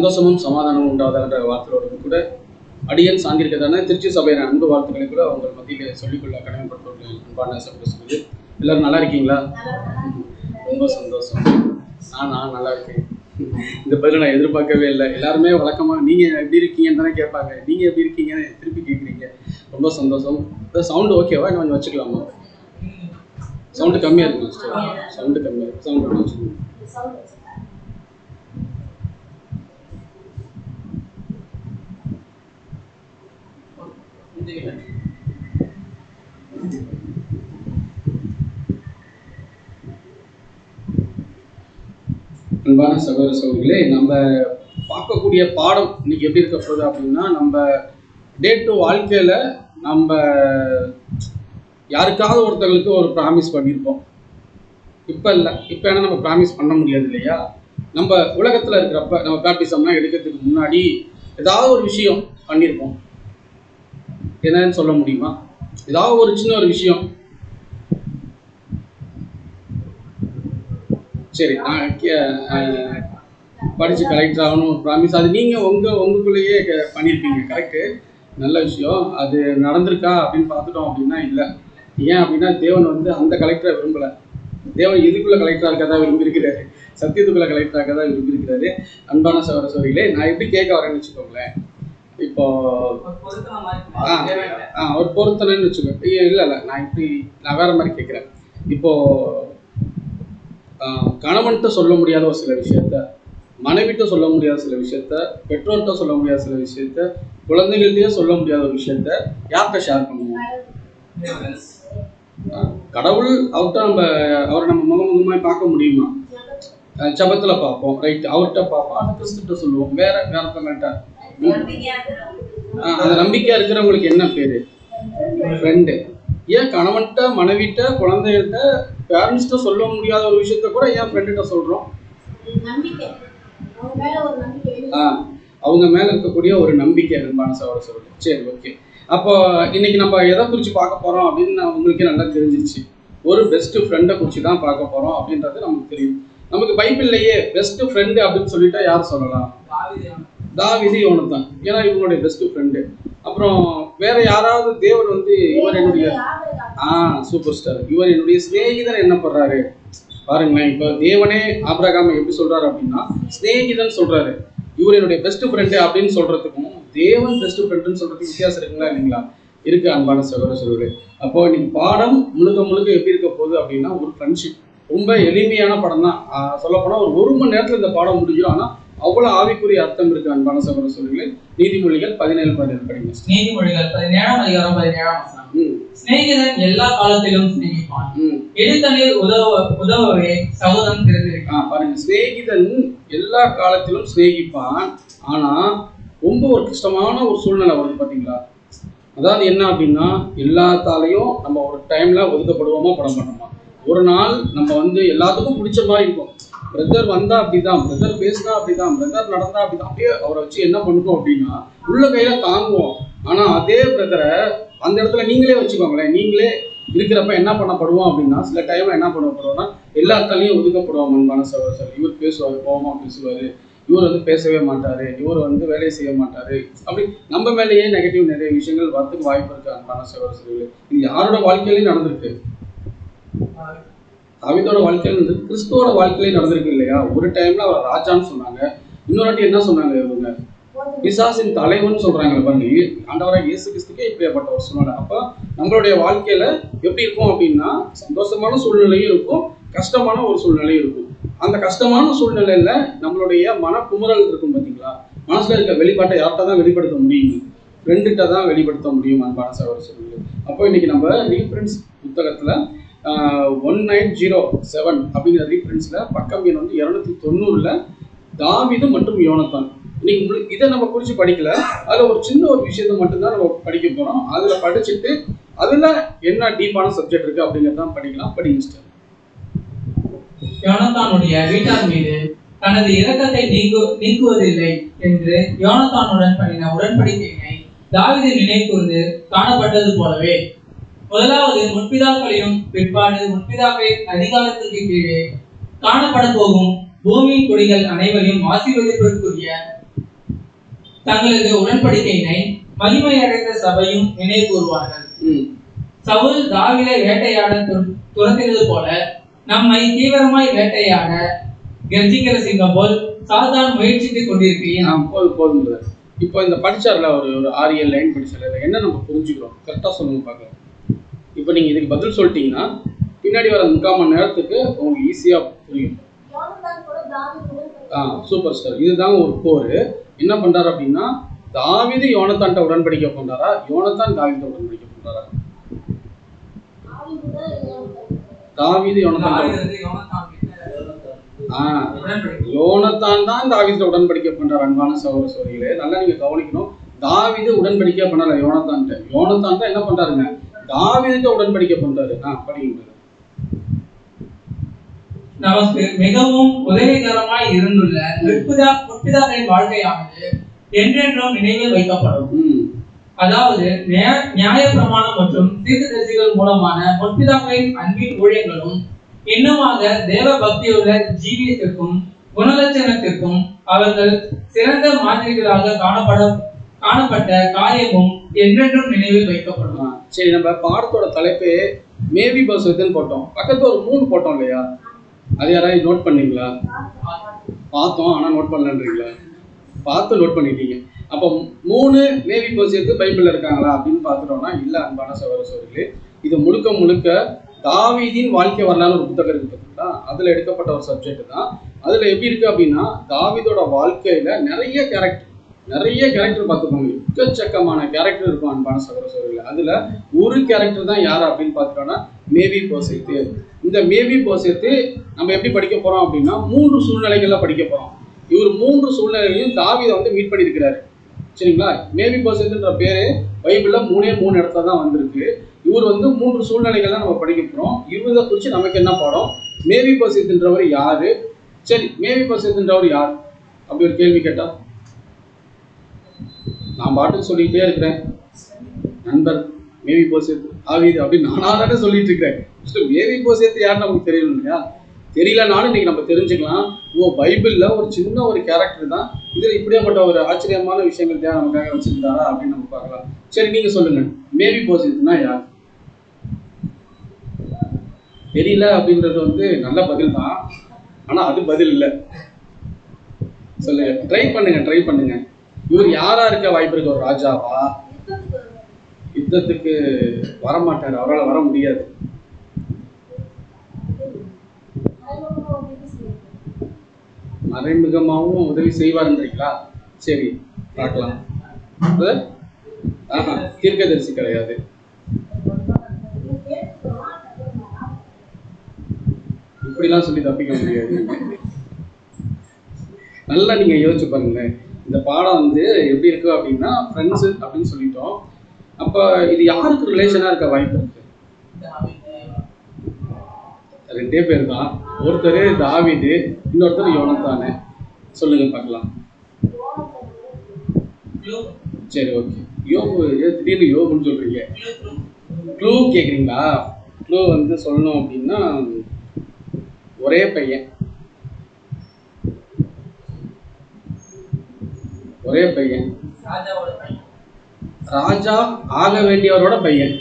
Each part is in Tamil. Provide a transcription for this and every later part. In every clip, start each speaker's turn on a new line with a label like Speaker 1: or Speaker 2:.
Speaker 1: சந்தோஷமும் சமாதானமும் உண்டாவதாக வார்த்தையோடு கூட அடியன் சார்ந்திருக்கிறதான திருச்சி சபையின் அன்பு வாழ்த்துக்களை கூட உங்கள் மத்தியில் சொல்லிக்கொள்ள கடமைப்பட்டுள்ள அன்பான சகோதரர்களே, எல்லாரும் நல்லா இருக்கீங்களா? ரொம்ப சந்தோஷம். நான் நல்லா இருக்கேன். இந்த பதில் நான் எதிர்பார்க்கவே இல்லை. எல்லாருமே வழக்கமாக நீங்கள் எப்படி இருக்கீங்கன்னு தானே கேட்பாங்க. நீங்கள் எப்படி இருக்கீங்கன்னு திருப்பி கேட்குறீங்க. ரொம்ப சந்தோஷம். சவுண்டு ஓகேவா? இன்னும் கொஞ்சம் வச்சுக்கலாமா? சவுண்டு கம்மியாக இருக்கு. சவுண்டு கம்மியாக இருக்கு. சவுண்டு வச்சுக்கோங்க. அன்பான சகோதர சகோதரிகளே, நம்ம பார்க்கக்கூடிய பாடம் இன்னைக்கு எப்படி இருக்க போகுது அப்படின்னா, நம்ம டே டு வாழ்க்கையில நம்ம யாருக்காவது ஒருத்தர்களுக்கு ஒரு ப்ராமிஸ் பண்ணியிருப்போம். இப்போ இல்லை, இப்போ என்ன நம்ம ப்ராமிஸ் பண்ண முடியாது இல்லையா? நம்ம உலகத்தில் இருக்கிறப்ப நம்ம பேப்டிசம்லாம் எடுக்கிறதுக்கு முன்னாடி ஏதாவது ஒரு விஷயம் பண்ணியிருப்போம். என்னன்னு சொல்ல முடியுமா? ஏதாவது ஒரு சின்ன ஒரு விஷயம். சரி, நான் படித்து கலெக்டர் ஆகணும் ஒரு ப்ராமிஸ், அது நீங்கள் உங்களுக்குள்ளேயே பண்ணியிருப்பீங்க. கரெக்டு, நல்ல விஷயம். அது நடந்திருக்கா அப்படின்னு பார்த்துட்டோம் அப்படின்னா இல்லை. ஏன் அப்படின்னா தேவன் வந்து அந்த கலெக்டரை விரும்பலை. தேவன் எதுக்குள்ள கலெக்டராக இருக்கா தான் விரும்பியிருக்கிறாரு, சத்தியத்துக்குள்ள கலெக்டராக இருக்கா தான் விரும்பியிருக்கிறாரு. அன்பான சகோதர சகோதரிகளே, நான் எப்படி கேட்க வரேன்னு வச்சுக்கோங்களேன். இப்போ ஒரு பொருத்தனைன்னு வச்சுக்கோங்க. இல்லை நான் வேற மாதிரி கேட்குறேன். இப்போ கணவன்கிட்ட சொல்ல முடியாத ஒரு சில விஷயத்த, மனைவிட்ட சொல்ல முடியாத சில விஷயத்த, பெற்றோர்கிட்ட சொல்ல முடியாத சில விஷயத்த, குழந்தைகள்கிட்டயே சொல்ல முடியாத ஒரு விஷயத்த யார்கிட்ட ஷேர் பண்ணுவோம்? கடவுள் அவரை நம்ம முகமுகமாய் பார்க்க முடியுமா? ஜபத்தில் பார்ப்போம், ரைட், அவர்கிட்ட பார்ப்போம். அது கிறிஸ்துட்ட சொல்லுவோம். வேற ஒருத்தவங்கள்ட்ட அந்த நம்பிக்கையா இருக்கிறவங்களுக்கு என்ன பேரு? ஃப்ரெண்டு. ஏன் கணவன்கிட்ட, மனைவிட்ட, குழந்தைகிட்ட, பேரண்ட்ஸ்கிட்ட சொல்ல முடியாத ஒரு விஷயத்த கூட ஏன் ஃப்ரெண்டுகிட்ட சொல்றோம்? அவங்க மேல இருக்கக்கூடிய ஒரு நம்பிக்கை. அன்பான சகோதர சகோதரி, சரி, ஓகே. அப்போ இன்னைக்கு நம்ம எதை குறித்து பார்க்க போறோம் அப்படின்னு உங்களுக்கே நல்லா தெரிஞ்சிச்சு. ஒரு பெஸ்ட் ஃப்ரெண்டை குறித்து தான் பார்க்க போறோம் அப்படின்றது நமக்கு தெரியும். நமக்கு பைபிள்லயே பெஸ்ட் ஃப்ரெண்டு அப்படின்னு சொல்லிட்டா யார் சொல்லலாம்? தாவீது, யோனத்தான். ஏன்னா இவங்களுடைய பெஸ்ட் ஃப்ரெண்டு. அப்புறம் வேற யாராவது தேவன் வந்து இவர் என்னுடைய சூப்பர் ஸ்டார், இவர் என்னுடைய சிநேகிதன் என்ன பண்றாரு பாருங்களேன். இப்போ தேவனே ஆபிரகாமை எப்படி சொல்றாரு அப்படின்னா சிநேகிதன் சொல்றாரு. இவர் என்னுடைய பெஸ்ட் ஃப்ரெண்டு அப்படின்னு சொல்றதுக்கும் தேவன் பெஸ்ட் ஃப்ரெண்டுன்னு சொல்றதுக்கு வித்தியாசம் இருக்குங்களா இல்லைங்களா? இருக்கு அன்பான சகோதர சகோதரிகளே. அப்போ இன்னைக்கு பாடம் முழுக்க எப்படி இருக்க போகுது அப்படின்னா ஒரு ஃப்ரெண்ட்ஷிப். ரொம்ப எளிமையான படம் தான். சொல்லப்போனால் ஒரு மணி நேரத்தில் இந்த பாடம் முடிஞ்சிடும். ஆனால் அவ்வளவு ஆவிக்குரிய அர்த்தம் இருக்கு அன்பான சகோதர சகோதரிகளே. நீதிமொழிகள் 17 படிங்க.
Speaker 2: நீதிமொழிகள் 17ஆம் அதிகாரம் 17ஆம் வசனம். சிநேகிதன் எல்லா காலத்திலும் சிநேகிப்பான், எதிர்த்தனில் உதவவே சகோதரன் திறந்திருக்கான்.
Speaker 1: பாருங்க, சிநேகிதன் எல்லா காலத்திலும் சிநேகிப்பான். ஆனா ரொம்ப ஒரு கஷ்டமான ஒரு சூழ்நிலை வருது பாத்தீங்களா? அதாவது என்ன அப்படின்னா எல்லாத்தாலையும் நம்ம ஒரு டைம்ல ஒதுக்கப்படுவோமா படம் பண்ணோமா? ஒரு நாள் நம்ம வந்து எல்லாத்துக்கும் பிடிச்ச மாதிரி இருக்கும். பிரதர் வந்தா அப்படிதான், பிரதர் பேசினா அப்படிதான், பிரதர் நடந்தா அப்படிதான். அப்படியே அவரை வச்சு என்ன பண்ணுவோம் அப்படின்னா உள்ள கையில தாங்குவோம். ஆனா அதே பிரதரை அந்த இடத்துல நீங்களே வச்சுக்கோங்களேன், நீங்களே இருக்கிறப்ப என்ன பண்ணப்படுவோம் அப்படின்னா சில டைம்ல என்ன பண்ணப்படுவோம்னா எல்லாத்தாலையும் ஒதுக்கப்படுவோம். அன்பான சகோதரர், இவர் பேசுவார், கோபமா பேசுவாரு, இவர் வந்து பேசவே மாட்டாரு, இவர் வந்து வேலையை செய்ய மாட்டாரு, அப்படி நம்ம மேலேயே நெகட்டிவ் நிறைய விஷயங்கள் வரதுக்கு வாய்ப்பு இருக்கு. அன்பான சகோதரர்களே, இது யாரோட வாழ்க்கையிலையும் நடந்திருக்கு. தாவீதோட வாழ்க்கையில இருந்து கிறிஸ்துவோட வாழ்க்கையிலையும் நடந்திருக்கு இல்லையா? ஒரு டைம்ல அவர் ராஜான்னு சொன்னாங்க, இன்னொரு வாட்டி என்ன சொன்னாங்க? இவங்க பிசாசின் தலைவன் சொல்றாங்க. பாருங்க, ஆண்டவராக இயேசு கிறிஸ்துக்கே இப்படியாப்பட்ட ஒரு சூழ்நிலை. அப்ப நம்மளுடைய வாழ்க்கையில எப்படி இருக்கும் அப்படின்னா சந்தோஷமான சூழ்நிலையும் இருக்கும், கஷ்டமான ஒரு சூழ்நிலையும் இருக்கும். அந்த கஷ்டமான சூழ்நிலையில நம்மளுடைய மனக்குமுறல் இருக்கும் பாத்தீங்களா? மனசுல இருக்க வெளிப்பாட்டை யார்கிட்ட தான் வெளிப்படுத்த முடியும்? ஃப்ரெண்டுகிட்ட தான் வெளிப்படுத்த முடியும். அன்பான சகோதர சகோதரிகளே, அப்போ இன்னைக்கு நம்ம ரீஃபரன்ஸ் புத்தகத்துல 1907 அப்படிங்கிற ரீஃபரன்ஸ்ல பக்கம் எண் வந்து 290 தாவீது மற்றும் யோனத்தான். இன்னைக்கு இதை நம்ம குறித்து படிக்கல, அதுல ஒரு சின்ன ஒரு விஷயத்தை மட்டும்தான் நம்ம படிக்க போறோம். அதுல படிச்சுட்டு அதுல என்ன டீப்பான சப்ஜெக்ட் இருக்கு அப்படிங்கிறதான் படிக்கலாம். படிங்க.
Speaker 2: யோனத்தானுடைய வீட்டார் மீது தனது இரக்கத்தை நீக்குவதில்லை என்று யோனத்தானுடன் பண்ணின உடன்படிக்கையை தாவீது நினைக்கூர்ந்து காணப்பட்டது போலவே, முதலாவது முற்பிதாக்களையும் பிற்பாடு முற்பிதாக்களின் அதிகாரத்துக்கு கீழே காணப்பட போகும் பூமியின் குடிகள் அனைவரையும் ஆசீர்வதிப்பதற்குரிய தங்களது உடன்படிக்கையினை மகிமையடைந்த சபையும் நினைவு கூறுவார்கள். சவுல் தாவீதை வேட்டையாட துரத்தினது போல நம்மை தீவிரமாய் வேட்டையாட கர்ஜிக்கிற சிங்கம் போல் சாத்தான் முயற்சித்துக் கொண்டிருக்கிறேன்.
Speaker 1: போதும். இப்போ இந்த படிச்சார்ல ஒரு 6-7 லைன் படிச்சார்ல, என்ன நம்ம புரிஞ்சுக்கிறோம் கரெக்டாக சொல்லுங்க பார்க்கலாம். இப்போ நீங்கள் இதுக்கு பதில் சொல்லிட்டீங்கன்னா பின்னாடி வர 3/4 மணி நேரத்துக்கு உங்களுக்கு ஈஸியாக புரியும். Super star. இதுதாங்க ஒரு கோர். என்ன பண்றாரு அப்படின்னா, தாவீது யோனத்தான்ட்ட உடன்படிக்கை பண்றாரா, யோனத்தான் தாவீதை உடன்படிக்கை பண்றாரா? தாவீது யோனத்தான் தான் தாவீதை உடன்படிக்கை பண்றாரு. அன்பான சகோதர சகோதரிகளே, நல்லா நீங்க கவனிக்கணும். தாவீது உடன்படிக்கை பண்ணல யோனத்தான்ட்ட. யோனத்தான் தான் என்ன பண்றாருங்க, தாவீதுட்ட உடன்படிக்கை பண்றாரு. படிங்க.
Speaker 2: நமக்கு மிகவும் உதவிகரமாய் இருந்துள்ள முற்பிதாக்களின் வாழ்க்கையானது என்றென்றும் நினைவில் வைக்கப்படும். அதாவது நியாய பிரமாணம் மற்றும் தீர்க்கதரிசிகள் மூலமான முற்பிதாக்களின் அன்பின் ஊழியங்களும் இன்னுமாக தேவ பக்தியுள்ள ஜீவியத்திற்கும் குணலட்சணத்திற்கும் அவர்கள் சிறந்த மாதிரிகளாக காணப்பட்ட காரியமும் என்றென்றும் நினைவில் வைக்கப்படும்.
Speaker 1: சரி, நம்ம பாடத்தோட தலைப்பே மேவி பர்சன் போட்டோம். பக்கத்துல ஒரு 3 போட்டோம் இல்லையா? அது யாராவது நோட் பண்ணீங்களா? பார்த்தோம், ஆனால் நோட் பண்ணலன்றீங்களா? பார்த்து நோட் பண்ணிட்டீங்க. அப்போ 3 மேவி பர்சன் பைபிள்ல இருக்காங்களா அப்படின்னு பார்த்துட்டோம்னா இல்லை. அன்பான சகோதர சகோதரிகளே, இது முழுக்க முழுக்க தாவீதின் வாழ்க்கை வரலாறு ஒரு புத்தகம் இருக்கு பார்த்தீங்களா, அதுல எடுக்கப்பட்ட ஒரு சப்ஜெக்ட் தான். அதுல எப்படி இருக்கு அப்படின்னா, தாவீதோட வாழ்க்கையில நிறைய கேரக்டர் பார்த்துக்கோங்க. எக்கச்சக்கமான கேரக்டர் இருக்கும் அன்பான சகோதர சகோதரிகளே. அதுல ஒரு கேரக்டர் தான் யார் அப்படின்னு பார்த்துட்டோம்னா மேவி போசேத்து. இந்த மேவி போசேத்து நம்ம எப்படி படிக்க போறோம் அப்படின்னா 3 சூழ்நிலைகள்ல படிக்க போறோம். இவர் 3 சூழ்நிலைகளையும் தாவீதை வந்து மீட் பண்ணியிருக்கிறாரு. சரிங்களா? மேவி போசேத்துன்ற பேரு பைபிள்ல 3 இடத்துல தான் வந்திருக்கு. இவர் வந்து 3 சூழ்நிலைகள் நம்ம படிக்க போறோம். இவரை குறித்து நமக்கு என்ன பாடம்? மேவி போசேத்துன்றவர் யாரு? சரி, மேவி போசேத்துன்றவர் யார் அப்படி ஒரு கேள்வி கேட்டா நான் பாட்டுக்கு சொல்லிட்டே இருக்கிறேன். நண்பர் மேவி போசேத்து தாவீது அப்படின்னு நானே சொல்லிட்டு இருக்கிறேன். மேவி போசேத்து யாருன்னு நமக்கு தெரியணும் இல்லையா? தெரியலனாலும் இன்னைக்கு நம்ம தெரிஞ்சுக்கலாம். பைபிள்ல ஒரு சின்ன ஒரு கேரக்டர் தான், இதுல இப்படியாப்பட்ட ஒரு ஆச்சரியமான விஷயங்கள் தான் நமக்காக வச்சிருந்தாரா அப்படின்னு நம்ம பார்க்கலாம். சரி, நீங்க சொல்லுங்க, மேவி போசேத்துனா யார்? தெரியல அப்படின்றது வந்து நல்ல பதில் தான், ஆனா அது பதில் இல்லை. சொல்லுங்க, ட்ரை பண்ணுங்க. இவர் யாரா இருக்க வாய்ப்பு இருக்கு? ஒரு ராஜாவா? யுத்தத்துக்கு வரமாட்டாரு, அவரால் வர முடியாது. மறைமுகமாகவும் உதவி செய்வாருன்றீங்களா? சரி, பார்க்கலாம். தீர்க்கதரிசி கிடையாது. இப்படிலாம் சொல்லி தப்பிக்க முடியாது. நல்லா நீங்க யோசிச்சு பாருங்க. இந்த பாடம் வந்து எப்படி இருக்கு அப்படின்னா, ஃப்ரெண்ட்ஸ் அப்படின்னு சொல்லிட்டோம். அப்ப இது யாருக்கு ரிலேஷனா இருக்க வாய்ப்பு இருக்கு? 2 பேர் தான். ஒருத்தர் தாவீது, இன்னொருத்தர் யோனத்தானு. சொல்லுங்க பார்க்கலாம். சரி, ஓகே. யோபு, திடீர்னு யோபுன்னு சொல்றீங்க. க்ளூ கேக்குறீங்களா? க்ளூ வந்து சொல்லணும் அப்படின்னா, ஒரே பையன், ராஜா ஆக வேண்டியவரோட பையன்.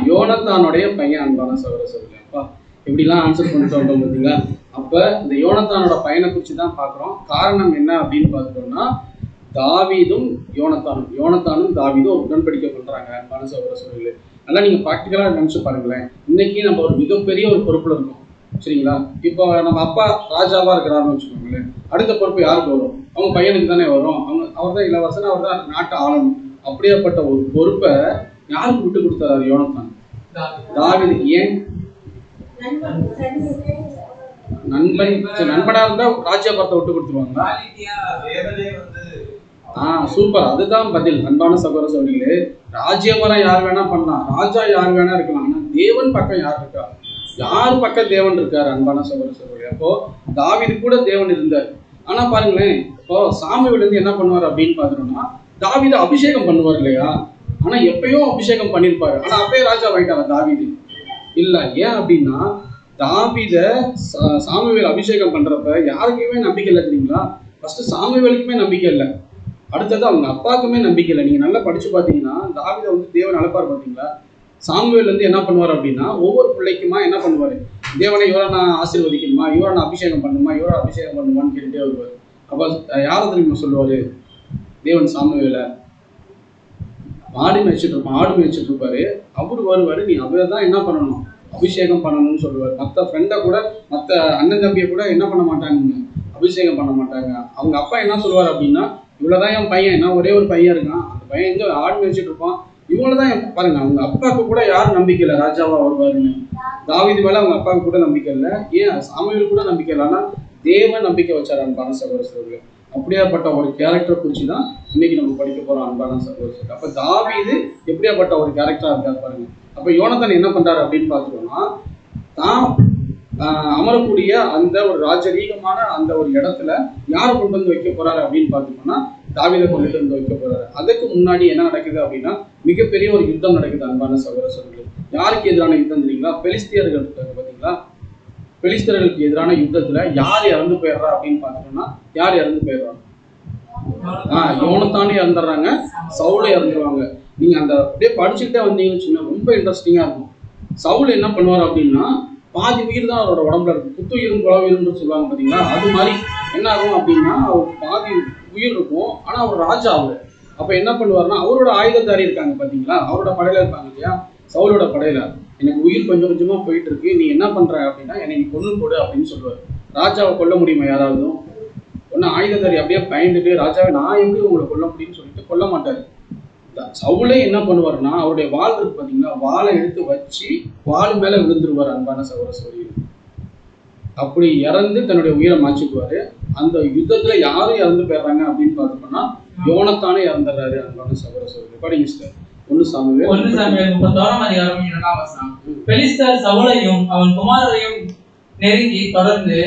Speaker 1: யோனத்தானுடைய பையன். அன்பான சகோதர சகோதரி, அப்பா இப்படிலாம் ஆன்சர் பண்ணிட்டு வந்தோம் பார்த்தீங்களா? அப்ப இந்த யோனத்தானோட பையனை குறித்து தான் பார்க்குறோம். காரணம் என்ன அப்படின்னு பார்த்துட்டோம்னா, தாவீதும் யோனத்தானும் தாவீதும் ஒரு உடன்படிக்கை பண்றாங்க. அன்பான சகோதர சகோதரிகளே, நல்லா நீங்க ப்ராக்டிக்கலா நினைச்சு பாருங்களேன். இன்னைக்கு நம்ம ஒரு மிகப்பெரிய ஒரு பொறுப்புல இருக்கோம். சரிங்களா? இப்போ நம்ம அப்பா ராஜாவா இருக்கிறாருன்னு வச்சுக்கோங்களேன். அடுத்த பொறுப்பு யாருக்கு வரும்? அவங்க பையனுக்கு தானே வரும். அவர் தான் இளவரசன், அவர் தான் நாட்டை ஆளணும். அப்படியாப்பட்ட ஒரு பொறுப்பை யாருக்கு விட்டு கொடுத்தாரு யோனத்தான்? தாவீதுக்கு. ஏன்? நண்பனா இருந்தா ராஜ்யபாரத்தை விட்டு கொடுத்துருவாங்க. சூப்பர், அதுதான் பதில். அன்பான சகோதர சகோதரிகளே, ராஜ்யபாரம் யார் வேணா பண்ணலாம், ராஜா யார் வேணா இருக்கலாம், ஆனா தேவன் பக்கம் யார் இருக்கா? யார் பக்கம் தேவன் இருக்காரு? அன்பான சகோதர சகோதரி, அப்போ தாவீது கூட தேவன் இருந்தார். ஆனா பாருங்களேன், இப்போ சாமுவேல் இருந்து என்ன பண்ணுவார் அப்படின்னு பாத்துட்டோம்னா, தாவீது அபிஷேகம் பண்ணுவார் இல்லையா? ஆனா எப்பயும் அபிஷேகம் பண்ணிருப்பாரு, ஆனா அப்பயே ராஜா ஆயிட்டாரா தாவீது? இல்ல. ஏன் அப்படின்னா, தாவீத சாமுவேல் அபிஷேகம் பண்றப்ப யாருக்குமே நம்பிக்கை இல்லை தெரியுங்களா? ஃபர்ஸ்ட் சாமுவேலுக்குமே நம்பிக்கை இல்லை, அடுத்தது அவங்க அப்பாவுக்குமே நம்பிக்கை இல்லை. நீங்க நல்லா படிச்சு பார்த்தீங்கன்னா தாவீதை வந்து தேவன் அழைப்பார் பார்த்தீங்களா. சாமுவேல் வந்து என்ன பண்ணுவார் அப்படின்னா ஒவ்வொரு பிள்ளைக்குமா என்ன பண்ணுவார், தேவனை இவரை நான் ஆசீர்வதிக்கணுமா, இவரை நான் அபிஷேகம் பண்ணுமா, இவரை அபிஷேகம் பண்ணுமான்னு கேட்டுட்டே வருவார். அப்போ யாரை தெரியுமா சொல்லுவாரு தேவன் சாமுவேலை, ஆடு மேய்ச்சிட்டு இருப்பாரு. அவரு வருவாரு, நீ அவரை தான் என்ன பண்ணணும், அபிஷேகம் பண்ணணும்னு சொல்லுவார். மற்ற ஃப்ரெண்டை கூட மற்ற அண்ணன் தம்பியை கூட என்ன பண்ண மாட்டாங்க, அபிஷேகம் பண்ண மாட்டாங்க. அவங்க அப்பா என்ன சொல்லுவார் அப்படின்னா, இவ்வளவுதான் என் பையன், என்ன ஒரே ஒரு பையன் இருக்கான், அந்த பையன் எங்க ஆடு மேய்ச்சிட்டு இருப்பான், இவங்களதான் பாருங்க. அவங்க அப்பாவுக்கு கூட யாரும் நம்பிக்கை இல்லை ராஜாவா வருவாருன்னு. தாவீது மேல அவங்க அப்பாவுக்கு கூட நம்பிக்கை இல்லை, ஏன் சாமுவேல் கூட நம்பிக்கை இல்லை. ஆனா தேவன் நம்பிக்கை வச்சார் அன்பான சகோதரர்கள். அப்படியாப்பட்ட ஒரு கேரக்டர் குறிச்சு தான் இன்னைக்கு நம்ம படிக்க போறோம் அன்பான சகோதரர்கள். அப்ப தாவீது எப்படியாப்பட்ட ஒரு கேரக்டரா இருக்காரு பாருங்க. அப்ப யோனத்தான் என்ன பண்றாரு அப்படின்னு பாத்துட்டோம்னா, தான் அமரக்கூடிய அந்த ஒரு ராஜரீகமான அந்த ஒரு இடத்துல யாரை கொண்டு வந்து வைக்க போறாரு அப்படின்னு பாத்தீங்கன்னா தாவீதை கொண்டுட்டு வந்து வைக்க போறாரு. அதுக்கு முன்னாடி என்ன நடக்குது அப்படின்னா மிகப்பெரிய ஒரு யுத்தம் நடக்குது அன்பான சகோதரர்கள். யாருக்கு எதிரான யுத்தம் தெரியுங்களா, பெலிஸ்தியர்கள் இருக்காங்க பாத்தீங்களா. பெலிஸ்தர்களுக்கு எதிரான யுத்தத்துல யார் இறந்து போயிடுறா அப்படின்னு பாத்தோம்னா, யார் இறந்து போயிடுறாங்க, யோனத்தானே இறந்துடுறாங்க, சவுல இறந்துருவாங்க. நீங்க அந்த அப்படியே படிச்சுக்கிட்டே வந்தீங்கன்னு சொன்னா ரொம்ப இன்ட்ரெஸ்டிங்கா இருக்கும். சவுல் என்ன பண்ணுவார் அப்படின்னா பாதி உயிர் தான் அவரோட உடம்புல இருக்கும், குத்துயிரும் குலவுயிரும் சொல்லுவாங்க பாத்தீங்களா. அது மாதிரி என்ன ஆகும் அப்படின்னா அவர் பாதி உயிர் இருக்கும், ஆனா அவர் ராஜா அவரு. அப்ப என்ன பண்ணுவாருன்னா அவரோட ஆயுததாரி இருக்காங்க பாத்தீங்களா, அவரோட படையில இருப்பாங்க இல்லையா, சவுலோட படையில எனக்கு உயிர் கொஞ்சம் கொஞ்சமா போயிட்டு இருக்கு, நீ என்ன பண்ற அப்படின்னா என்னை நீ கொண்டு போடு அப்படின்னு சொல்லுவாரு. ராஜாவை கொல்ல முடியுமா யாராவது, ஒன்னு ஆயுததாரி அப்படியே பயந்துட்டு ராஜாவை நான் எப்படி உங்களை கொல்ல முடியும்னு சொல்லிட்டு கொல்ல மாட்டாரு. சவுலே என்ன பண்ணுவாருன்னா அவருடைய வாள் இருக்கு பாத்தீங்களா, வாளை எடுத்து வச்சு வாள் மேல விழுந்துருவார் அன்பான சகோதர சகோதரி. அப்படி இறந்து தன்னுடைய உயிரை மாற்றிக்குவாரு. அந்த யுத்தத்துல யாரும் இறந்து போயிடுறாங்க அப்படின்னு பார்த்தோம்னா யோனத்தானே இறந்துடுறாரு அன்பான சகோதர சகோதரி. படிங்க சிஸ்டர். 1 சாமுவேல்
Speaker 2: 31ஆம் அதிகாரம் 2ஆம் வசனம். பெலிஸ்தர் சவுலையும் அவன் குமாரரையும் நெருங்கி தொடர்ந்து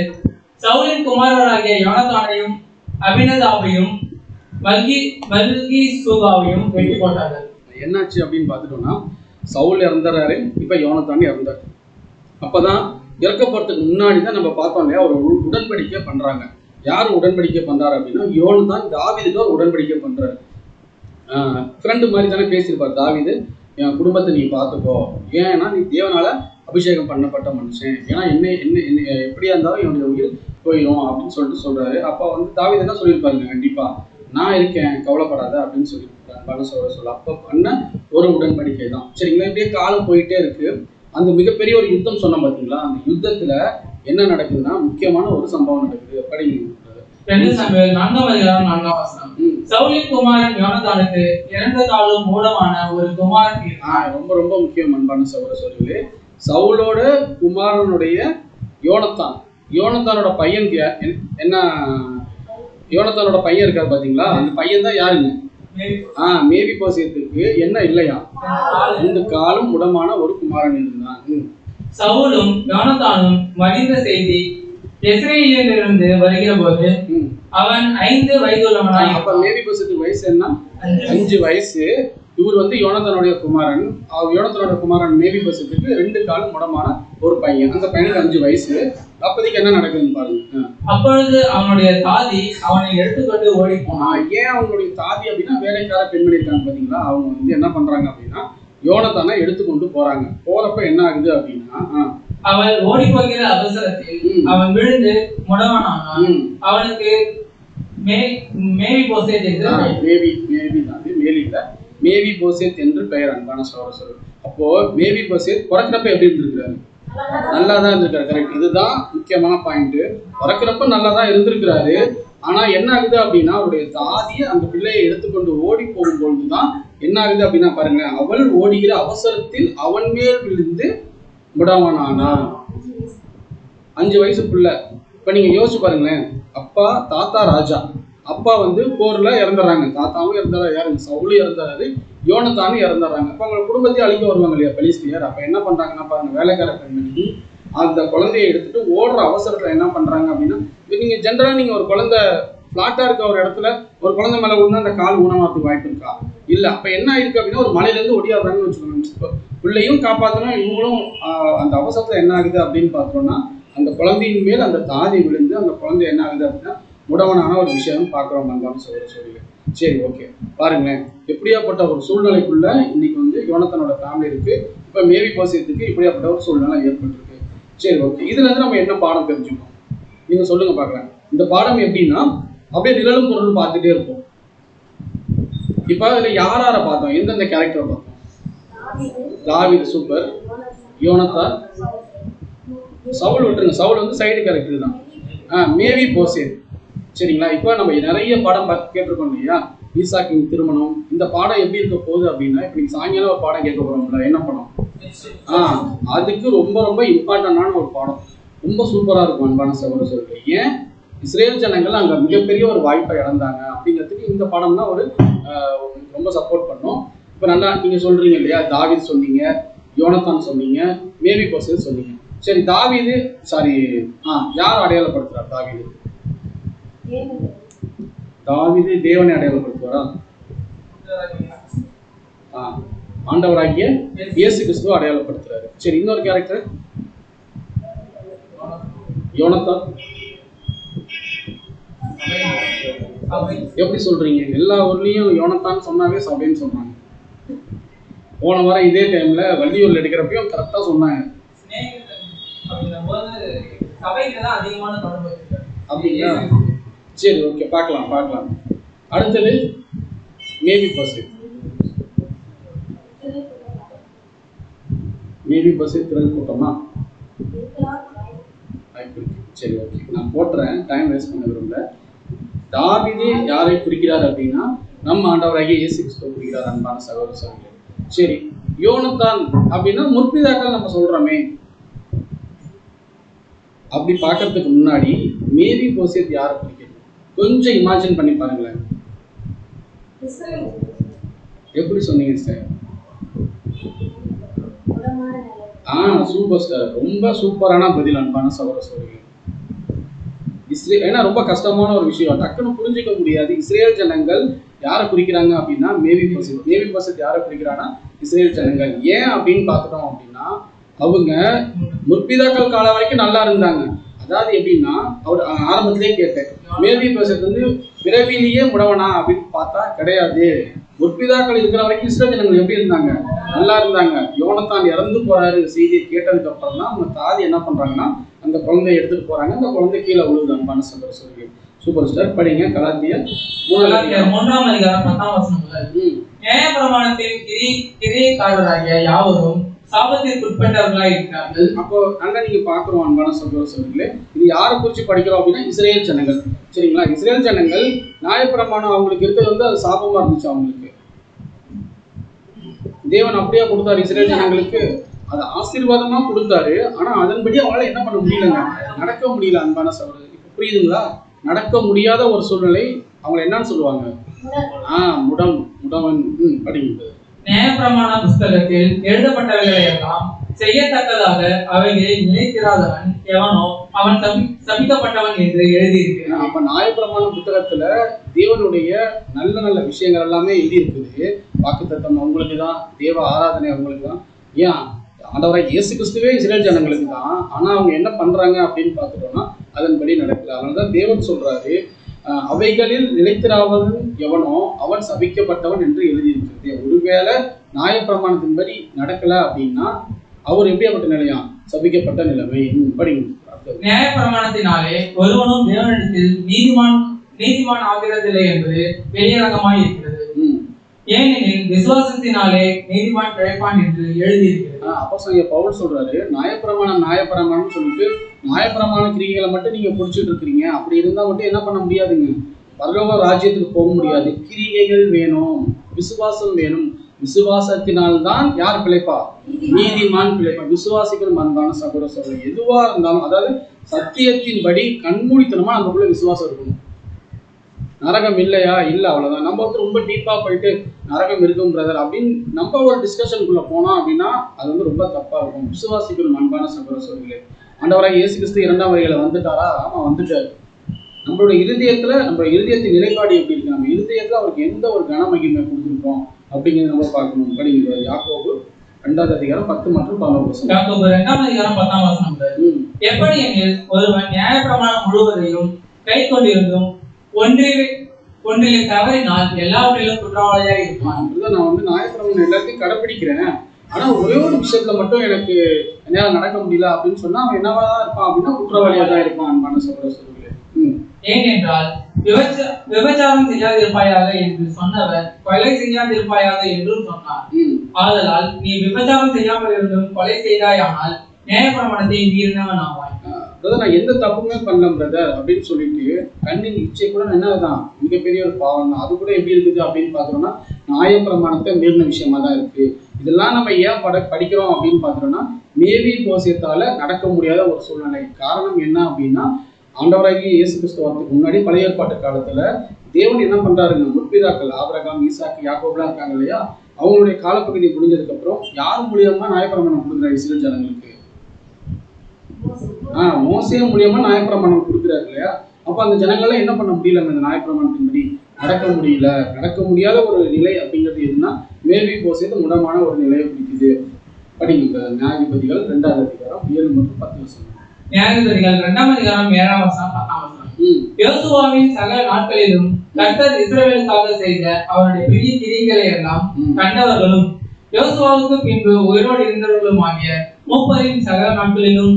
Speaker 2: சவுலின் குமாரராகிய யோனத்தானையும் அபினதாபையும் மல்கி-சூகாவையும் வெட்டி போட்டார்கள்.
Speaker 1: என்னாச்சு அப்படின்னு பார்த்துட்டோம்னா சவுல் இறந்துறாரு, இப்ப யோனத்தான் இறந்தாரு. அப்பதான் இறக்கப்படுறதுக்கு முன்னாடி தான் நம்ம பார்த்தோம் இல்லையா ஒரு உடன்படிக்கை பண்றாங்க. யார் உடன்படிக்கை பண்றாரு அப்படின்னா யோனத்தான் தாவீதுக்கு ஒரு உடன்படிக்கை பண்றாரு. ஃப்ரெண்டு மாதிரி தானே பேசியிருப்பார் தாவீது, என் குடும்பத்தை நீ பார்த்துக்கோ, ஏன்னா நீ தேவனால அபிஷேகம் பண்ணப்பட்ட மனுஷன், ஏன்னா என்ன எப்படியா இருந்தாலும் என்னுடைய உயிர் போயிடும் அப்படின்னு சொல்லிட்டு சொல்றாரு. அப்போ வந்து தாவீது என்ன சொல்லியிருப்பாருங்க, கண்டிப்பா நான் இருக்கேன் கவலைப்படாத அப்படின்னு சொல்லியிருப்பாரு பண்ண சொல்ல. அப்போ பண்ண ஒரு உடன்படிக்கை தான். சரிங்களா, இப்படியே காலம் போயிட்டே இருக்கு. அந்த மிகப்பெரிய ஒரு யுத்தம் சொன்னோம் பார்த்தீங்களா, அந்த யுத்தத்துல என்ன நடக்குதுன்னா முக்கியமான ஒரு சம்பவம் நடக்குது. எப்படி
Speaker 2: 2 சாமுவேல் 4ஆம் அதிகாரம் 4ஆம் வசனம். சவுலின் குமாரன் யோனத்தானுக்கு இறந்த காலம் மூலமான ஒரு குமாரன் இருந்தான்.
Speaker 1: ரொம்ப ரொம்ப முக்கியம் அன்பான சகோதர சகோதரிகளே. சவுலோட குமாரனுடைய யோனத்தானோட பையன் என்ன, யோனத்தானோட பையன் இருக்காரு பாத்தீங்களா, அந்த பையன் தான் யாருங்க, மேவிபோசேத்துக்கு என்ன இல்லையா, 2 காலும் முடமான ஒரு குமாரன் இருந்தான்.
Speaker 2: சவுலும் யோனத்தானும் மடிந்த செய்தி இஸ்ரேலிலிருந்து வருகிற போது அவன் 5 வயதுள்ளவனாய்.
Speaker 1: அப்ப மேவிபோசேத்துக்கு வயசு என்ன, 5 வயசு. இவர் வந்து யோனத்தானுடைய குமாரன். யோனத்தானுடைய குமாரன் மேவிபோசேத்துக்கு 2 காலும் முடமான ஒரு பையன். அந்த பையனுக்கு 5 வயசு. அப்போதைக்கு என்ன நடக்குதுன்னு பாருங்க.
Speaker 2: அப்பொழுது அவனுடைய தாதி அவனை எடுத்துக்கொண்டு ஓடி போனான்.
Speaker 1: ஏன் அவங்களுடைய தாதி அப்படின்னா வேலைக்கார பெண்மணி இருக்காங்க பாத்தீங்களா, அவங்க வந்து என்ன பண்றாங்க அப்படின்னா யோனத்தானை எடுத்துக்கொண்டு போறாங்க. போறப்ப என்ன ஆகுது அப்படின்னா
Speaker 2: அவள் ஓடி போகிற அவசரத்தில் அவன் விழுந்து முடவனானான். அவனுக்கு மேவிபோசேத் என்று பெயர் அன்பான சகோதரர். அப்போ மேவிபோசேத் பிறக்கிறப்ப எப்படி இருந்திருக்கிறாரு, நல்லா தான் இருந்திருக்காரு. கரெக்ட், இதுதான் முக்கியமான பாயிண்ட். பிறக்கிறப்ப நல்லா தான் இருந்திருக்கிறாரு. ஆனா என்ன ஆகுது அப்படின்னா அவருடைய தாதி அந்த பிள்ளையை எடுத்துக்கொண்டு ஓடி போகும்பொழுதுதான் என்ன ஆகுது அப்படின்னா பாருங்க, அவள் ஓடுகிற அவசரத்தில் அவன் மேல் விழுந்து முடவனானா. 5 வயசுக்குள்ள. இப்ப நீங்க யோசிச்சு பாருங்களேன், அப்பா தாத்தா ராஜா, அப்பா வந்து போர்ல இறந்துடுறாங்க, தாத்தாவும் இறந்துறாரு, யாரு சவுலும் இறந்துறாரு, யோனத்தானும் இறந்துடுறாங்க. அப்ப அவங்க குடும்பத்தையும் அழிக்க வருவாங்க இல்லையா பெலிஸ்தியர். அப்ப என்ன பண்றாங்கன்னா பாருங்க, வேலைக்கார பெண்மணி அந்த குழந்தையை எடுத்துட்டு ஓடுற அவசரத்துல என்ன பண்றாங்க அப்படின்னா, நீங்க ஜென்ரலா நீங்க ஒரு குழந்தை பிளாட்டா இருக்க ஒரு இடத்துல ஒரு குழந்தை மேல விழுந்து அந்த கால் ஊனமாறதுக்கு வாய்ப்பு இருக்கா, இல்ல. அப்ப என்ன ஆயிருக்கு அப்படின்னா ஒரு மலையில இருந்து ஒடியாடுறாங்கன்னு வச்சுக்கோங்க. பிள்ளையும் காப்பாற்றணும், இவங்களும் அந்த அவசரத்துல என்ன ஆகுது அப்படின்னு பார்த்தோம்னா அந்த குழந்தையின் மேல் அந்த தாதி விழுந்து அந்த குழந்தை என்ன ஆகுது அப்படின்னா
Speaker 1: முடவனான ஒரு விஷயம் பார்க்குறோம் அன்பான சகோதர சகோதரிகளே. சரி, ஓகே, பாருங்களேன் எப்படியாப்பட்ட ஒரு சூழ்நிலைக்குள்ள இன்னைக்கு வந்து யோனத்தானோட ஃபேமிலி இருக்கு. இப்போ மேவி போசியத்துக்கு இப்படியாப்பட்ட ஒரு சூழ்நிலை ஏற்பட்டிருக்கு. சரி, ஓகே, இதுல இருந்து நம்ம என்ன பாடம் தெரிஞ்சுக்கணும் நீங்க சொல்லுங்க பார்க்கலாம். இந்த பாடம் எப்படின்னா அப்படியே நிழலும் பொருள் பார்த்துட்டே இருப்போம். இப்போ அதுல யார பார்த்தோம், எந்தெந்த கேரக்டரை பார்த்தோம்? தாவீது சூப்பர், யோனத்தான், சவுல் விட்டுருங்க, சவுல் வந்து சைடு கேரக்டர் தான். மேவி போசேத். சரிங்களா? இப்போ நம்ம நிறைய பாடம் கேட்டிருக்கோம் இல்லையா? ஈசாக்கின் திருமணம். இந்த பாடம் எப்படி இருக்க போகுது அப்படின்னா, இப்போ நீங்க சாயங்காலம் ஒரு பாடம் கேட்க போறோம்ல, என்ன படம்? அதுக்கு ரொம்ப ரொம்ப இம்பார்ட்டன்டான ஒரு பாடம், ரொம்ப சூப்பரா இருக்கும் அன்பான சகோதர சகோதரிகளே. ஏன் இஸ்ரேல் ஜனங்கள் அங்க மிகப்பெரிய ஒரு வாய்ப்பை இழந்தாங்க அப்படிங்கிறதுக்கு இந்த படம் தான் ஒரு ரொம்ப சப்போர்ட் பண்ணும். இப்போ நல்லா நீங்க சொல்றீங்க இல்லையா, தாவீது சொன்னீங்க, யோனத்தான் சொன்னீங்க, மேவி போசேத் சொன்னீங்க. சரி, தாவீது யார் அடையாளப்படுத்துறார்? தாவீது தேவனை அடையாளப்படுத்துவாரா? ஆண்டவராகிய இயேசு கிறிஸ்துவ அடையாளப்படுத்துறாரு. சரி, இன்னொரு கேரக்டர் யோனத்தான். எப்படி சொல்றீங்க? எல்லா ஊர்லயும் யோனத்தான் சொன்னாவே சபைன்னு சொன்னாங்க. போன வாரம் இதே டைம்ல வள்ளியூர்ல எடுக்கிறப்பையும் கரெக்டா சொன்னாங்க. அப்படிங்களா? சரி, ஓகே, பார்க்கலாம். அடுத்தது மேவி போசேத் திரள் கூட்டமா? சரி, ஓகே, நான் போட்டுறேன், டைம் வேஸ்ட் பண்ண விரும்பல. தாவீது யாரை குறிக்கிறார் அப்படின்னா, நம்ம ஆண்டவராகிய இயேசு கிறிஸ்துவை குறிக்கிறார் அன்பான சகோதர சகோதரிகளே. சரி, யோனத்தான் அப்படின்னா முற்பிதாக்கள் நம்ம சொல்றோமே. அப்படி பார்க்கறதுக்கு முன்னாடி மேவி போசேத் யாரை குறிக்கிறது கொஞ்சம் இமேஜின் பண்ணி பாருங்களேன். எப்படி சொன்னீங்க சார்? சூப்பர் ஸ்டார், ரொம்ப சூப்பரான பதில் அன்பான சகோதர சகோதரிகளே. ஏன்னா ரொம்ப கஷ்டமான ஒரு விஷயம், டக்குன்னு புரிஞ்சிக்க முடியாது. இஸ்ரேல் ஜனங்கள் யாரை குறிக்கிறாங்க அப்படின்னா மேவி போசேத் யாரை குறிக்கிறாங்கன்னா இஸ்ரேல் ஜனங்கள். ஏன் அப்படின்னு பார்த்துட்டோம் அப்படின்னா, அவங்க முற்பிதாக்கள் காலம் வரைக்கும் நல்லா இருந்தாங்க. அதாவது எப்படின்னா, அவர் ஆரம்பத்திலே கேட்டேன், மேவி போசேத் வந்து பிறவிலேயே முடவனா அப்படின்னு பார்த்தா கிடையாது. முற்பிதாக்கள் இருக்கிற வரைக்கும் இஸ்ரேல் ஜனங்கள் எப்படி இருந்தாங்க? நல்லா இருந்தாங்க. யோனத்தான் இறந்து போறாரு செய்தியை கேட்டதுக்கு அப்புறம் தான் அவங்க தாதி என்ன பண்றாங்கன்னா, அந்த குழந்தைய எடுத்துட்டு போறாங்க. அந்த குழந்தை கீழே விழுது அன்பான சகோதர சகோதரிகளே. சூப்பர் ஸ்டார், படிங்க. கலாத்தியர்
Speaker 3: 3ஆம் அதிகாரம் 10ஆம் வசனம் முதல். நியாயப்பிரமாணத்தின் கிரியைக்காரராகிய யாவரும் சாபத்திற்கு உட்பட்டவர்களாக இருக்கிறார்கள்.
Speaker 1: அப்போ அங்க நீங்க பாக்குறோம் அன்பான சகோதர சகோதரிகளே, இது யாரை குறிச்சு படிக்கிறோம் அப்படின்னா இஸ்ரேல் ஜனங்கள். சரிங்களா? இஸ்ரேல் ஜனங்கள் நியாயப்பிரமாணம் அவங்களுக்கு இருக்கிறது வந்து அது சாபமா இருந்துச்சு. அவங்களுக்கு தேவன் அப்படியே கொடுத்தாரு இஸ்ரேல் ஜனங்களுக்கு, அது ஆசீர்வாதமா கொடுத்தாரு. ஆனா அதன்படி அவங்களால என்ன பண்ண முடியலங்க, நடக்க முடியல அன்பான சகோதரர். இப்ப புரியுதுங்களா? நடக்க முடியாத ஒரு சூழ்நிலை. அவங்க என்னன்னு சொல்லுவாங்க? முடவன். படிங்க.
Speaker 3: நியாயப்பிரமாண புஸ்தகத்தில் எழுதப்பட்டவைகளை எல்லாம் செய்யத்தக்கதாக அவைகளை நிலைத்திராதவன் எவனோ அவன் சபிக்கப்பட்டவன் என்று எழுதியிருக்கிறான்.
Speaker 1: அப்ப நியாயப்பிரமாண புத்தகத்துல தேவனுடைய நல்ல நல்ல விஷயங்கள் எல்லாமே எழுதி இருக்குது. வாக்குத்தத்தம் அவங்களுக்கு தான், தேவ ஆராதனை அவங்களுக்கு தான். ஏன் ஆண்டவராகிய இயேசு கிறிஸ்துவே இஸ்ரேல் ஜனங்களுக்கு தான். ஆனா அவங்க என்ன பண்றாங்க அப்படின்னு பார்த்துட்டோம்னா அதன்படி நடக்குது. அதனாலதான் தேவன் சொல்றாரு, அவைகளில் நிலைத்திராவதன் எவனோ அவன் சபிக்கப்பட்டவன் என்று எழுதியிருக்கிறது. ஒருவேளை நியாயப்பிரமாணத்தின்படி நடக்கல அப்படின்னா அவர் எப்படியாப்பட்ட நிலையா? சபிக்கப்பட்ட நிலைமை.
Speaker 3: நியாயப்பிரமாணத்தினாலே ஒருவனும் தேவனிடத்தில் நீதிமான் ஆகிறதில்லை என்பது வெளியரங்கமாய் இருக்கிறது. ஏனெனில் விசுவாசத்தினாலே நீதிமான் பிழைப்பான் என்று எழுதியிருக்கிறது.
Speaker 1: அப்போஸ்தலன் பவுல் சொல்றாரு, நியாயப்பிரமாணம் சொல்லிட்டு நியாயப்பிரமாண கிரியைகளை மட்டும் நீங்க புடிச்சிட்டு இருக்கிறீங்க. அப்படி இருந்தா மட்டும் என்ன பண்ண முடியாதுங்க, பரலோக ராஜ்யத்துக்கு போக முடியாது. கிரியைகள் வேணும், விசுவாசம் வேணும். விசுவாசத்தினால்தான் யார் பிழைப்பா? நீதிமான் பிழைப்பா. விசுவாசிகள் அன்பான சகோதர சகோதரி, எதுவா இருந்தாலும் அதாவது சத்தியத்தின்படி கண்மூடித்தனமா நமக்குள்ள விசுவாசம் இருக்கணும். நரகம் இல்லையா? இல்லை, அவ்வளோதான். நம்ம வந்து ரொம்ப டீப்பாக போயிட்டு நரகம் இருக்கும் பிரதர் அப்படின்னு நம்ம ஒரு டிஸ்கஷனுக்குள்ளே போனோம் அப்படின்னா அது வந்து ரொம்ப தப்பாக இருக்கும். விசுவாசிகள் அன்பான சகோதர சகோதரிகளே, ஆண்டவராகிய இயேசு கிறிஸ்து 2ஆம் வருகையில வந்துட்டாரா? ஆமாம், வந்துட்டாரு. நம்மளோட இருதயத்தின் நிலைப்பாடு எப்படி இருக்கு? நம்ம இருதயத்தில் அவருக்கு எந்த ஒரு கனமகிமை கொடுத்துருக்கோம் அப்படிங்கிறத நம்ம பார்க்கணும். படிங்க. யாக்கோபு 2ஆம் அதிகாரம் 10 மற்றும் 11 வசனம்.
Speaker 3: யாக்கோபு 2ஆம் அதிகாரம் 10ஆம் வசனம். எப்படி எனில் ஒருவன் நியாயப்பிரமாணம் முழுவதையும் கை கொண்டிருந்தும் ஒன்றிலே தவறினால் எல்லாவற்றிலும் குற்றவாளியாக இருப்பான்.
Speaker 2: நான் வந்து நியாயப்பிரமாணம் எல்லாத்தையும் கடைப்பிடிக்கிறேன், ஆனா ஒரே ஒரு விஷயத்துல மட்டும் எனக்கு என்னால நடக்க முடியல அப்படின்னு சொன்னா அவன் என்னவாதான் இருப்பான் அப்படின்னா குற்றவாளியா தான் இருப்பான். அன்பான சகோதரர்களே,
Speaker 3: ஏனென்றால் விபச்சாரம் செய்யாதிருப்பாயாக என்று சொன்னவர் கொலை செய்யாதிருப்பாயாக என்றும் சொன்னார். ஆதலால் நீ விபச்சாரம் செய்யாமல் இருந்தும் கொலை செய்தாயானால் நியாயப்பிரமாணத்தை மீறினவன் ஆவாய்.
Speaker 2: நான் எந்த தப்புமே பண்ணல பிரதர் அப்படின்னு சொல்லிட்டு கண்ணின் இச்சை கூட என்னதான் மிகப்பெரிய ஒரு பாவம் தான். அது கூட எப்படி இருக்குது அப்படின்னு பாக்குறோம்னா நியாயப்பிரமாணத்தை மீறின விஷயமா தான் இருக்கு. இதெல்லாம் நம்ம ஏன் படிக்கிறோம் அப்படின்னு பாக்குறோம்னா மேவி போசியத்தால நடக்க முடியாத ஒரு சூழ்நிலை. காரணம் என்ன அப்படின்னா ஆண்டவராகிய இயேசு கிறிஸ்து வரதுக்கு முன்னாடி பழைய ஏற்பாட்டு காலத்துல தேவன் என்ன பண்றாருங்க, முற்பிதாக்கள் ஆபிரகாம், ஈசாக்கு, யாக்கோபெல்லாம் இருக்காங்க இல்லையா, அவங்களுடைய காலப்பகுதி முடிஞ்சதுக்கு அப்புறம் யார் மூலியமா நியாயப்பிரமாணம் கொடுக்குறாரு இஸ்ரேல் ஜனங்களுக்கு? மோசே மூலியமா நியாயப்பிரமாணம் கொடுக்குறாரு இல்லையா. அப்ப அந்த ஜனங்கள்லாம் என்ன பண்ண முடியல, அந்த நியாயப்பிரமாணத்தின்படி நடக்க முடியல. நடக்க முடியாத ஒரு நிலை அப்படிங்கிறது எதுனா மேவி போசேத்து முடமான ஒரு நிலையை பிடிக்குது. படிங்க நியாயாதிபதிகள் 2ஆம் அதிகாரம் 7 மற்றும் 10 வசனம்.
Speaker 3: நியாயாதிபதிகள் 2ஆம் அதிகாரம் 7ஆம் வசனம் 10ஆம் வசனம். யோசுவாவின் சகல நாட்களிலும் கர்த்தர் இஸ்ரவேலுக்காக செய்த அவருடைய பெரிய கிரியைகளை எல்லாம் கண்டவர்களும் யோசுவாவுக்கு பின்பு உயிரோடு இருந்தவர்களுமாகிய மூப்பரின் சகல நாட்களிலும்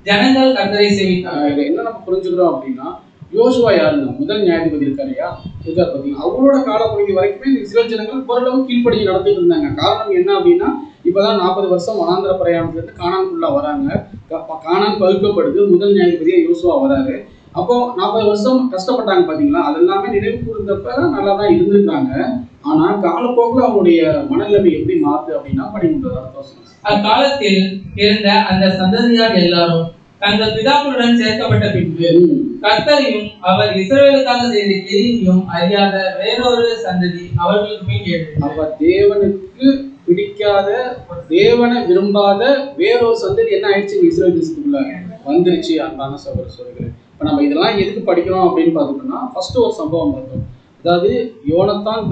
Speaker 3: ஜனங்கள் கர்த்தரை சேவித்தார்கள்.
Speaker 2: என்ன நம்ம புரிஞ்சுக்கிறோம் அப்படின்னா யோசுவா யாருங்க, முதல் நியாயாதிபதி இருக்காருயா இருக்கார் பார்த்தீங்கன்னா, அவரோட காலப்பகுதி வரைக்குமே இந்த இஸ்ரேல் ஜனங்கள் ஓரளவு கீழ்ப்படிஞ்சு நடந்துட்டு இருந்தாங்க. காரணம் என்ன அப்படின்னா இப்பதான் 40 வருஷம் வனாந்திர பிரயாணத்துல இருந்து கானானுக்குள்ள வராங்க. கானான் பகுக்கப்படுது, முதல் நியாயாதிபதியா யோசுவா வராரு. அப்போ 40 வருஷம் கஷ்டப்பட்டாங்க பாத்தீங்களா, அதெல்லாமே நினைவு கூர்ந்தப்ப நல்லா தான் இருந்திருக்காங்க. ஆனா காலப்போக்கில் அவருடைய மனநிலைமை எப்படி மாறுது அப்படின்னா படிக்கின்றது.
Speaker 3: அக்காலத்தில் இருந்த அந்த சந்ததியார் எல்லாரும் தங்கள் பிதாக்களுடன் சேர்க்கப்பட்ட பின்பு கர்த்தரையும் அவர் இஸ்ரவேலுக்காக செய்த கிரியையும் அறியாத வேறொரு சந்ததி அவர்களுக்கு பின் எழுந்தது.
Speaker 2: அவர் தேவனுக்கு பிடிக்காத, தேவனை விரும்பாத வேறொரு சந்ததி என்ன ஆயிடுச்சு, இஸ்ரவேல் தேசத்துக்குள்ள வந்துருச்சு. அன்பான சகோதரர் சொல்கிறேன். இப்ப நம்ம இதெல்லாம் எதுக்கு படிக்கிறோம் அப்படின்னு பார்த்தோம்னா ஃபர்ஸ்ட் ஒரு சம்பவம் பார்த்தோம். அதாவது யோனத்தான்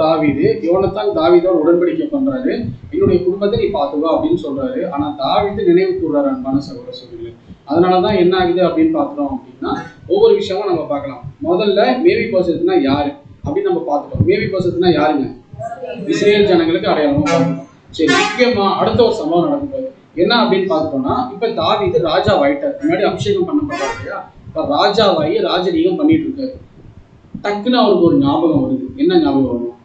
Speaker 2: தாவீதோட உடன்படிக்கை பண்றாரு, என்னுடைய குடும்பத்தை நீ பார்த்துக்கோ அப்படின்னு சொல்றாரு. ஆனா தாவீது நினைவு கூறுறாரு. அன்பான சகோதர சொல்கிறேன். அதனாலதான் என்ன ஆகுது அப்படின்னு பாக்குறோம் அப்படின்னா ஒவ்வொரு விஷயமும் நம்ம பார்க்கலாம். முதல்ல மேவி போசத்துனா யாரு அப்படின்னு நம்ம பார்த்துட்டோம். மேவி போசத்துனா யாருங்க, இஸ்ரேல் ஜனங்களுக்கு அடையாளமா பார்க்கணும். சரி, முக்கியமா அடுத்த ஒரு சம்பவம் நடக்குது. என்ன அப்படின்னு பார்த்தோம்னா இப்ப தாவீது ராஜா ஆயிட்டார். முன்னாடி அபிஷேகம் பண்ணப்பட்டார் இல்லையா, இப்ப ராஜாவாகி ராஜரீகம் பண்ணிட்டு இருக்காரு. டக்குன்னு அவருக்கு ஒரு ஞாபகம் வருது. என்ன ஞாபகம் வரும்?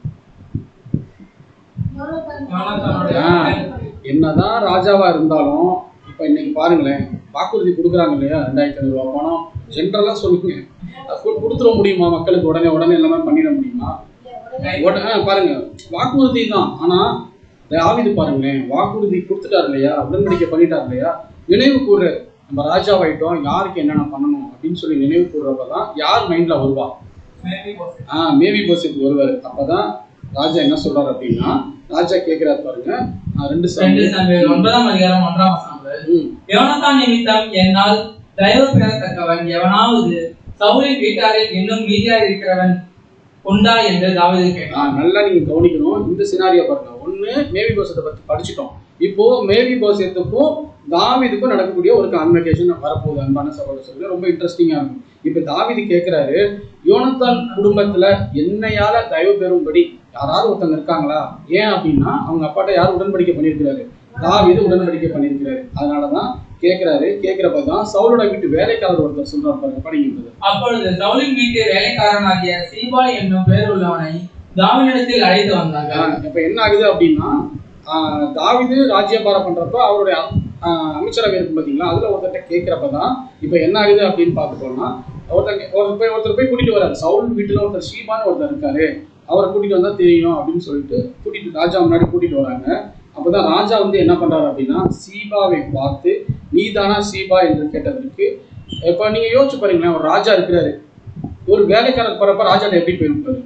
Speaker 2: என்னதான் ராஜாவா இருந்தாலும் இப்ப இன்னைக்கு பாருங்களேன், வாக்குறுதி கொடுக்குறாங்க இல்லையா, 2500 ரூபா பணம் ஜென்ரலா சொல்லுங்க, கொடுத்துட முடியுமா மக்களுக்கு? உடனே எல்லாமே பண்ணிட முடியுமா? பாருங்க, வாக்குறுதி தான். ஆனா தாவீது பாருங்களேன், வாக்குறுதி கொடுத்துட்டாரு இல்லையா, உடன்படிக்கை பண்ணிட்டாரு இல்லையா, நினைவு கூறு நம்ம ராஜாவாயிட்டோம், யாருக்கு என்னென்ன பண்ணணும் அப்படின்னு சொல்லி நினைவு கூறுறப்பதான் யார் மைண்ட்ல வருவா? மேவி போசேத் வருவாரு. அப்பதான் ராஜா என்ன சொல்றாரு அப்படின்னா, ராஜா கேட்கிறாரு பாருங்க, 2 சாமுவேல்
Speaker 3: 9ஆம் அதிகாரம் 1ஆம் வசனம். யோனத்தான் நிமித்தம் என்னால் தயவு பெறத்தக்கவன் எவனாவது சவுலின் வீட்டாரில் இன்னும் மீதியா இருக்கிறவன் உண்டா என்று தாவீது கேட்டான்.
Speaker 2: நல்லா நீங்க கவனிக்கணும். இந்த சினாரியா பாருங்க. ஒண்ணு மேவி போசத்தை பத்தி படிச்சுட்டோம். இப்போ மேவி போசத்துக்கும் தாவீதுக்கும் நடக்கக்கூடிய ஒரு கான்வர்சேஷன் வரப்போகுது. அன்பான சகோதரர்களே, ரொம்ப இன்ட்ரெஸ்டிங்கா இருக்கும். இப்ப தாவீது கேட்கிறாரு, யோனத்தான் குடும்பத்துல என்னையால தயவு பெறும்படி யாராவது ஒருத்தங்க இருக்காங்களா? ஏன் அப்படின்னா அவங்க அப்பாட்ட யார் உடன்படிக்கை பண்ணியிருக்கிறாரு? தாவீது உடன்படிக்கை பண்ணியிருக்கிறாரு. அதனாலதான் கேட்கிறாரு. கேட்கிறப்பதான் சவுலோட வீட்டு வேலைக்காரர் ஒருத்தர் சொல்றாரு பாருங்க, படிக்கிறது.
Speaker 3: அப்பொழுது சவுலின் வீட்டு வேலைக்காரனாகிய சீபா என்னும் பெயர் உள்ளவனை தாவீதிடத்தில் அழைத்து வந்தாங்க.
Speaker 2: இப்ப என்ன ஆகுது அப்படின்னா தாவீது ராஜ்யபாரம் பண்றப்ப அவருடைய அமைச்சரவை இருக்கும் பாத்தீங்களா, அதுல ஒருத்தர்கிட்ட கேட்கிறப்பதான் இப்ப என்ன ஆகுது அப்படின்னு பார்த்துட்டோம்னா ஒருத்தர் போய் கூட்டிட்டு வர்றாரு. சவுல் வீட்டுல ஒருத்தர் ஷீபான்னு ஒருத்தர் இருக்காரு, அவரை கூட்டிட்டு வந்தா தெரியும் அப்படின்னு சொல்லிட்டு கூட்டிட்டு ராஜா முன்னாடி கூட்டிட்டு வராங்க. அப்பதான் ராஜா வந்து என்ன பண்றாரு அப்படின்னா சீபாவை பார்த்து, நீதானா சீபா என்று கேட்டதற்கு, இப்ப நீங்க யோசிச்சு பாருங்களேன், ஒரு ராஜா இருக்கிறாரு, ஒரு வேலைக்காரர் போறப்ப ராஜாட்ட எப்படி போயிருப்பாரு?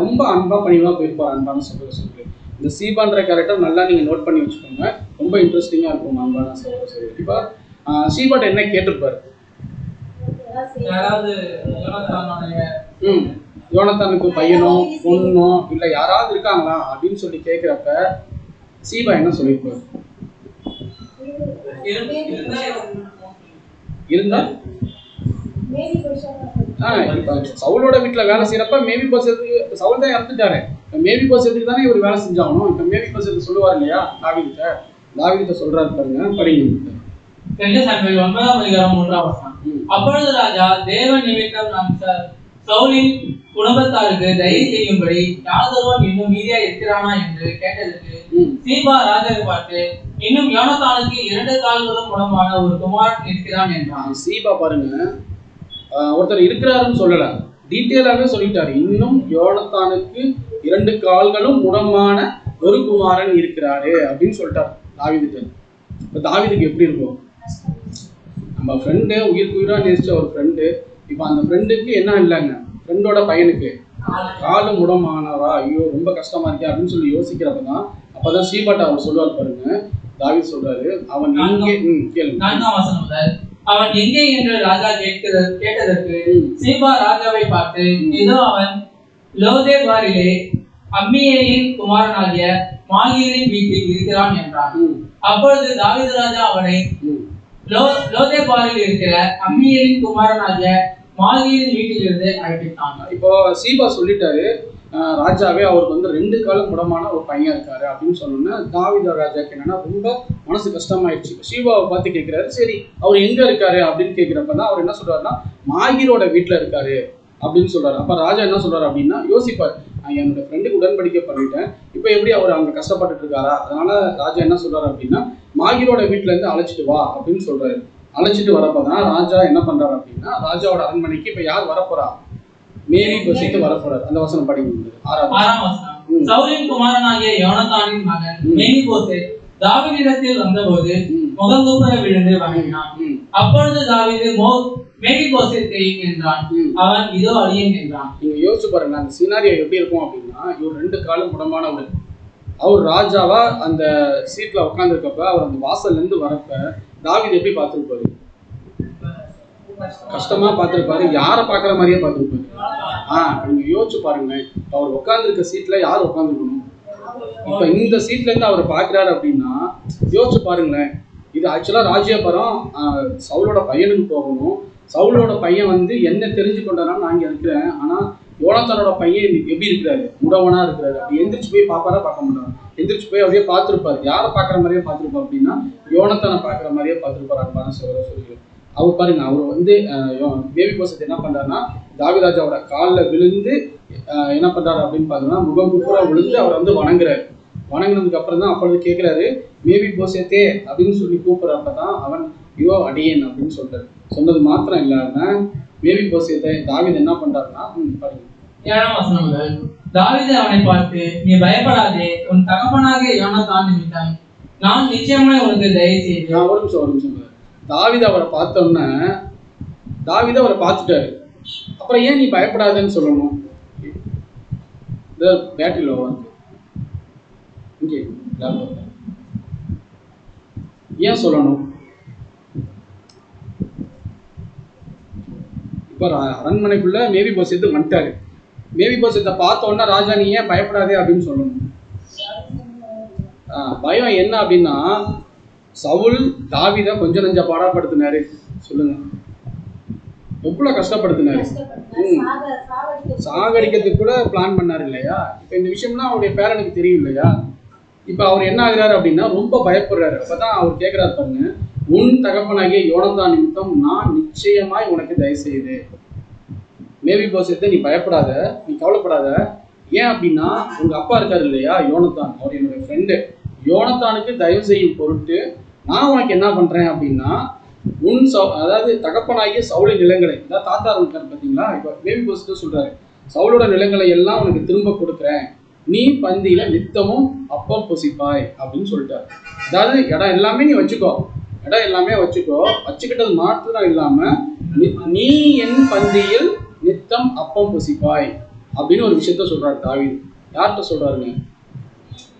Speaker 2: ரொம்ப அன்பா பணிவா போயிருப்பாரு. அன்பான சகோதரர்களே, இந்த சீபான்ற கேரக்டர் நல்லா நீங்க நோட் பண்ணி வச்சுக்கோங்க, ரொம்ப இன்ட்ரெஸ்டிங்கா இருக்கும். அன்பான சகோதரர்களே, இப்ப சீபாட்ட என்ன கேட்டிருப்பாரு? யோனத்தானுக்கு பையனோ பொண்ணோ இல்ல யாராவது இருக்காங்களா அப்படின்னு சொல்லி கேட்கிறப்ப சீபா என்ன சொல்லியிருப்பாரு? இருந்தா
Speaker 1: இப்ப சவுலோட வீட்டுல வேலை செய்யறப்ப மேவி போசத்துக்கு சவுல் தான் இறந்துட்டாரு. மேவி போசத்துக்கு தானே இவர் வேலை செஞ்சாகணும். இப்ப மேவி போசத்துக்கு சொல்லுவார் இல்லையா தாவீதுகிட்ட சொல்றாரு பாருங்க, படிங்க.
Speaker 3: 2 சாமுவேல் 9:3. அப்பொழுது ராஜா தேவ நிமித்தம் நாம் சவுலின் குடும்பத்தாருக்கு தயவு செய்யும்படி யாதொருவன் இன்னும் மீதியா இருக்கிறானா என்று கேட்டதற்கு சீபா ராஜாவை பார்த்து, இன்னும் யோனத்தானுக்கு 2 கால்களும் குணமான ஒரு குமாரன் இருக்கிறான் என்றான்.
Speaker 1: சீபா பாருங்க, ஒருத்தர் இருக்கிறாருன்னு சொல்லல, டீட்டெயிலாவே சொல்லிட்டாரு. இன்னும் யோனத்தானுக்கு 2 கால்களும் குணமான ஒரு குமாரன் இருக்கிறாரு அப்படின்னு சொல்லிட்டாரு தாவீதுக்கு. இப்ப தாவீதுக்கு எப்படி இருக்கும்? நம்ம ஃப்ரெண்டு, உயிரா நேசிச்ச ஒரு ஃப்ரெண்டு. இப்போ அந்த ஃப்ரெண்டுக்கு என்ன இல்லைங்க, ஃப்ரெண்டோட பையனுக்கு காலும் முடமானவா, ஐயோ ரொம்ப கஷ்டமா இருக்கே அப்படின்னு சொல்லி யோசிக்கிறப்பதான் அப்பதான் சீபாட்ட அவர் சொல்லுவார் பாருங்க. தாவீது சொல்றாரு, அவன் எங்கே கேளுங்க.
Speaker 3: 4ஆம் வசனம் முதல், அவன் எங்கே என்று ராஜா கேட்டதற்கு சீபா ராஜாவை பார்த்து, இதோ அவன் லோதேபாரிலே அம்மியேலின் குமாரனாகிய மாகீரின் வீட்டில் இருக்கிறான் என்றான். அப்பொழுது தாவீது ராஜா அவனை லோதேபாரில் இருக்கிற அம்மியேலின் குமாரனாகிய மாகீரின் வீட்டிலிருந்து அழைப்பிட்டான்.
Speaker 1: இப்போ சீபா சொல்லிட்டாரு, ராஜாவே அவருக்கு வந்து 2 காலம் முடமான ஒரு பையன் இருக்காரு அப்படின்னு சொன்னோன்னா தாவீது ராஜாக்கு என்னன்னா ரொம்ப மனசு கஷ்டமாயிடுச்சு. சீபாவை பார்த்து கேட்கிறாரு, சரி அவர் எங்க இருக்காரு அப்படின்னு கேட்கிறப்பதான் அவர் என்ன சொல்றாருன்னா மாகீரோட வீட்டுல இருக்காரு அப்படின்னு சொல்றாரு. அப்ப ராஜா என்ன சொல்றாரு அப்படின்னா யோசிப்பார், என்னோட ஃப்ரெண்டுக்கு உடன்படிக்கை பண்ணிட்டேன், இப்போ எப்படி அவர் அங்க கஷ்டப்பட்டுட்டு இருக்காரா? அதனால ராஜா என்ன சொல்றாரு அப்படின்னா மாகீரோட வீட்டுல இருந்து அழைச்சிட்டு வா அப்படின்னு சொல்றாரு. அழைச்சிட்டு வரப்பதான் ராஜா என்ன பண்றாரு அப்படின்னா ராஜாவோட அரண்மனைக்கு இப்ப யார் வரப்போறா? மேவி போசேத் வரப்போறாரு. அந்த வசனம் படிக்க
Speaker 3: 6ஆம் வசனம். சவுலின் குமாரனாகிய யோனத்தானின் மகன் மேவி போசேத் தாவீதிடத்தில் வந்தபோது முகங்குப்புற விழுந்து வணங்கினான். அப்பொழுது தாவீது மேவி போசேத்தை என்றான். அவன் இதோ அடியேன் என்றான்.
Speaker 1: நீங்க யோசிச்சு பாருங்க அந்த சீனாரியோ எப்படி இருக்கும் அப்படின்னா, இவர் 2 காலம் முடமானவர். அவர் ராஜாவா அந்த சீட்ல உட்காந்துருக்கப்ப அவர் அந்த வாசல்ல இருந்து வரப்ப தாவீது எப்படி பார்த்திருப்பாரு? கஷ்டமா பார்த்திருப்பாரு. யாரை பாக்குற மாதிரியே பார்த்திருப்பாரு. நீங்க யோசிச்சு பாருங்க, அவர் உட்காந்துருக்க சீட்ல யார் உட்காந்துருக்கணும்? இப்ப இந்த சீட்ல இருந்து அவர் பாக்குறாரு அப்படின்னா யோசிச்சு பாருங்களேன். இது ஆக்சுவலா ராஜ்யபரம் சவுலோட பையனுக்கு போகணும். சவுலோட பையன் வந்து என்ன தெரிஞ்சு கொண்டனால நான் இங்க இருக்கிறேன். ஆனா யோனத்தானோட பையன் எப்படி இருக்கிறாரு? முடவனா இருக்கிறாரு. அப்படி எந்திரிச்சு போய் பாப்பாரா பார்க்க மாட்டாரு. எந்திரிச்சு போய் அப்படியே பார்த்திருப்பாரு. யாரை பாக்குற மாதிரியே பார்த்திருப்பாரு அப்படின்னா யோனத்தானை பாக்குற மாதிரியே பார்த்திருப்பாரு. அன்பான சகோதர அவர் பாருங்க, அவர் வந்து மேவி போசேத் என்ன பண்றாருன்னா தாவீதுராஜாவோட காலில் விழுந்து என்ன பண்றாரு அப்படின்னு பார்த்தோம்னா முகம் குப்புற விழுந்து அவர் வந்து வணங்குறாரு. வணங்கினதுக்கு அப்புறம் தான் அப்பொழுது கேட்கிறாரு, மேவி போசேத்தே அப்படின்னு சொல்லி கூப்பிடுறப்பதான் அவன் இதோ அடியேன் அப்படின்னு சொல்றாரு. சொன்னது மாத்திரம் இல்லாம மேவி போசேத்தை தாவீது என்ன பண்றாருன்னா பாருங்க
Speaker 3: 7ஆம் வசனம் முதல், தாவீது அவனை பார்த்து, நீ பயப்படாதே, உன் தகப்பனாகிய யோனத்தான் நிமித்தம் நான் நிச்சயமாய் உனக்கு தயவு செய்தேன்.
Speaker 1: ஒரு நிமிஷம் தாவீது அவரை பார்த்தோம்னா தாவீது அவரை பார்த்துட்டாரு. அப்புறம் ஏன் நீ பயப்படாதன்னு சொல்லணும்? பேட்டரியில் இங்கே ஏன் சொல்லணும்? இப்போ அரண்மனைக்குள்ள மேவி போசேத் வந்துட்டாரு. மேவி போசேத்தை பார்த்தோன்னா ராஜா நீ ஏன் பயப்படாதே அப்படின்னு சொல்லணும். பயம் என்ன அப்படின்னா சவுல் தாவீதை கொஞ்சம் நெஞ்ச பாடாப்படுத்தினாரு. சொல்லுங்க, எவ்வளவு கஷ்டப்படுத்தினாரு. சாகடிக்கிறதுக்கு கூட பிளான் பண்ணாரு இல்லையா? இப்ப இந்த விஷயம்னா அவருடைய பேரனுக்கு தெரியும் இல்லையா? இப்ப அவர் என்ன ஆகுறாரு அப்படின்னா ரொம்ப பயப்படுறாரு. அப்பதான் அவர் கேட்கிறாரு பாருங்க, உன் தகப்பனாகிய யோனத்தான் நிமித்தம் நான் நிச்சயமாய் உனக்கு தயவு செய்து. மேவி போசேத்தை நீ பயப்படாத, நீ கவலைப்படாத. ஏன் அப்படின்னா உங்க அப்பா இருக்காரு இல்லையா யோனத்தான், அவர் என்னுடைய ஃப்ரெண்டு. யோனத்தானுக்கு தயவு செய்யும் பொருட்டு நான் உனக்கு என்ன பண்றேன் அப்படின்னா உன் அதாவது தகப்பனாகிய சவுலின் நிலங்களை, அதாவது தாத்தா இருக்காரு பார்த்தீங்களா, இப்போ மேவி போசேத் சொல்றாரு, சவுலோட நிலங்களை எல்லாம் உனக்கு திரும்ப கொடுக்குறேன், நீ பந்தியில நித்தமும் அப்பம் புசிப்பாய் அப்படின்னு சொல்லிட்டாரு. அதாவது இடம் எல்லாமே நீ வச்சுக்கோ, இடம் எல்லாமே வச்சுக்கோ, வச்சுக்கிட்டது மாத்திரம் இல்லாம நீ என் பந்தியில் நித்தம் அப்பம் புசிப்பாய் அப்படின்னு ஒரு விஷயத்த சொல்றாரு தாவீது. யார்கிட்ட சொல்றாருங்க?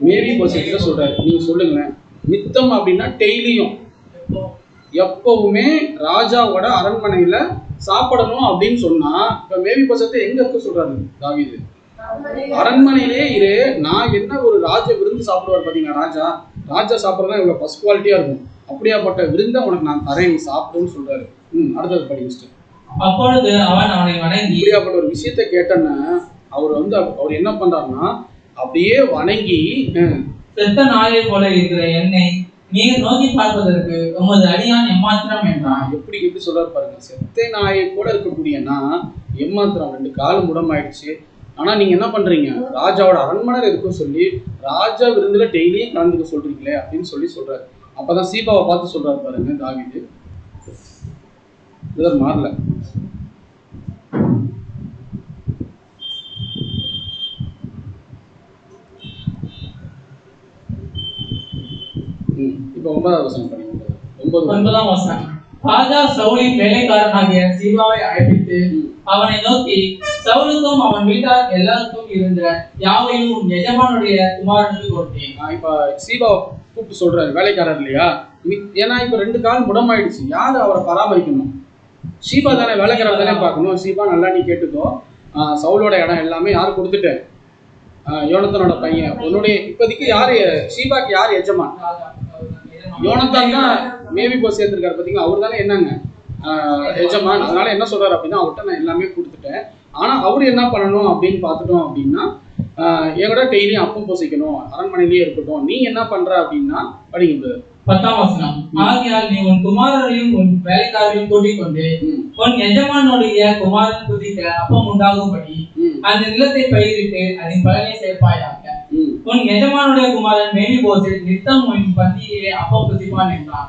Speaker 1: மேவி போசேத்கிட்ட சொல்றாரு. நீங்க சொல்லுங்களேன், நித்தம் அப்படின்னா டெய்லியும், எப்பவுமே ராஜாவோட அரண்மனையில சாப்பிடணும் அப்படின்னு சொன்னா இப்ப மேவி போசேத்தை எங்க இருக்க சொல்றாரு தாவீது? அரண்மனையிலே இரு, நான் என்ன ஒரு ராஜ விருந்து சாப்பிடுவார் பாத்தீங்கன்னா ராஜா சாப்பிட்றதுலாம் இவ்வளவு ஃபர்ஸ்ட் குவாலிட்டியா இருக்கும், அப்படியாப்பட்ட விருந்தை உனக்கு நான் தரேன், நீ சாப்பிடுன்னு சொல்றாரு. அடுத்தது படிச்சுட்டு
Speaker 3: அப்பொழுது அவன் அவனை வணங்கி
Speaker 2: இப்படியாப்பட்ட ஒரு விஷயத்தை கேட்டோன்னா அவர் என்ன பண்றாருன்னா அப்படியே வணங்கி
Speaker 3: செத்த நாயை போல இருக்கிற என்னை நீர் நோக்கி பார்ப்பதற்கு உமது அடியான் எம்மாத்திரம் என்றான்.
Speaker 2: எப்படி சொல்றாரு பாருங்க. செத்த நாயை கூட இருக்கக்கூடியனா எம்மாத்திரம், 2 கால் முடமாயிடுச்சு. ஆனா நீங்க என்ன பண்றீங்க, ராஜாவோட அரண்மனையில் இருக்கும் சொல்லி ராஜா விருந்துல டெய்லியும் கலந்துக்க சொல்றீங்களே அப்படின்னு சொல்றாரு. அப்பதான் சீபாவை பார்த்து சொல்றாரு பாருங்க தாவீது. இதெல்லாம் மாறல. இப்ப 9வது வசனம் படிங்க.
Speaker 3: 9ஆம் வசனம். ராஜா சவுலின் வேலைக்காரனாகிய சீபாவை அழைப்பித்து அவனை நோக்கி, சவுலுக்கும் அவன் வீட்டார் எல்லாருக்கும் இருந்த யாவையும் உன் எஜமானுடைய குமாரனுக்கு கொடுத்தேன்.
Speaker 2: இப்ப சீபாவை கூப்பிட்டு சொல்றாரு, வேலைக்காரர் இல்லையா, ஏன்னா இப்ப 2 கால் முடமாயிடுச்சு, யாரு அவரை பராமரிக்கணும்? சீபா தானே, வேலைக்காரர் தானே பார்க்கணும். சீபா நல்லா நீ கேட்டுக்கோ, சவுலோட இடம் எல்லாமே யாரு கொடுத்துட்டேன், யோனத்தானோட பையன் உன்னுடைய. இப்போதைக்கு யாரு சீபாக்கு யார் எஜமான்? யோனத்தான் தான் மேவிபோசேத் இருக்காரு பார்த்தீங்களா, அவர் தானே என்னங்க எஜமான். அதனால என்ன சொல்றாரு அப்படின்னா, அவர்கிட்ட நான் எல்லாமே கொடுத்துட்டேன். ஆனா அவரு என்ன பண்ணணும் அப்படின்னு பார்த்துட்டோம் அப்படின்னா, என்கிட்ட டெய்லியும் அப்பம் போசிக்கணும், அரண்மனையிலேயே இருக்கட்டும். நீ என்ன பண்ற அப்படின்னா படிங்க
Speaker 3: 10ஆம் வசனம். ஆகையால் நீ உன் குமாரரையும் உன் வேலைக்காரரையும் கூட்டிக் கொண்டு உன் எஜமானுடைய குமாரன் புதிக்க அப்பம் உண்டாகும்படி அந்த நிலத்தை பயிரிட்டு அதன் பலனை சேர்ப்பாயாக. உன் எஜமானுடைய குமாரன் மேவிபோசேத் நித்தம் உன் பந்தியிலே அப்பம் புசிப்பான் என்றான்.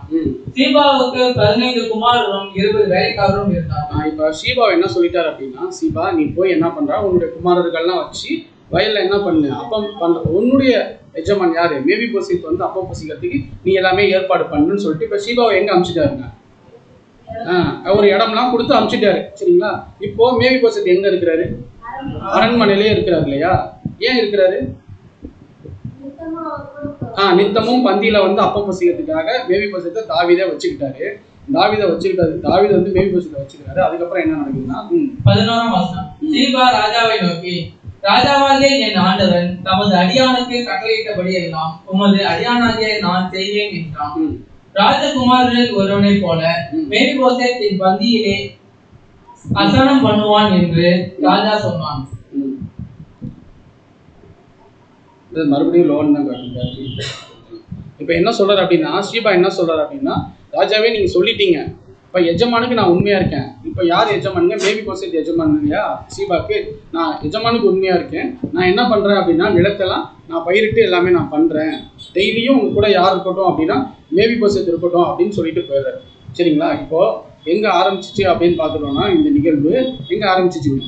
Speaker 3: சீபாவுக்கு 15 குமாரரும் 20 வேலைக்காரரும் இருந்தார்.
Speaker 2: இப்ப சீபாவை என்ன சொல்லிட்டாரு அப்படின்னா, சீபா நீ போய் என்ன பண்ற, உன்னுடைய குமாரர்கள்லாம் வச்சு வயல்ல என்ன பண்ணு, அப்பம் பண்ற. உன்னுடைய எஜமான் யாரு, மேவிபோசேத் அப்பம் புசிக்கிறதுக்கு நீ எல்லாமே ஏற்பாடு பண்ணுன்னு சொல்லிட்டு இப்ப சீபாவை எங்க அனுப்பிச்சிட்டாருங்க, ஒரு இடம்லாம் கொடுத்து அனுப்பிச்சிட்டாரு. சரிங்களா? இப்போ மேவிபோசேத் எங்க இருக்கிறாரு? அரண்மனையிலேயே இருக்கிறாரு இல்லையா? ஏன் இருக்கிறாரு? நித்தமும் பந்தியில அப்பம் பசிக்கிறதுக்காக மேவிபோசேத்தை தாவீதை வச்சுக்கிட்டாரு. தாவீது மேவிபோசேத்தை வச்சுக்கிறாரு. அதுக்கப்புறம் என்ன நடக்குதுன்னா
Speaker 3: 11ஆம் வசனம். சீபா ராஜாவை நோக்கி, ராஜாவாகிய என் ஆண்டவன் தமது அடியானுக்கு கட்டளையிட்டபடி எல்லாம் உமது அடியானாகிய நான் செய்வேன் என்றான். ராஜகுமாரரில் ஒருவனை போல மேவிபோசேத் என் பந்தியிலே அசனம் பண்ணுவான் என்று ராஜா சொன்னான்.
Speaker 2: மறுபடியும் லோன் தான் காட்டுங்க. இப்ப என்ன சொல்றாரு அப்படின்னா, சீபா என்ன சொல்றாரு அப்படின்னா, ராஜாவே நீங்க சொல்லிட்டீங்க, இப்ப எஜமானுக்கு நான் உண்மையா இருக்கேன். இப்ப யார் எஜமானுங்க? மேவிபோசேத் எஜமான் இல்லையா சீபாக்கு. நான் எஜமானுக்கு உண்மையா இருக்கேன். நான் என்ன பண்றேன் அப்படின்னா, நிலத்தெல்லாம் நான் பயிரிட்டு எல்லாமே நான் பண்றேன். டெய்லியும் உங்க கூட யார் இருக்கட்டும் அப்படின்னா மேவிபோசேத் இருக்கட்டும் அப்படின்னு சொல்லிட்டு போயிடுறாரு. சரிங்களா? இப்போ எங்க ஆரம்பிச்சிச்சு அப்படின்னு பாத்துட்டோம்னா, இந்த நிகழ்வு எங்க ஆரம்பிச்சிச்சுங்க?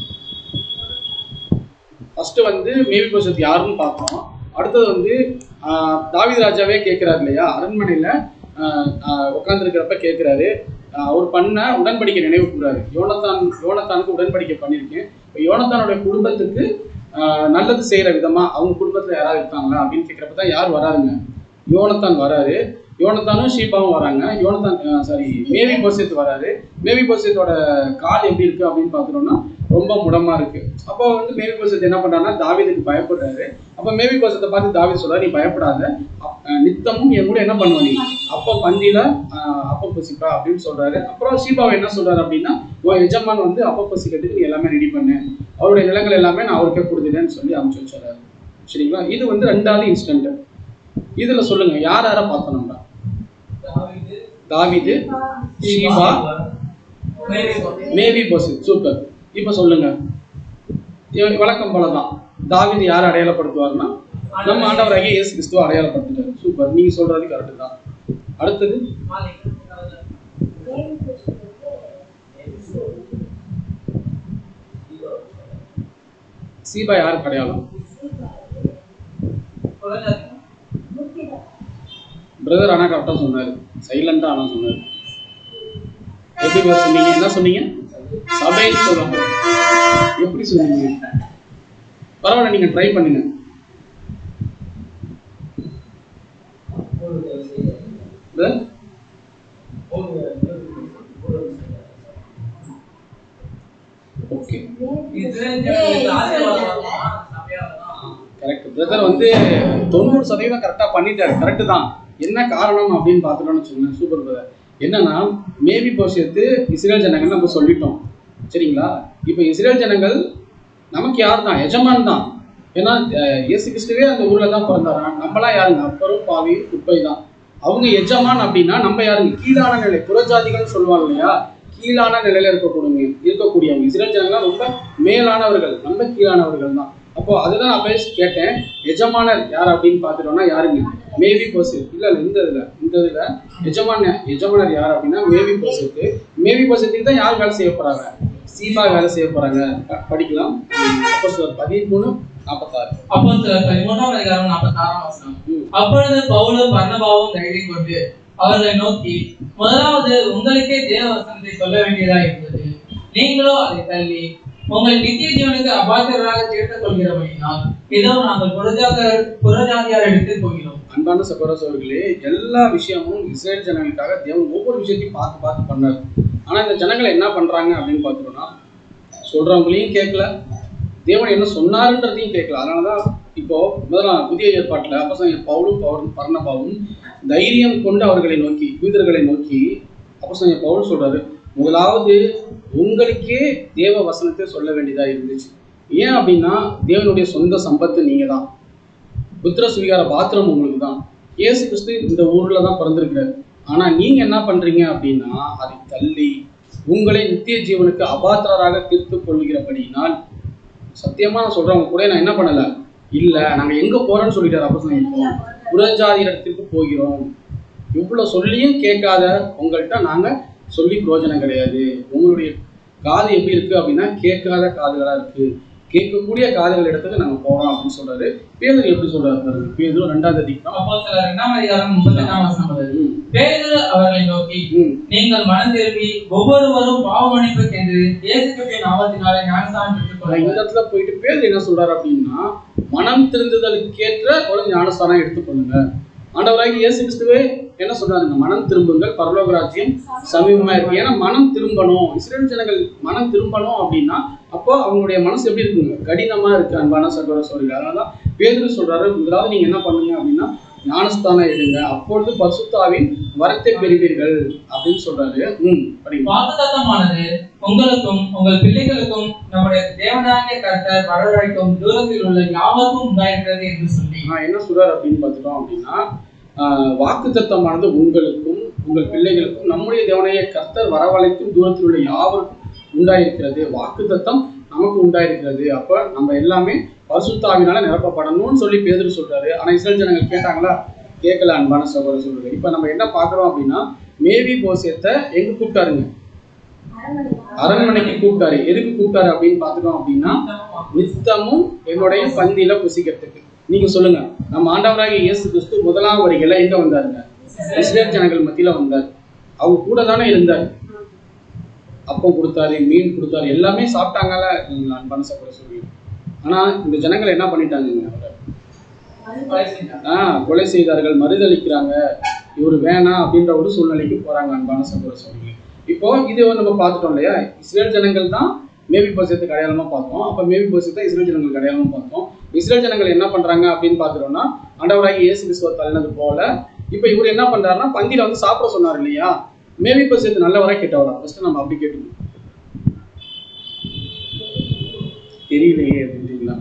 Speaker 2: ஃபர்ஸ்ட் மேவிபோசேத் யாருன்னு பார்த்தோம். அடுத்தது தாவீது ராஜாவே கேட்கிறாரு இல்லையா, அரண்மனையில உட்காந்துருக்கிறப்ப கேட்கிறாரு. அவர் பண்ண உடன்படிக்கை நினைவு கூறாரு. யோனத்தானுக்கு உடன்படிக்கை பண்ணியிருக்கேன். இப்போ யோனத்தானுடைய குடும்பத்துக்கு நல்லது செய்யற விதமா அவங்க குடும்பத்துல யாராவது இருக்காங்களா அப்படின்னு கேட்கிறப்ப தான் யார் வராருங்க? யோனத்தான் வராரு. யோனத்தானும் ஷீபாவும் வராங்க. மேவிபோசேத் வராரு. மேவிபோசேத்தோட கால் எப்படி இருக்கு அப்படின்னு பார்க்குறோம்னா ரொம்ப முடமா இருக்கு. அப்போ மேவிபோசேத் என்ன பண்றாருன்னா தாவீதுக்கு பயப்படுறாரு. அப்போ மேவிபோசேத்தை பார்த்து தாவீது சொல்றாரு, நீ பயப்படாத, நித்தமும் என் கூட என்ன பண்ணுவ, நீ அப்ப பந்தியில அப்பம் பசிப்பா அப்படின்னு சொல்றாரு. அப்புறம் ஷீபாவை என்ன சொல்றாரு அப்படின்னா, உன் எஜமான் அப்பம் பசிக்கிறதுக்கு நீ எல்லாமே ரெடி பண்ணு, அவருடைய நிலங்கள் எல்லாமே நான் அவருக்கே கொடுத்துட்டேன்னு சொல்லி அனுப்பிச்சு வச்சுறாரு. சரிங்களா? இது 2வது இன்ஸ்டன்ட். இதுல சொல்லுங்க, யார் யாரை பார்த்தோம் நம்ம? தாவீது, ஷீபா, மேவிபோசேத். சூப்பர். இப்ப சொல்லுங்க, வழக்கம் போலதான் தாவீது யாரை அடையாளப்படுத்துவாருன்னா நம்ம ஆண்டவராகிய இயேசு கிறிஸ்துவை அடையாளப்படுத்துறாரு. சூப்பர், நீங்க சொல்றது கரெக்ட் தான். அடுத்தது சீபா யாருக்கு அடையாளம்? பிரதர் ஆனா கரெக்டா சொன்னாரு, சைலண்டா ஆனா சொன்னாரு. எப்படி சொன்னீங்க? என்ன சொன்னீங்க? சபைன்னு சொல்லுவாங்க. எப்படி சொன்னீங்க? பரவாயில்ல, நீங்க ட்ரை பண்ணுங்க. Okay, correct. பிரதர் 90% கரெக்டா பண்ணிட்டாரு. கரெக்ட் தான். என்ன காரணம் அப்படின்னு பார்த்துட்டோம்னு வச்சுக்கோங்க. Super brother. என்னன்னா மேவிபோசேத் இஸ்ரேல் ஜனங்கள் நம்ம சொல்லிட்டோம்.
Speaker 1: சரிங்களா? இப்போ இஸ்ரேல் ஜனங்கள் நமக்கு யார் தான்? எஜமான் தான். ஏன்னா இயேசு கிறிஸ்துவே அந்த ஊர்ல தான் பிறந்தாரா. நம்மளாம் யாருங்க? அப்பரும் பாவி குப்பை தான். அவங்க எஜமான் அப்படின்னா நம்ம யாருங்க? கீழான நிலை, புறஜாதிகள் சொல்லுவாங்க இல்லையா, கீழான நிலையில இருக்கக்கூடியவங்க. இஸ்ரேல் ஜனங்கள்லாம் ரொம்ப மேலானவர்கள், நம்ம கீழானவர்கள் தான். அப்போ அதுதான் நான் பேசி கேட்டேன், எஜமானர் யார் அப்படின்னு பார்த்துட்டோம்னா யாருங்க? மேவி போசேத். இல்லை இந்த இதுல எஜமானர் யார் அப்படின்னா மேவி போசேத்து. மேவி போசேத்துக்கு தான் யார் வேலை செய்ய போறாங்க? சீபா வேலை செய்ய போறாங்க. படிக்கலாம். அப்போஸ்தலர் 13:46.
Speaker 3: அப்போஸ்தலர் 13:46. அப்பொழுது பவுலும் பர்னபாவும் தைரியம் கொண்டு அவர்களை நோக்கி, முதலாவது உங்களுக்கே தேவ வசனத்தை சொல்ல வேண்டியதா இருந்தது, நீங்களோ அதை தள்ளி உங்கள் நித்திய ஜீவனுக்கு அபாத்திரராக சேர்த்துக் கொள்கிறபடினால் இதோ நாங்கள் புறஜாதியார் எடுத்து போகிறோம்.
Speaker 1: அன்பான சகோதரர்களே, எல்லா விஷயமும் இஸ்ரேல் ஜனங்களுக்காக தேவன் ஒவ்வொரு விஷயத்தையும் பார்த்து பண்ணாரு. ஆனா இந்த ஜனங்களை என்ன பண்றாங்க அப்படின்னு பார்த்துட்டோம்னா, சொல்றவங்களையும் கேட்கல, தேவன் என்ன சொன்னாருன்றதையும் கேட்கல. அதனாலதான் இப்போ முதலாம் புதிய ஏற்பாட்டுல அப்போஸ்தலர் பவுலும் பர்னபாவும் தைரியம் கொண்டு அவர்களை நோக்கி, யூதர்களை நோக்கி அப்போஸ்தலர் பவுல் சொல்றாரு, முதலாவது உங்களுக்கே தேவ வசனத்தை சொல்ல வேண்டியதா இருந்துச்சு. ஏன் அப்படின்னா தேவனுடைய சொந்த சம்பத்து நீங்க தான். புத்திர சுவீகார பாத்திரம் உங்களுக்கு தான். இயேசு கிறிஸ்து இந்த ஊர்ல தான் பிறந்திருக்கிறாரு. ஆனா நீங்க என்ன பண்றீங்க அப்படின்னா அதை தள்ளி உங்களை நித்திய ஜீவனுக்கு அபாத்திரராக தீர்த்து கொள்கிறபடினால், சத்தியமா நான் சொல்றவங்க கூட நான் என்ன பண்ணல, இல்ல நாங்க எங்க போறோம்னு சொல்லிட்டாரு. அப்போஸ்தலர் புறஜாதி இடத்திற்கு போகிறோம். இவ்வளவு சொல்லியும் கேட்காத உங்கள்கிட்ட நாங்க சொல்லி பிரயோஜனம் கிடையாது. உங்களுடைய காது எப்படி இருக்கு அப்படின்னா கேட்காத காதுகளா இருக்கு. கேட்கக்கூடிய காதுகள் இடத்துக்கு நாங்க போறோம் அப்படின்னு சொல்றாரு. பேதுரு எப்படி சொல்றாரு பாருங்க. பேதுரு 2ஆம் அதிகாரம்
Speaker 3: அப்போஸ்தலர் 2ஆம் அதிகாரம் 38ஆம் வசனம். பேதுரு அவர்களை நோக்கி, நீங்கள் மனம் திரும்பி ஒவ்வொருவரும் பாவ மன்னிப்பு என்று இயேசு கிறிஸ்துவின் நாமத்தினாலே ஞானஸ்நானம் பெற்றுக்கொள்ளுங்கள். இந்த
Speaker 1: இடத்துல போயிட்டு பேதுரு என்ன சொல்றாரு அப்படின்னா, மனம் திருந்துதலுக்கேற்ற ஒரு ஞானஸ்நானம் எடுத்துக்கொள்ளுங்க. ஆண்டவராகிய இயேசு கிறிஸ்துவே என்ன சொல்றாருங்க? மனம் திரும்புங்கள், பரலோக ராஜ்யம் சமீபமா இருக்கு. ஏன்னா மனம் திரும்பணும், இஸ்ரேல் ஜனங்கள் மனம் திரும்பணும் அப்படின்னா அப்போ அவங்களுடைய மனசு எப்படி இருக்குங்க? கடினமா இருக்கு. அன்பான சகோதர சகோதரிகள், அதனாலதான் பேதுரு சொல்றாரு, முதலாவது நீங்க என்ன பண்ணுங்க அப்படின்னா ஞானஸ்தானம் எடுங்க, அப்பொழுது பரிசுத்த ஆவியின் வரத்தை பெறுவீர்கள் அப்படின்னு சொல்றாரு.
Speaker 3: வாக்குத்தத்தமானது உங்களுக்கும் உங்கள் பிள்ளைகளுக்கும் நம்முடைய தேவனாகிய கர்த்தர் வரவழைக்கும் தூரத்தில் உள்ள யாவருக்கும் உண்டாயிருக்கிறது என்று சொல்லி
Speaker 1: என்ன சொல்றாரு அப்படின்னு பார்த்துட்டோம் அப்படின்னா, வாக்குத்தத்தமானது உங்களுக்கும் உங்கள் பிள்ளைகளுக்கும் நம்முடைய தேவனாகிய கர்த்தர் வரவழைக்கும் தூரத்தில் உள்ள யாவருக்கும் உண்டாயிருக்கிறது. வாக்குத்தத்தம் நமக்கு உண்டாயிருக்கிறது. அப்ப நம்ம எல்லாமே பரிசுத்த ஆவியினால நிரப்பப்படணும்னு சொல்லி பேதுரு சொல்றாரு. ஆனா இஸ்ரேல் ஜனங்கள் கேட்டாங்களா? கேட்கல. அன்பான சகோதர சொல்றது. இப்ப நம்ம என்ன பாக்குறோம் அப்படின்னா, மேவி போசேத்தை எங்க கூப்பிட்டாருங்க? அரண்மனைக்கு கூப்பிட்டாரு. எதுக்கு கூப்பிட்டாரு அப்படின்னு பாத்துட்டோம் அப்படின்னா, நித்தமும் என்னுடைய பந்தியில புசிக்கிறதுக்கு. நீங்க சொல்லுங்க, நம்ம ஆண்டவராகிய இயேசு கிறிஸ்து முதலாம் வருகையில எங்க வந்தாருங்க? இஸ்ரேல் ஜனங்கள் மத்தியில வந்தார். அவங்க கூட தானே இருந்தார். அப்பம் கொடுத்தாரு, மீன் கொடுத்தாரு, எல்லாமே சாப்பிட்டாங்கல்ல அன்பான சகோதர சொல்லி. ஆனா இந்த ஜனங்கள் என்ன பண்ணிட்டாங்க? கொலை செய்தார்கள், மறுதளிக்கிறாங்க, இவரு வேணாம் அப்படின்ற ஒரு சூழ்நிலைக்கு போறாங்க. அன்பான சகோதர சொல்லி, இப்போ இது நம்ம பார்த்துட்டோம் இல்லையா? இஸ்ரேல் ஜனங்கள் தான் மேவி போசேத்துக்கு அடையாளமா பார்த்தோம். அப்ப மேவி போசேத்தை இஸ்ரேல் ஜனங்களுக்கு அடையாளமா பார்த்தோம். இஸ்ரேல் ஜனங்கள் என்ன பண்றாங்க அப்படின்னு பார்த்துட்டோம்னா, ஆண்டவராகிய இயேசு கிறிஸ்துவை தள்ளினது போல இப்ப இவர் என்ன பண்றாருன்னா, பந்தியில வந்து சாப்பிட சொன்னார் இல்லையா? மேவி போசேத்து நல்லவரா கெட்டவரா? ஃபர்ஸ்ட் நம்ம அப்படி கேட்டுக்கணும். தெரியலையே அப்படின்றீங்களா?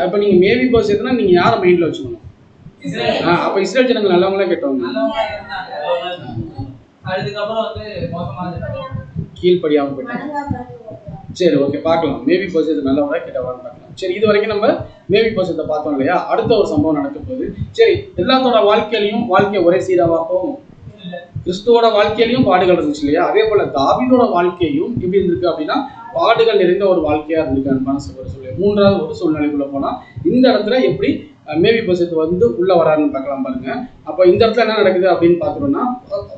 Speaker 1: இப்ப நீங்க மேவி போசேத்துனா நீங்க யார மைண்ட்ல வச்சுக்கணும்? அப்ப இஸ்ரேல் ஜனங்கள் நல்லவங்களா கெட்டவங்க? கீழ்படியாம போயிட்டாங்க. சரி, ஓகே, பார்க்கலாம். மேவி போசேத்து நல்லவரா கெட்டவரான்னு பார்க்கலாம். சரி, இது வரைக்கும் நம்ம மேவி போசேத்தை பார்த்தோம் இல்லையா? அடுத்த ஒரு சம்பவம் நடக்க போகுது. சரி, எல்லாத்தோட வாழ்க்கையிலையும் வாழ்க்கை ஒரே சீராவா போகும்? கிறிஸ்துவோட வாழ்க்கையிலையும் பாடுகள் இருந்துச்சு இல்லையா? அதே போல தாவீதோட வாழ்க்கையும் எப்படி இருந்திருக்கு அப்படின்னா, பாடுகள் நிறைந்த ஒரு வாழ்க்கையா இருந்திருக்கு. அன்பான சகோதரர் சொல்லி, மூன்றாவது ஒரு சூழ்நிலைக்குள்ள போனா இந்த இடத்துல எப்படி மேவி போசேத்து வந்து உள்ள வராருன்னு பார்க்கலாம் பாருங்க. அப்ப இந்த இடத்துல என்ன நடக்குது அப்படின்னு பாக்குறோம்னா,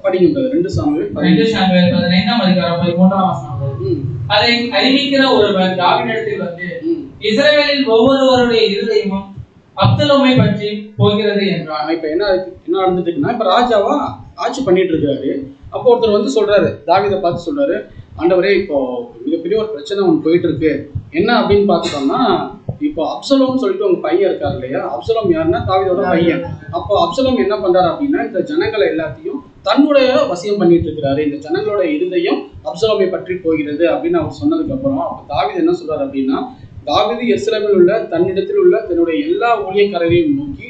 Speaker 1: படிங்க 2 சாமுவேல்
Speaker 3: 15ஆம் அதிகாரம் 13ஆம் வசனம். அதை அறிவிக்கிற ஒருவர் தாவீதிடத்தில் வந்து, இஸ்ரவேலில் ஒவ்வொருவருடைய இருதயமும் அப்சலோமை பற்றி போகிறது என்றான்.
Speaker 1: இப்ப என்ன நடந்துட்டுன்னா, இப்ப ராஜாவா ஆட்சி பண்ணிட்டு இருக்காரு. அப்போ ஒருத்தர் வந்து சொல்றாரு, தாவீதை பார்த்து சொல்றாரு, ஆண்டவரே இப்போ மிகப்பெரிய ஒரு பிரச்சனை ஒன்று போயிட்டு இருக்கு. என்ன அப்படின்னு பார்த்துட்டோம்னா, இப்போ அப்சலோம் சொல்லிட்டு உங்க பையன் இருக்காரு இல்லையா? அப்சலோம் யாருன்னா தாவீதோட பையன். அப்போ அப்சலோம் என்ன பண்றாரு அப்படின்னா, இந்த ஜனங்களை எல்லாத்தையும் தன்னுடைய வசியம் பண்ணிட்டு இருக்கிறாரு, இந்த ஜனங்களோட இருதயம் அப்சலோமை பற்றி போகிறது அப்படின்னு அவர் சொன்னதுக்கு அப்புறம் அப்ப தாவீது என்ன சொல்றாரு அப்படின்னா, தாவீது எருசலேமில் உள்ள தன்னிடத்தில் உள்ள தன்னுடைய எல்லா ஊழியக்காரரையும் நோக்கி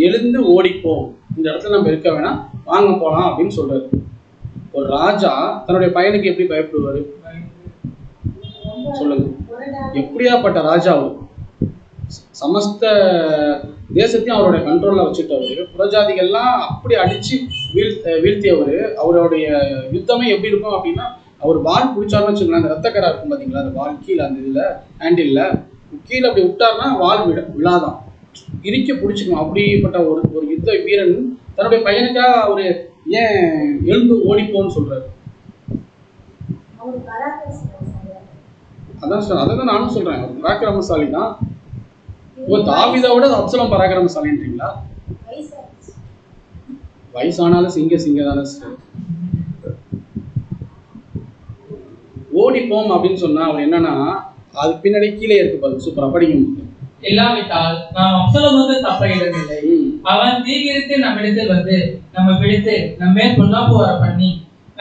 Speaker 1: எழுந்து ஓடிப்போம், இந்த இடத்துல நம்ம இருக்க வேணாம், வாங்க போலாம் அப்படின்னு சொல்றாரு. ஒரு ராஜா தன்னுடைய பையனுக்கு எப்படி பயப்படுவாரு சொல்லுங்க? எப்படியாப்பட்ட ராஜா அவர், சமஸ்த தேசத்தையும் அவருடைய கண்ட்ரோல்ல வச்சுட்டவர், புறஜாதிகள்லாம் அப்படி அடிச்சு வீழ்த்தியவர். அவருடைய யுத்தமே எப்படி இருக்கும் அப்படின்னா, அவர் வால் பிடிச்சாருன்னு வச்சுக்கலாம், அந்த ரத்தக்கரா இருக்கும் பாத்தீங்களா, அந்த வால் கீழே அந்த இதுல ஹேண்டில்ல கீழே அப்படி விட்டாருன்னா வால் விழாதான், இறுக்கி பிடிச்சிக்கணும். அப்படிப்பட்ட ஒரு யுத்த வீரன் தன்னுடைய பையனுக்காக அவரு ஏன் எழுந்து ஓடிப்போன்னு சொல்றாரு? அதான் நானும் சொல்றேன், பராக்கிரமசாலி தான். தாவீதோட அப்சலோம் பராக்கிரமசாலின்றீங்களா? வயசானாலும் சிங்க தானே ஓடிப்போம் அப்படின்னு சொன்னா அவர் என்னன்னா, அது பின்னாடி கீழே இருக்கு பாருங்க, சூப்பரா படிக்கும்.
Speaker 3: இல்லாவிட்டால் நாம் அப்சலோமுக்கு தப்பையிடவில்லை, அவன் தீவிரித்து நம்மிடத்தில் வந்து நம்ம பிடித்து நம்மே பொல்லாப்பு வர பண்ணி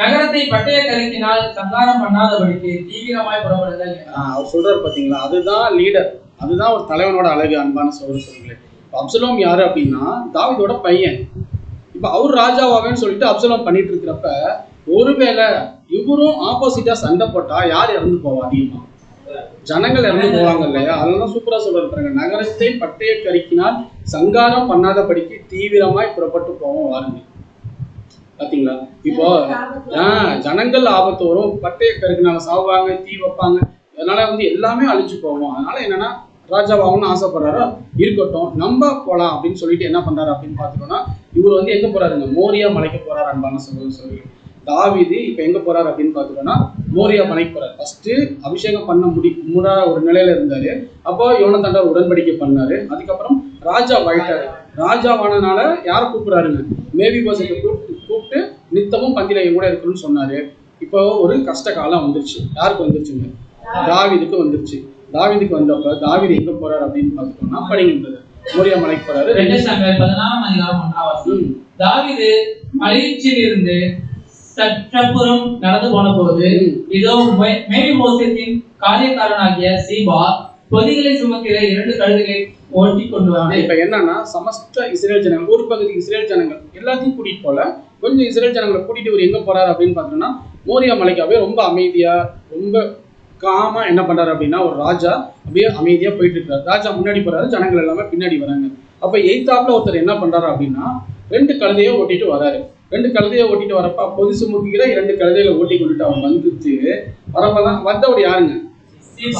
Speaker 3: நகரத்தை பட்டய கருக்கினால் சங்காரம் பண்ணாதபடிக்கு தீவிரமாய் புறப்படுதல்.
Speaker 1: அவர் சொல்றாரு பாத்தீங்களா, அதுதான் லீடர், அதுதான் ஒரு தலைவனோட அழகு. அன்பான சகோதரர்களே, அப்சலோம் யாரு அப்படின்னா தாவீதோட பையன். இப்ப அவர் ராஜாவாவேன்னு சொல்லிட்டு அப்சலோம் பண்ணிட்டு இருக்கிறப்ப, ஒருவேளை இவரும் ஆப்போசிட்டா சண்டை போட்டா யார் இறந்து போவா? அதிகமா ஜனங்கள் இறந்து போவாங்க இல்லையா? அதெல்லாம் சூப்பரா சொல்றாரு, நகரத்தை பட்டய கருக்கினால் சங்காரம் பண்ணாதபடிக்கு தீவிரமாய் புறப்பட்டு போவோம் வாருங்க. பாத்தீங்களா? இப்போ ஜனங்கள் ஆபத்து வரும், பட்டய கருக்கினால சாவாங்க, தீ வைப்பாங்க, அதனால எல்லாமே அழிச்சு போவோம். அதனால என்னன்னா ராஜாவாகணும்னு ஆசைப்படுறாரோ இருக்கட்டும், நம்ம போலாம் அப்படின்னு சொல்லிட்டு என்ன பண்றாரு அப்படின்னு பாத்துட்டோம்னா, இவர் எங்க போறாருங்க, மோரியா மலைக்கு போறாரு. அன்பான சகோதரர்களே, தாவீது இப்ப எங்க போறாரு அப்படின்னு பாத்துட்டோம்னா மோரியா மலைக்கு போறாரு. ஃபர்ஸ்ட் அபிஷேகம் பண்ண முடா ஒரு நிலையில இருந்தாரு. அப்போ யோனத்தாண்ட உடன்படிக்கை பண்ணாரு. அதுக்கப்புறம் ராஜா ஆயிட்டாரு. ராஜாவானனால யாரை கூப்பிடுறாருங்க, மேவிபோசேத்தை கூப்பிட்டு நித்தமும் பந்தியில என் கூட இருக்குன்னு சொன்னாரு. இப்போ ஒரு கஷ்ட காலம் வந்துருச்சு. யாருக்கு வந்துருச்சுங்க? தாவீதுக்கு வந்துருச்சு. தாவீதுக்கு வந்தப்ப தாவீது எங்க போறாரு அப்படின்னு பாத்துட்டோம்னா படிக்கின்றது மோரியா மலைக்கு போறாரு.
Speaker 3: 2 சாமுவேல் 14:1. தாவீது மலையில் இருந்து சற்றப்புறம் நடந்து போன போது இதோ மேவிபோசேத்தின் காரியக்காரனாகிய சீபா பொதிகளை சுமக்கிற 2 கழுதைகளை ஓட்டி கொண்டு வந்தார். இப்ப என்னன்னா, சமஸ்த இஸ்ரேல் ஜனங்கள், ஒரு பகுதி இஸ்ரேல் ஜனங்கள் எல்லாத்தையும் கூட்டிட்டு போல, கொஞ்சம் இஸ்ரேல் ஜனங்களை கூட்டிட்டு இவர் எங்க போறாரு அப்படின்னு பாத்தோம்னா மோரியா மலைக்காவே ரொம்ப அமைதியா ரொம்ப காமா என்ன பண்றாரு அப்படின்னா, ஒரு ராஜா அப்படியே அமைதியா போயிட்டு இருக்காரு. ராஜா முன்னாடி போறாரு, ஜனங்கள் எல்லாமே பின்னாடி வராங்க. அப்ப எய்தாப்ல ஒருத்தர் என்ன பண்றாரு அப்படின்னா 2 கழுதையை ஓட்டிட்டு வராரு. 2 கழுதையை ஓட்டிட்டு வரப்ப பொதி சுமக்கிற 2 கழுதைகளை ஓட்டி கொண்டுட்டு அவர் வந்துட்டு வரப்பதான் வந்தவர் யாருங்க?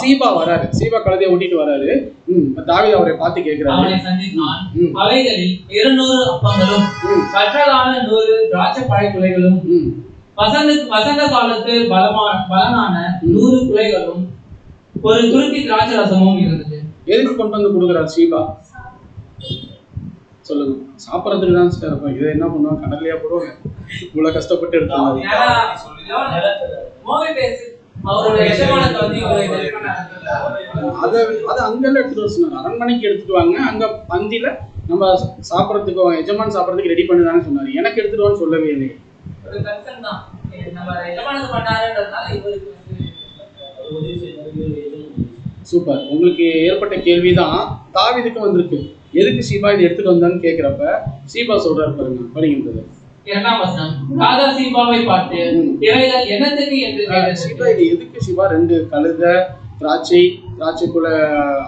Speaker 3: சீபா வராரு. சீபா கழுதையை ஓட்டிட்டு வராரு. தாவீது அவரை பார்த்து கேட்கிறாரு, அவைகளில் 200 அப்பங்களும் கற்றலான 100 திராட்சை பழ குலைகளும் வசந்த காலத்து பலனான 100 குலைகளும் ஒரு துருத்தி திராட்சை ரசமும் இருந்தது.
Speaker 1: எதுக்கு கொண்டு வந்து கொடுக்குறாரு சீபா? சொல்லுங்க. சாப்பிட்றதுக்கு தான் சார் இருப்போம். இதை என்ன பண்ணுவாங்க, கடலையா போடுவாங்க. இவ்வளவு கஷ்டப்பட்டு எடுத்தாங்க. அதை அங்கெல்லாம் எடுத்துட்டு வர சொன்னாங்க. அரண்மனைக்கு எடுத்துட்டு வாங்க, அங்க பந்தியில நம்ம சாப்பிட்றதுக்கு எஜமான் சாப்பிட்றதுக்கு ரெடி பண்ணுதான்னு சொன்னாரு. எனக்கு எடுத்துட்டு வான்னு சொல்லவே இல்லை. சூப்பர். உங்களுக்கு ஏற்பட்ட கேள்விதான் தாவீதுக்கு வந்திருக்கு. எதுக்கு சீபா இதை எடுத்துட்டு வந்தான்னு கேக்குறப்ப சீபா சொல்றாரு பாருங்க, படிக்கின்றது.
Speaker 3: 2ஆம் வசனம். காதர் சீபாவை பார்த்து இவைகள் என்னத்துக்கு என்று கேட்டார்.
Speaker 1: சீபா இது எதுக்கு சீபா? 2 கழுதை, திராட்சைக்குள்ள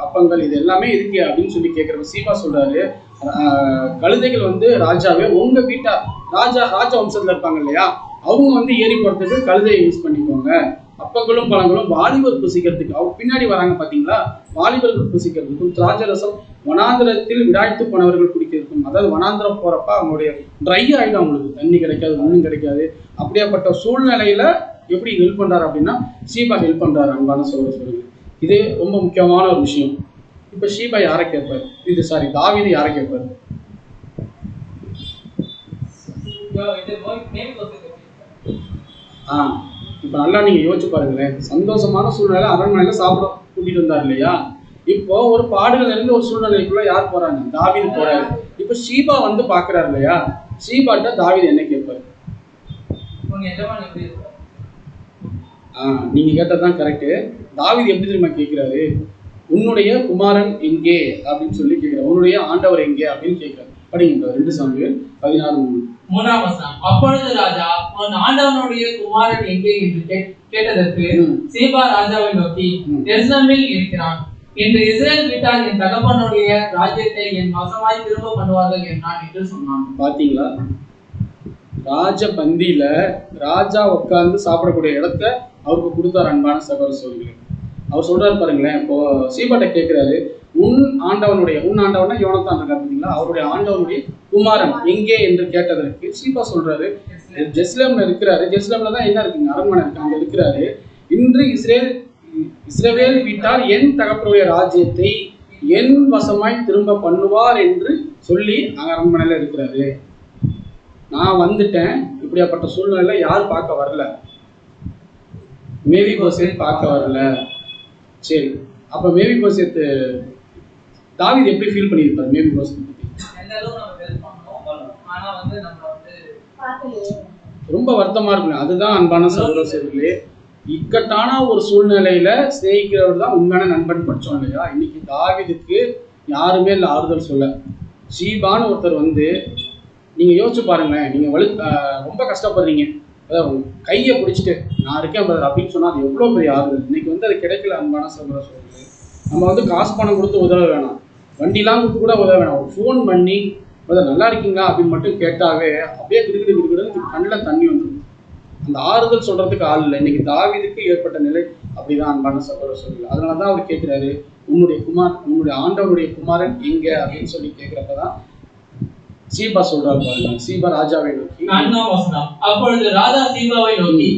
Speaker 1: அப்பங்கள், இது எல்லாமே எதுக்கு அப்படின்னு சொல்லி கேட்கிறப்ப சீபா சொல்றாரு, கழுதைகள் ராஜாவே உங்க வீட்டா ராஜா வம்சத்துல இருப்பாங்க இல்லையா, அவங்க ஏறி போறதுக்கு கழுதையை யூஸ் பண்ணிக்கோங்க. அப்பங்களும் பழங்களும் வாலிபர் புசிக்கிறதுக்கு, அவங்க பின்னாடி வராங்க பாத்தீங்களா, வாலிபர்கள் புசிக்கிறதுக்கும், திராட்சரசம் வனாந்திரத்தில் விடாய்த்து போனவர்கள் குடிக்கிறதுக்கும். அதாவது வனாந்திரம் போறப்ப அவங்களுடைய ட்ரை ஆயிடும், அவங்களுக்கு தண்ணி கிடைக்காது, ஒன்றும் கிடைக்காது. அப்படியாப்பட்ட சூழ்நிலையில எப்படி ஹெல்ப் பண்றாரு அப்படின்னா ஷீபா ஹெல்ப் பண்றாரு. அன்பான சகோதரர்களே, இது ரொம்ப முக்கியமான ஒரு விஷயம். இப்ப ஷீபா யாரை கேட்பாரு? தாவீது யாரை கேட்பாரு? இப்ப நல்லா நீங்க யோசிச்சு பாருங்களேன். சந்தோஷமான சூழ்நிலை, அரண்மனையில சாப்பிட கூட்டிட்டு வந்தார் இல்லையா. இப்போ ஒரு பாடுகள் இருந்து ஒரு சூழ்நிலைக்குள்ள யார் போறாங்க? தாவீது போறாரு. இப்ப ஷீபா பாக்குறாரு இல்லையா, ஷீபாட்ட தாவீது என்ன கேட்பாரு?
Speaker 3: உங்க எஜமான் எப்படி இருக்காரு?
Speaker 2: நீங்க கேட்டதுதான் கரெக்ட். தாவீது எப்படி தெரியுமா கேட்கிறாரு, உன்னுடைய குமாரன் எங்கே அப்படின்னு சொல்லி கேட்கிறார். உன்னுடைய ஆண்டவர் எங்கே அப்படின்னு கேட்கிறார். படிங்க 2 சாமுவேல் 16:3.
Speaker 3: 3ஆம் வசனம். அப்பொழுது ராஜா, உன் ஆண்டவனுடைய குமாரன் எங்கே என்று கேட்டதற்கு சீபா ராஜாவை நோக்கி, எருசலேமில் இருக்கிறான். இன்று இஸ்ரேல் வீட்டார் என் தகப்பனுடைய ராஜ்யத்தை என் வசமாய் திரும்ப பண்ணுவார்கள் என்றான் என்று சொன்னான்.
Speaker 2: பாத்தீங்களா, ராஜ பந்தியில ராஜா உட்கார்ந்து சாப்பிடக்கூடிய இடத்த அவருக்கு கொடுத்தார். அன்பான சகோதர சகோதரிகளே, அவர் சொல்றாரு பாருங்களேன். இப்போ சீபாட்ட கேட்கிறாரு, உன் ஆண்டவனா யோனத்தான் இருக்காரு பார்த்தீங்களா, அவருடைய ஆண்டவனுடைய குமாரன் எங்கே என்று கேட்டதற்கு சீபா சொல்றாரு, ஜெருசலேம்ல இருக்கிறாரு. ஜெருசலேம்ல தான் என்ன இருக்குங்க, அரண்மனை இருக்கு, அங்க இருக்கிறாரு. இன்று இஸ்ரவேல் வீட்டார் என் தகப்பனுடைய ராஜ்யத்தை என் வசமாய் திரும்ப பண்ணுவார் என்று சொல்லி அங்க அரண்மனையில இருக்கிறாரு. நான் வந்துட்டேன். இப்படியாப்பட்ட சூழ்நிலையில யார் பார்க்க வரல, மேவிபோசேத் பார்க்க வரல. சரி, அப்ப மேவிபோசேத் தாவீது எப்படி ஃபீல் பண்ணியிருப்பாரு மேவிபோசேத் பத்தி? ரொம்ப வருத்தமா இருக்குங்க. அதுதான் அன்பான சகோதர சகோதரிகளே, இக்கட்டான ஒரு சூழ்நிலையில சிநேகிக்கிறவர் தான் உண்மையான நண்பன் படிச்சோம் இல்லையா. இன்னைக்கு தாவீதுக்கு யாருமே இல்லை ஆறுதல் சொல்ல. சீபான்னு ஒருத்தர் வந்து, நீங்க யோசிச்சு பாருங்க, நீங்க ரொம்ப கஷ்டப்படுறீங்க, அதாவது கையை பிடிச்சிட்டு நான் இருக்கேன் பிரதர் அப்படின்னு சொன்னா அது எவ்வளவு பெரிய ஆறுதல். இன்னைக்கு வந்து அது கிடைக்கல. அன்பான சகோதர சகோதரிகளே, நம்ம வந்து காசு பணம் கொடுத்து உதவ வேணாம், வண்டிலாம் கொடுத்து கூட உதவ வேணாம். ஒரு ஃபோன் பண்ணி நல்லா இருக்கீங்களா அப்படின்னு மட்டும் கேட்டாவே அப்படியே கிடுக்கிடுன்னு கண்ணில் தண்ணி வந்துடும். அந்த ஆறுதல் சொல்றதுக்கு ஆள் இல்லை. இன்னைக்கு தாவீதுக்கு ஏற்பட்ட நிலை அப்படிதான் அன்பான சகோதர சகோதரிகளே. அதனாலதான் அவர் கேட்கிறாரு, உன்னுடைய ஆண்டவனுடைய குமாரன் எங்க அப்படின்னு சொல்லி கேட்கிறப்பதான் சீபா சொல்றாரு பாருங்க. சீபா ராஜாவை நோக்கி.
Speaker 3: 4ஆம் வசனம். அப்பொழுது ராஜா சீபாவை நோக்கி,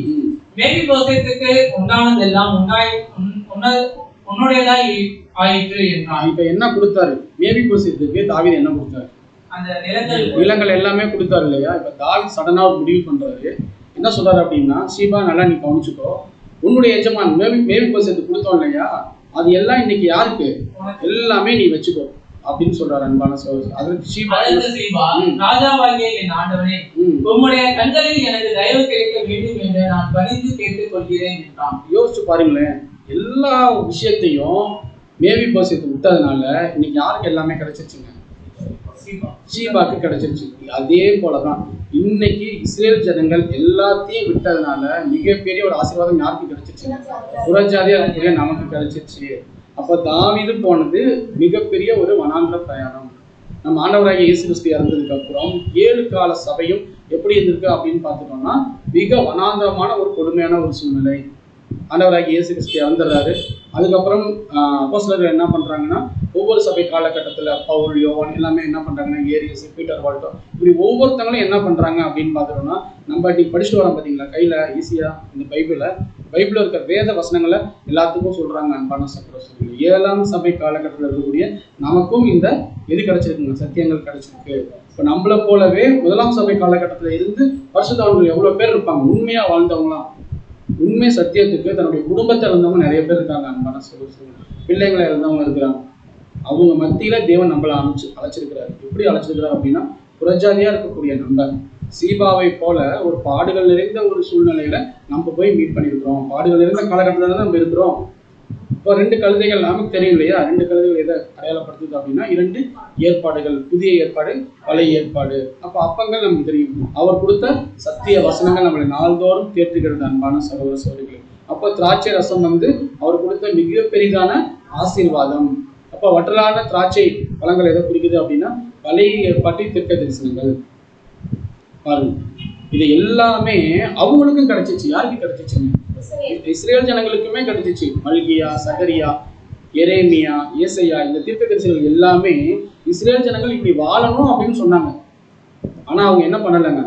Speaker 3: மேவிபோசேத்துக்கு உண்டானதெல்லாம் உன்னுடையதாய் ஆயிற்று என்றான்.
Speaker 2: இப்ப என்ன கொடுத்தாரு மேவிபோசேத்துக்கு? தாவீது என்ன கொடுத்தாரு?
Speaker 3: அந்த
Speaker 2: நிலங்கள் எல்லாமே கொடுத்தாரு இல்லையா. இப்ப தாவீது சடனா ஒரு முடிவு பண்றாரு. என்ன சொல்றாரு அப்படின்னா, சீபா நல்லா நீ கவனிச்சுக்கோ, உன்னுடைய எஜமான் மேவிபோசேத்துக்கு கொடுத்தோம் இல்லையா, அது எல்லாம் இன்னைக்கு யாருக்கு, எல்லாமே நீ வச்சுக்கோ அப்படின்னு சொல்றாரு. அன்பான சகோதரர், அதற்கு சீபா,
Speaker 3: ராஜாவாகிய என் ஆண்டவனே, உம்முடைய கண்களில் எனக்கு தயவு கிடைக்க வேண்டும் என்று நான் பணிந்து கேட்டுக் கொள்கிறேன் என்றான்.
Speaker 2: யோசிச்சு பாருங்களேன், எல்லா விஷயத்தையும் மேவிபோசேத் விட்டதுனால இன்னைக்கு யாருக்கு எல்லாமே கிடைச்சிருச்சுங்க? சீபாக்கு கிடைச்சிருச்சு. அதே போலதான் இன்னைக்கு இஸ்ரேல் ஜனங்கள் எல்லாத்தையும் விட்டதுனால மிகப்பெரிய ஒரு ஆசீர்வாதம் யாருக்கு கிடைச்சிருச்சு? புறஜாதியா இருக்கக்கூடிய நமக்கு கிடைச்சிருச்சு. அப்ப தாவீது போனது மிகப்பெரிய ஒரு வனாந்திர பிரயாணம். நம்ம ஆண்டவராகிய இயேசு கிறிஸ்து இறந்ததுக்கு அப்புறம் 7 கால சபையும் எப்படி இருந்திருக்கு அப்படின்னு பார்த்துட்டோம்னா, மிக வனாந்திரமான ஒரு கொடுமையான ஒரு சூழ்நிலை. ஆண்டவராகிய இயேசு கிறிஸ்து இறந்துடுறாரு. அதுக்கப்புறம் அப்போஸ்தலர்கள் என்ன பண்றாங்கன்னா, ஒவ்வொரு சபை காலகட்டத்தில் பவுல், யோவான் எல்லாமே என்ன பண்றாங்கன்னா, ஏரியஸ், பீட்டர், வால்டோ, இப்படி ஒவ்வொருத்தங்களும் என்ன பண்றாங்க அப்படின்னு பார்த்துட்டோம்னா, நம்ம இன்னைக்கு படிச்சுட்டு வரோம் பார்த்தீங்களா, கையில ஈஸியா இந்த பைபிளில் இருக்க வேத வசனங்களை எல்லாத்துக்கும் சொல்றாங்க. அன்பான சகோதரர்களே, 7ஆம் சபை காலகட்டத்தில் இருக்கக்கூடிய நமக்கும் இந்த எது கிடைச்சிருக்குங்க? சத்தியங்கள் கிடைச்சிருக்கு. இப்போ நம்மளை போலவே 1ஆம் சபை காலகட்டத்தில் இருந்து பரிசுத்தவான்கள் எவ்வளவு பேர் இருப்பாங்க, உண்மையா வாழ்ந்தவங்களாம், உண்மை சத்தியத்துக்கு தன்னுடைய குடும்பத்தை இருந்தவங்க நிறைய பேர் இருக்காங்க. அன்பான சகோதரர்களே, பிள்ளைங்களை இருந்தவங்க இருக்கிறாங்க. அவங்க மத்தியில தேவன் நம்மளை அழைச்சிருக்கிறாரு. எப்படி அழைச்சிருக்கிறார் அப்படின்னா, புறஜாதியா இருக்கக்கூடிய நம்ம சீபாவை போல ஒரு பாடுகள் நிறைந்த ஒரு சூழ்நிலையில நம்ம போய் மீட் பண்ணியிருக்கிறோம். பாடுகள் நிறைந்த காலகட்டத்தில் தான் நம்ம இருக்கிறோம். இப்போ 2 கழுதைகள் நமக்கு தெரியும் இல்லையா, 2 கழுதைகள் எதை அடையாளப்படுத்துது அப்படின்னா, 2 ஏற்பாடுகள், புதிய ஏற்பாடு, பழைய ஏற்பாடு. அப்போ அப்பங்கள் நமக்கு தெரியும். அவர் கொடுத்த சத்திய வசனங்கள் நம்மளை நாள்தோறும் தேற்றுகிறது. அன்பான சகோதர சகோதரிகளே, அப்போ திராட்சை ரசம் வந்து அவர் கொடுத்த மிக பெரிதான ஆசீர்வாதம். அப்போ வற்றலான திராட்சை பழங்கள் எதை குறிக்குது அப்படின்னா, பழைய ஏற்பாட்டின் தீர்க்க தரிசனங்கள். பாருங்க, இது எல்லாமே அவங்களுக்கும் கிடைச்சிச்சு. யாருக்கு கிடைச்சிச்சுங்க? இஸ்ரேல் ஜனங்களுக்குமே கிடைச்சிச்சு. மல்கியா, சகரியா, எரேமியா, ஏசையா, இந்த தீர்க்க தரிசனங்கள் எல்லாமே இஸ்ரேல் ஜனங்கள் இப்படி வாழணும் அப்படின்னு சொன்னாங்க. ஆனா அவங்க என்ன பண்ணலைங்க,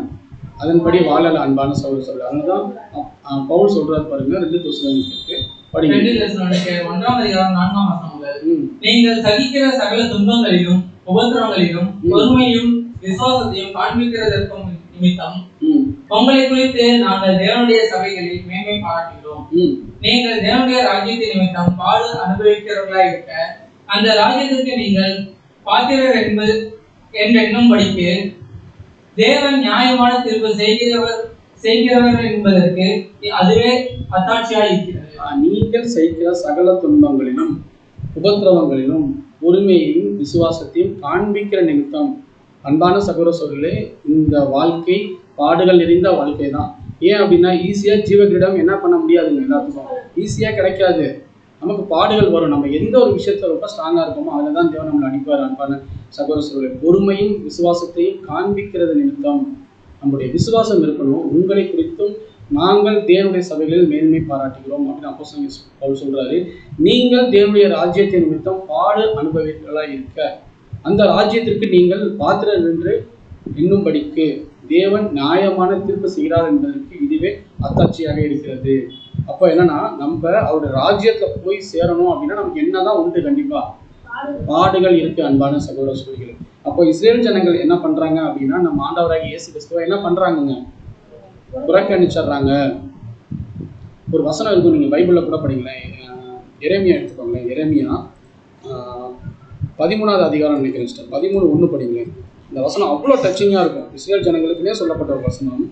Speaker 2: அதன்படி வாழல. அன்பான சகோதரர்கள், அதனாலதான் பவுல் சொல்றாரு பாருங்க, 2 தெசலோனிக்கேயருக்கு படிங்க.
Speaker 3: 2 தெசலோனிக்கேயர் 1ஆம் அதிகாரம் 4ஆம் வசனம் முதல், நீங்கள் சகிக்கிற சகல துன்பங்களிலும் உபத்திரவங்களிலும் பொறுமையும் விசுவாசத்தையும் காண்பிக்கிறதற்கும் நிமித்தம் உங்களை குறித்து நாங்கள் தேவனுடைய சபைகளில் மேன்மை பாராட்டுகிறோம். நீங்கள் தேவனுடைய ராஜ்யத்தின் நிமித்தம் பாடு அனுபவிக்கிறவர்களாய் இருக்க, அந்த ராஜ்யத்திற்கு நீங்கள் பாத்திரர் என்றெண்ணும்படிக்கு தேவன் நியாயமான தீர்ப்பு செய்கிறவர்கள் என்பதற்கு அதுவே அத்தாட்சியாய் இருக்கிறது.
Speaker 2: நீங்கள் செய்கிற சகல துன்பங்களிலும் உபத்திரவங்களிலும் பொறுமையையும் விசுவாசத்தையும் காண்பிக்கிற நிமித்தம். அன்பான சகோதர சகோதரிகளே, இந்த வாழ்க்கை பாடுகள் நிறைந்த வாழ்க்கை தான். ஏன் அப்படின்னா ஈஸியாக ஜீவகிரீடம் என்ன பண்ண முடியாதுங்க, எல்லாத்துக்கும் ஈஸியாக கிடைக்காது. நமக்கு பாடுகள் வரும். நம்ம எந்த ஒரு விஷயத்துல ரொம்ப ஸ்ட்ராங்காக இருக்கோமோ அதில் தான் தேவன் நம்மளை அனுப்புவார். அன்பான சகோதர சகோதரிகளே, பொறுமையும் விசுவாசத்தையும் காண்பிக்கிறது நிமித்தம். நம்முடைய விசுவாசம் இருக்கணும். உங்களை குறித்தும் நாங்கள் தேவனுடைய சபைகளில் மேன்மை பாராட்டுகிறோம் அப்படின்னு அப்போஸ்தலன் பவுல் சொல்றாரு. நீங்கள் தேவனுடைய ராஜ்யத்தின் நிமித்தம் பாடு அனுபவிக்கலாக இருக்க அந்த ராஜ்யத்திற்கு நீங்கள் பாத்திரர் என்று எண்ணும்படிக்கு தேவன் நியாயமான தீர்ப்பு செய்கிறார் என்பதற்கு இதுவே அத்தாட்சியாக இருக்கிறது. அப்போ என்னன்னா, நம்ம அவருடைய ராஜ்யத்துல போய் சேரணும் அப்படின்னா நமக்கு என்னதான் உண்டு, கண்டிப்பா பாடுகள் இருக்கு. அன்பான சகோதர சகோதரிகள், அப்போ இஸ்ரேல் ஜனங்கள் என்ன பண்றாங்க அப்படின்னா, நம்ம ஆண்டவராகிய இயேசு கிறிஸ்துவை என்ன பண்றாங்க, புறக்கணிச்சிடுறாங்க. ஒரு வசனம் இருக்கும், நீங்க பைபிள்ல கூட படிங்களேன். எரேமியா எடுத்துக்கோங்களேன். எரேமியா 13வது அதிகாரம் நினைக்கிறேன் சிஸ்டர், 13:1 படிங்களேன். இந்த வசனம் அவ்வளோ டச்சிங்காக இருக்கும். இஸ்ரேல் ஜனங்களுக்குன்னே சொல்லப்பட்ட ஒரு வசனம்.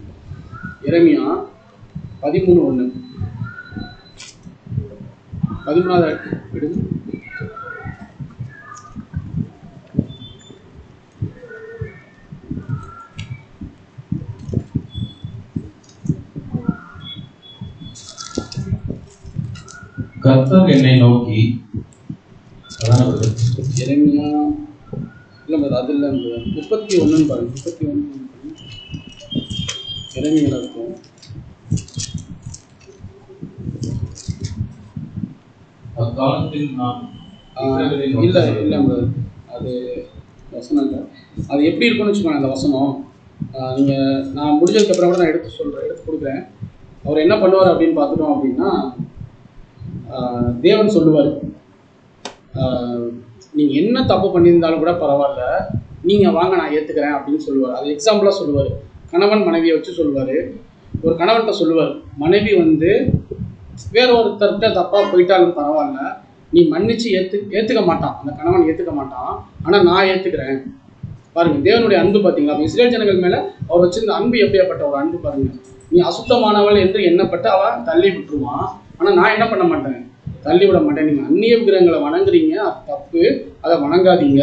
Speaker 2: எரேமியா 13:1. 13வது எடுங்க.
Speaker 4: கர்த்தர் என்னை நோக்கி,
Speaker 2: எரேமியா இல்லை அது இல்லை, 31 பாருங்க. 31 எரேமியால இருக்கும்.
Speaker 4: அக்காலத்தில் நான்
Speaker 2: இல்லை அது வசனம் இல்லை. அது எப்படி இருக்கும்னு வச்சுக்கோங்க. அந்த வசனம் நான் முடிஞ்சதுக்கப்புறம் கூட நான் எடுத்து கொடுக்குறேன். அவர் என்ன பண்ணுவார் அப்படின்னு பார்த்துட்டோம் அப்படின்னா, தேவன் சொல்லுவார், நீங்கள் என்ன தப்பு பண்ணியிருந்தாலும் கூட பரவாயில்ல, நீங்கள் வாங்க நான் ஏற்றுக்கிறேன் அப்படின்னு சொல்லுவார். அது எக்ஸாம்பிளாக சொல்லுவார். கணவன் மனைவியை வச்சு சொல்லுவார். ஒரு கணவன்கிட்ட சொல்லுவார், மனைவி வேற ஒருத்தர்கிட்ட தப்பாக போயிட்டாலும் பரவாயில்ல, நீ மன்னிச்சு ஏற்றுக்க மாட்டான், அந்த கணவன் ஏற்றுக்க மாட்டான், ஆனால் நான் ஏற்றுக்கிறேன். பாருங்க தேவனுடைய அன்பு பார்த்தீங்களா. அப்போ இஸ்ரேல் ஜனங்கள் மேலே அவர் வச்சிருந்த அன்பு எப்படியாப்பட்ட ஒரு அன்பு பாருங்க. நீ அசுத்தமானவள் என்று எண்ணப்பட்டு அவன் தள்ளி விட்டுருவான், ஆனால் நான் என்ன பண்ண மாட்டேன், தள்ளி விட மாட்டேன். நீங்கள் அந்நிய விக்கிரகங்களை வணங்குறீங்க, அது தப்பு, அதை வணங்காதீங்க.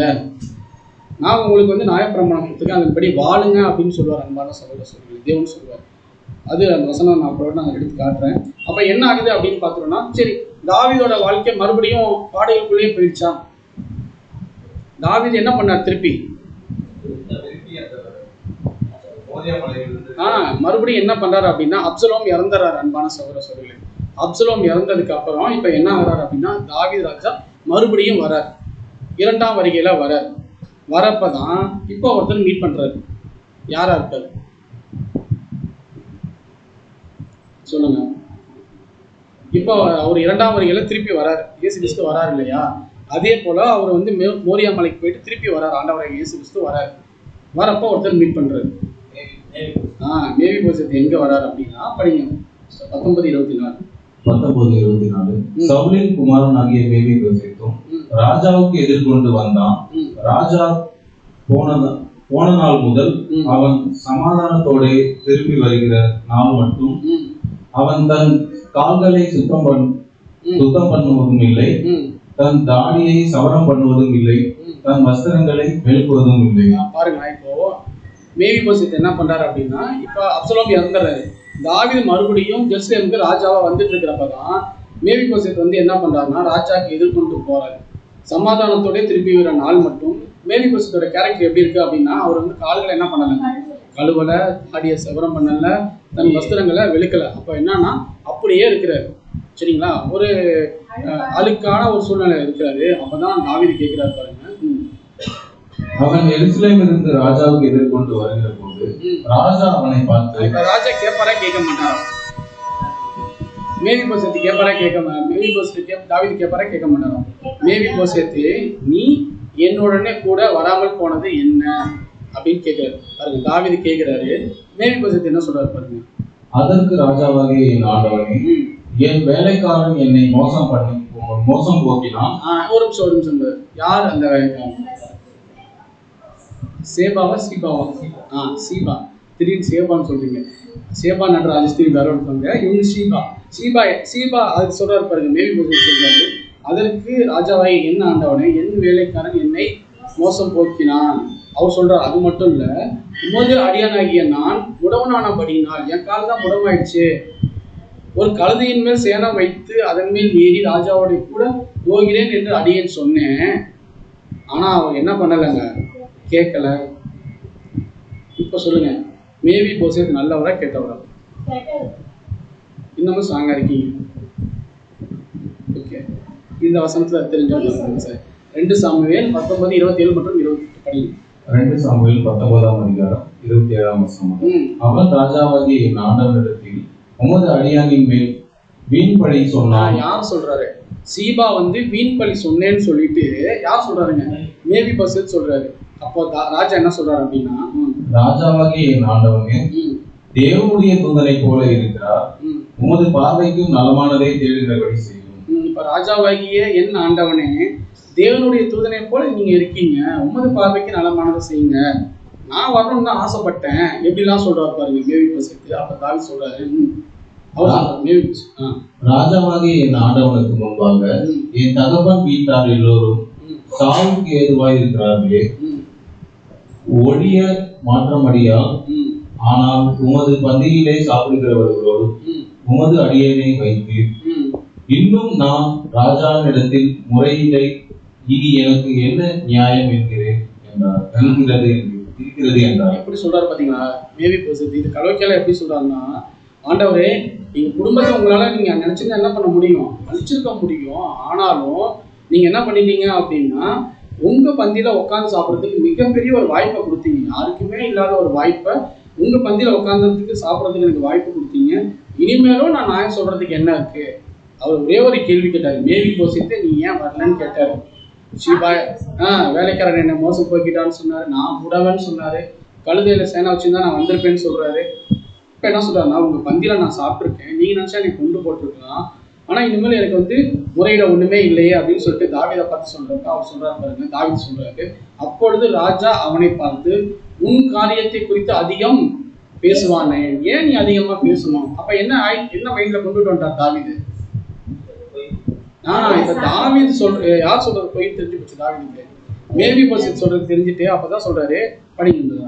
Speaker 2: நான் உங்களுக்கு நியாயப்பிரமாணம் கொடுத்துருக்கேன், அதன்படி வாழுங்க அப்படின்னு சொல்லுவார். அன்பான சகோதர சகோதரிகளே, தேவன் சொல்லுவார். அது அந்த வசனம் நான் அப்புறம் நான் எடுத்து காட்டுறேன். அப்போ என்ன ஆகுது அப்படின்னு பார்த்துட்டோம்னா, சரி தாவீதோட வாழ்க்கை மறுபடியும் பாடுகளுக்குள்ளேயே போயிடுச்சா? தாவீது என்ன பண்ணார், திருப்பி மறுபடியும் என்ன பண்றாரு அப்படின்னா, அப்சலோம் இறந்துறாரு. அன்பான சகோதர சகோதரிகளே, அப்சலோம் இறந்ததுக்கு அப்புறம் இப்ப என்ன ஆகிறார் அப்படின்னா, தாவீது ராஜா மறுபடியும் வரார், 2ஆம் வருகையில வரார். வரப்பதான் இப்போ ஒருத்தர் மீட் பண்றாரு. யாரா இருக்காரு சொல்லுங்க. இப்போ அவர் 2ஆம் வருகையில திருப்பி வராரு, இயேசு கிறிஸ்து வராரு இல்லையா? அதே போல அவர் மோரியா மலைக்கு போயிட்டு திருப்பி வராரு, ஆண்டவராகிய இயேசு கிறிஸ்து வராரு. வரப்போ ஒருத்தர் மீட் பண்றாரு. மேவி போசேத் எங்க வராரு அப்படின்னா, படிங்க
Speaker 4: 19:24. சவுலின் குமாரன் ஆகிய மேவி போசேத்தும் ராஜாவுக்கு எதிர்கொண்டு வந்தான். ராஜா போன நாள் முதல் அவன் சமாதானத்தோட திரும்பி வருகிற நாள் மட்டும் அவன் தன் கால்களை சுத்தம் பண்ணுவதும் இல்லை, தன் தாடியை சவரம் பண்ணுவதும் இல்லை, தன் வஸ்திரங்களை வெளுக்குவதும் இல்லை.
Speaker 2: பாருங்க, இப்போ மேவி போசேத் என்ன பண்றாரு அப்படின்னா, இப்ப அப்சலோம் இறந்துறாரு. தாவீது மறுபடியும் ஜெருசலேமுக்கு ராஜாவா வந்துட்டு இருக்கிறப்பதான் மேவி போசேத் என்ன பண்றாருன்னா, ராஜாக்கு எதிர்கொண்டு போறாரு. சமாதானத்தோட திரும்பி வர நாள் மட்டும் மேவி போசேத்தோட கேரக்டர் எப்படி இருக்கு அப்படின்னா, அவர் கால்களை என்ன பண்ணல, கழுவல, தாடியை சவரம் பண்ணல, தன் வஸ்திரங்களை வெளுக்கல. அப்ப என்னன்னா அப்படியே இருக்கிறாரு. சரிங்களா, ஒரு அழுக்கான ஒரு சூழ்நிலை இருக்கிறாரு. அப்பதான் தாவீது கேட்கிறாரு பாருங்க.
Speaker 4: அவன் எருசலேமிலிருந்து ராஜாவுக்கு எதிர்கொண்டு வருகிற போது ராஜா அவனை பார்த்து,
Speaker 2: ராஜா கேட்பாரா கேட்க மாட்டாரா? மேவி போசேத்து கேட்பாரா தாவீது கேட்பாரா கேட்க மாட்டாரா? மேவி போசேத்து, நீ என்னுடனே கூட வராமல் போனது என்ன அப்படின்னு கேட்கிறாரு பாருங்க. தாவீது கேட்கிறாரு, மேவி போசேத்து என்ன சொல்றாரு பாருங்க.
Speaker 4: அதற்கு ராஜாவாகிய என் ஆண்டவனே, என் வேலைக்காரன் என்னை மோசம் போக்கினான்.
Speaker 2: ஒரு நிமிஷம் யார் அந்த வேலைக்காரன்? சேபாவா சீபாவா? சீபா. திடீர்னு சேபான்னு சொல்றீங்க.
Speaker 1: சேபா நடுற ராஜஸ்திரி வேற ஒருத்தவங்க, இவங்க சீபா அதுக்கு சொல்றாரு பாருங்க, மேவி போசேத் சொல்றாரு, அதற்கு ராஜாவாய் என் ஆண்டவனே, என் வேலைக்காரன் என்னை மோசம் போக்கினான். அவர் சொல்றார், அது மட்டும் இல்ல, உமது அடியானாகிய நான் முடவனானபடியினால், என் கால் தான் முடமாயிடுச்சு, ஒரு கழுதையின் மேல் சேனம் வைத்து அதன் மேல் ஏறி ராஜாவோட கூட போகிறேன் என்று அடியேன் சொன்னேன். ஆனா அவர் என்ன பண்ணலைங்க, கேட்கல. இப்ப சொல்லுங்க, மேவி போசேத் நல்லவரா கெட்டவரா? இன்னமும் ஸ்ட்ராங்கா இருக்கீங்க. ஓகே, இந்த வசனத்துல தெரிஞ்சவங்க சார் 2 சாமுவேல் 19:27 மற்றும் 28 படி.
Speaker 4: 2 சாமுவேல் 19ஆம் அதிகாரம் 27ஆம் வசனம். அவன் ராஜாவாகிய என் ஆண்டவனிடத்தில் உமது அடியானின் மேல் வீண்பழி சொன்னான்.
Speaker 1: யார் சொல்றாரு? சீபா வீண்பழி சொன்னேன்னு சொல்லிட்டு யார் சொல்றாருங்க? மேவி போசேத் சொல்றாரு. அப்போ ராஜா என்ன சொல்றாரு அப்படின்னா,
Speaker 4: ராஜாவாகிய என் ஆண்டவனே, தேவனுடைய தூதனை போல இருக்கிறார், உமது பார்வைக்கும் நலமானதை தேடுகிறபடி செய்யும்.
Speaker 1: இப்ப ராஜாவாகிய என் ஆண்டவனே, தேவனுடைய தூதனை போல நீங்க இருக்கீங்க, உமது பார்வைக்கு நலமானதை செய்யுங்க, நான் வரணும்னு தான் ஆசைப்பட்டேன், எப்படிலாம் சொல்றாரு பாருங்க மேவி போசேத். அப்ப தாவீது சொல்றாரு,
Speaker 4: ராஜாவாகிய என் ஆண்டவனுக்கு முன்பாக என் தகப்பன் வீட்டார் எல்லோரும் சாவுக்கு ஏதுவாய் இருக்கிறார்களே, ஒழிய மாற்றமடியால், ஆனால் உமது பந்தியிலே சாப்பிடுகிறவர்களோடு உமது அடியேனை வைத்தீர். இன்னும் நான் ராஜாவினிடத்தில் முறையில்லை, இனி எனக்கு என்ன நியாயம் என்கிறேன் என்றார். இருக்கிறது என்றார்.
Speaker 1: எப்படி சொல்றாரு பாத்தீங்களா மேவி போசேத்? இது கலவைக்கெல்லாம் எப்படி சொல்றாருன்னா, ஆண்டவரே, நீங்க குடும்பத்தை உங்களால நீங்க நினைச்சிருந்தா என்ன பண்ண முடியும், அழிச்சிருக்க முடியும், ஆனாலும் நீங்க என்ன பண்ணிட்டீங்க அப்படின்னா, உங்க பந்தியில உட்காந்து சாப்பிட்றதுக்கு மிகப்பெரிய ஒரு வாய்ப்பை கொடுத்தீங்க. யாருக்குமே இல்லாத ஒரு வாய்ப்பை உங்க பந்தியில உட்காந்துறதுக்கு சாப்பிட்றதுக்கு எனக்கு வாய்ப்பு கொடுத்தீங்க. இனிமேலும் நான் நியாயம் சொல்றதுக்கு என்ன இருக்கு? அவர் ஒரே ஒரு கேள்வி கேட்டாரு, மேவி போசேத் நீ ஏன் வரலன்னு கேட்டாரு. சீபா வேலைக்காரன் என்ன மோசம் போக்கிட்டான்னு சொன்னாரு, நான் முடவன்னு சொன்னாரு, கழுதையில சேனை வச்சுருந்தா நான் வந்திருப்பேன்னு சொல்றாரு. இப்போ என்ன சொல்றாருன்னா, உங்க பந்தியில நான் சாப்பிட்ருக்கேன், நீங்க நினைச்சா எனக்கு கொண்டு போட்டிருக்கலாம், ஆனா இனிமேல் எனக்கு முறையிட ஒண்ணுமே இல்லையே அப்படின்னு சொல்லிட்டு தாவீதை பார்த்து சொல்றாரு. அவர் சொல்றாரு பாருங்க, தாவீது சொல்றாரு, அப்பொழுது ராஜா அவனை பார்த்து, உன் காரியத்தை குறித்து அதிகம் பேசுவானே, ஏன் நீ அதிகமா பேசணும்? அப்ப என்ன மைண்ட்ல கொண்டுட்டு வந்தார் தாவீது? இப்ப தாவீது யார் சொல்றது போய் தெரிஞ்சு போச்சு தாவீதுக்கு. மேவி போசேத் சொல்றது தெரிஞ்சுட்டு அப்பதான் சொல்றாரு, படிங்க,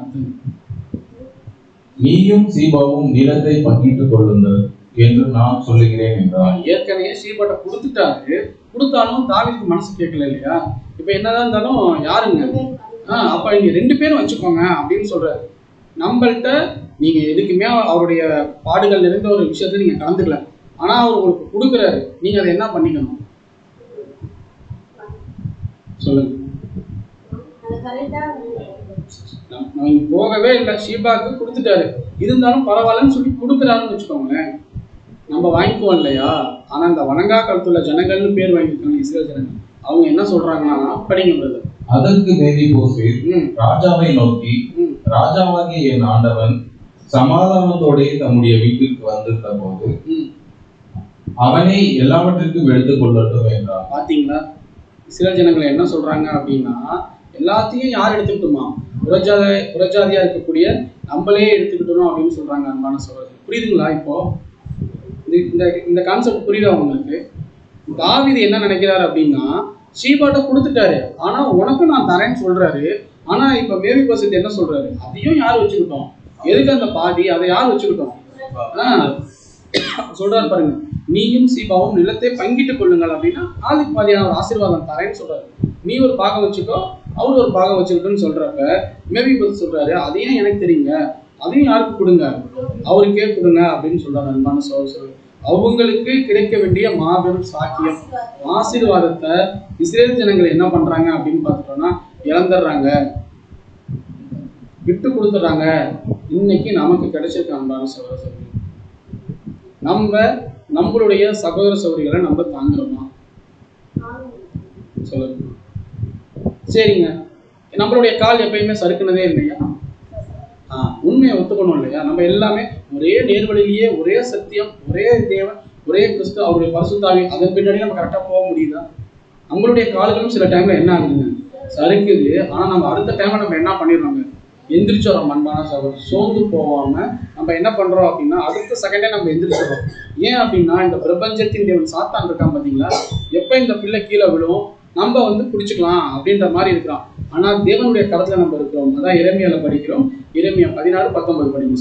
Speaker 4: நீயும் சீபாவும் நிலத்தை பங்கிட்டுக் கொள்ளுங்கள் என்று நான் சொல்லுகிறேன் என்றார்.
Speaker 1: ஏற்கனவே சீபாட்ட கொடுத்துட்டாரு, கொடுத்தாலும் தாவீதுக்கு மனசு கேட்கல இல்லையா? இப்ப என்னதான் இருந்தாலும் யாருங்க, அப்ப நீங்க 2 பேரும் வச்சுக்கோங்க அப்படின்னு சொல்றாரு. நம்மள்கிட்ட நீங்க எதுக்குமே அவருடைய பாடுகள் நிறைந்த ஒரு விஷயத்த நீங்க கலந்துக்கல, ஆனா அவர் உங்களுக்கு கொடுக்குறாரு, நீங்க அதை என்ன பண்ணிக்கணும் சொல்லுங்க. நம்ம போகவே இல்லை, ஷீபாக்கு கொடுத்துட்டாரு, இருந்தாலும் பரவாயில்லன்னு சொல்லி கொடுக்குறாருன்னு வச்சுக்கோங்களேன், நம்ம வாங்கிக்குவோம் இல்லையா? ஆனா இந்த வணங்கா காலத்துல ஜனங்கள்னு பேர் வாங்கியிருக்காங்க இஸ்ரேல் ஜனங்கள், அவங்க என்ன சொல்றாங்கன்னா, படிங்க.
Speaker 4: அதற்கு மேவி போசேத் ராஜாவை நோக்கி, ராஜாவாகிய என் ஆண்டவன் சமாதானத்தோட தம்முடைய வீட்டிற்கு வந்திருந்த போது அவனை எல்லாவற்றிற்கும் எடுத்துக் கொள்ளட்டும் என்றார்.
Speaker 1: பாத்தீங்களா, இஸ்ரேல் ஜனங்களை என்ன சொல்றாங்க அப்படின்னா, எல்லாத்தையும் யார் எடுத்துக்கிட்டோமா, புறஜாதியா இருக்கக்கூடிய நம்மளே எடுத்துக்கிட்டோம் அப்படின்னு சொல்றாங்க. அன்பான சகோதரர், புரியுதுங்களா? இப்போ இந்த கான்செப்ட் புரியுதா உங்களுக்கு? தாவீது என்ன நினைக்கிறாரு அப்படின்னா, ஷீபாட்ட கொடுத்துட்டாரு, ஆனா உனக்கு நான் தரேன்னு சொல்றாரு. ஆனா இப்ப மேவி போசேத் என்ன சொல்றாரு, அதையும் யார் வச்சுக்கிட்டோம், எதுக்கு அந்த பாதி, அதை யார் வச்சுக்கிட்டோம் சொல்றாரு பாருங்க, நீயும் சீபாவும் நிலத்தை பங்கிட்டுக் கொள்ளுங்கள் அப்படின்னா ஆதிக்கு பாதியான ஒரு ஆசீர்வாதம் தரேன்னு சொல்றாரு. நீ ஒரு பாகம் வச்சுக்கோ, அவரு ஒரு பாகம் வச்சுக்கிட்டோன்னு சொல்றப்ப மேவி போசேத் சொல்றாரு, அதையும் எனக்கு தெரியுங்க, அதையும் யாருக்கு கொடுங்க, அவருக்கே கொடுங்க அப்படின்னு சொல்றாரு. அன்பான சகோதரர், அவங்களுக்கு கிடைக்க வேண்டிய மாபெரும் சாக்கியம் ஆசீர்வாதத்தை இஸ்ரேல் ஜனங்கள் என்ன பண்றாங்க அப்படின்னு பார்த்துட்டோம்னா இழந்துடுறாங்க, விட்டு கொடுத்துட்றாங்க. இன்னைக்கு நமக்கு கிடைச்சிருக்க அன்பான சகோதரர், நம்மளுடைய சகோதர சகோதரிகளை நம்ம தாங்குறோமா சொல்லுங்க. சரிங்க, நம்மளுடைய கால் எப்பயுமே சறுக்குனதே இல்லையா? உண்மையை ஒத்துக்கணும் இல்லையா? நம்ம எல்லாமே ஒரே நேர்வழியிலேயே, ஒரே சத்தியம், ஒரே தேவன், ஒரே கிறிஸ்து, அவருடைய பரிசுத்தாவி, அதன் பின்னாடி நம்ம கரெக்டாக போக முடியுதா? நம்மளுடைய கால்களும் சில டைம்ல என்ன ஆகுதுங்க, சறுக்குது. ஆனா நம்ம அடுத்த டைம்ல நம்ம என்ன பண்ணிடுறோங்க, எந்திரிச்சோம் அன்பான சகோதரர். சோர்ந்து போகாம நம்ம என்ன பண்றோம் அப்படின்னா அடுத்த செகண்டே நம்ம எந்திரிச்சிடறோம். ஏன் அப்படின்னா இந்த பிரபஞ்சத்தின் தேவன் சாத்தான் இருக்கான் பார்த்தீங்களா, எப்போ இந்த பிள்ளை கீழே விழும் நம்ம வந்து பிடிச்சிக்கலாம் அப்படின்ற மாதிரி இருக்கிறோம். ஆனா தேவனுடைய கரத்துல நம்ம இருக்கிறோம். அதான் எரேமியால படிக்கிறோம். எரேமியா 16:19 படிங்க.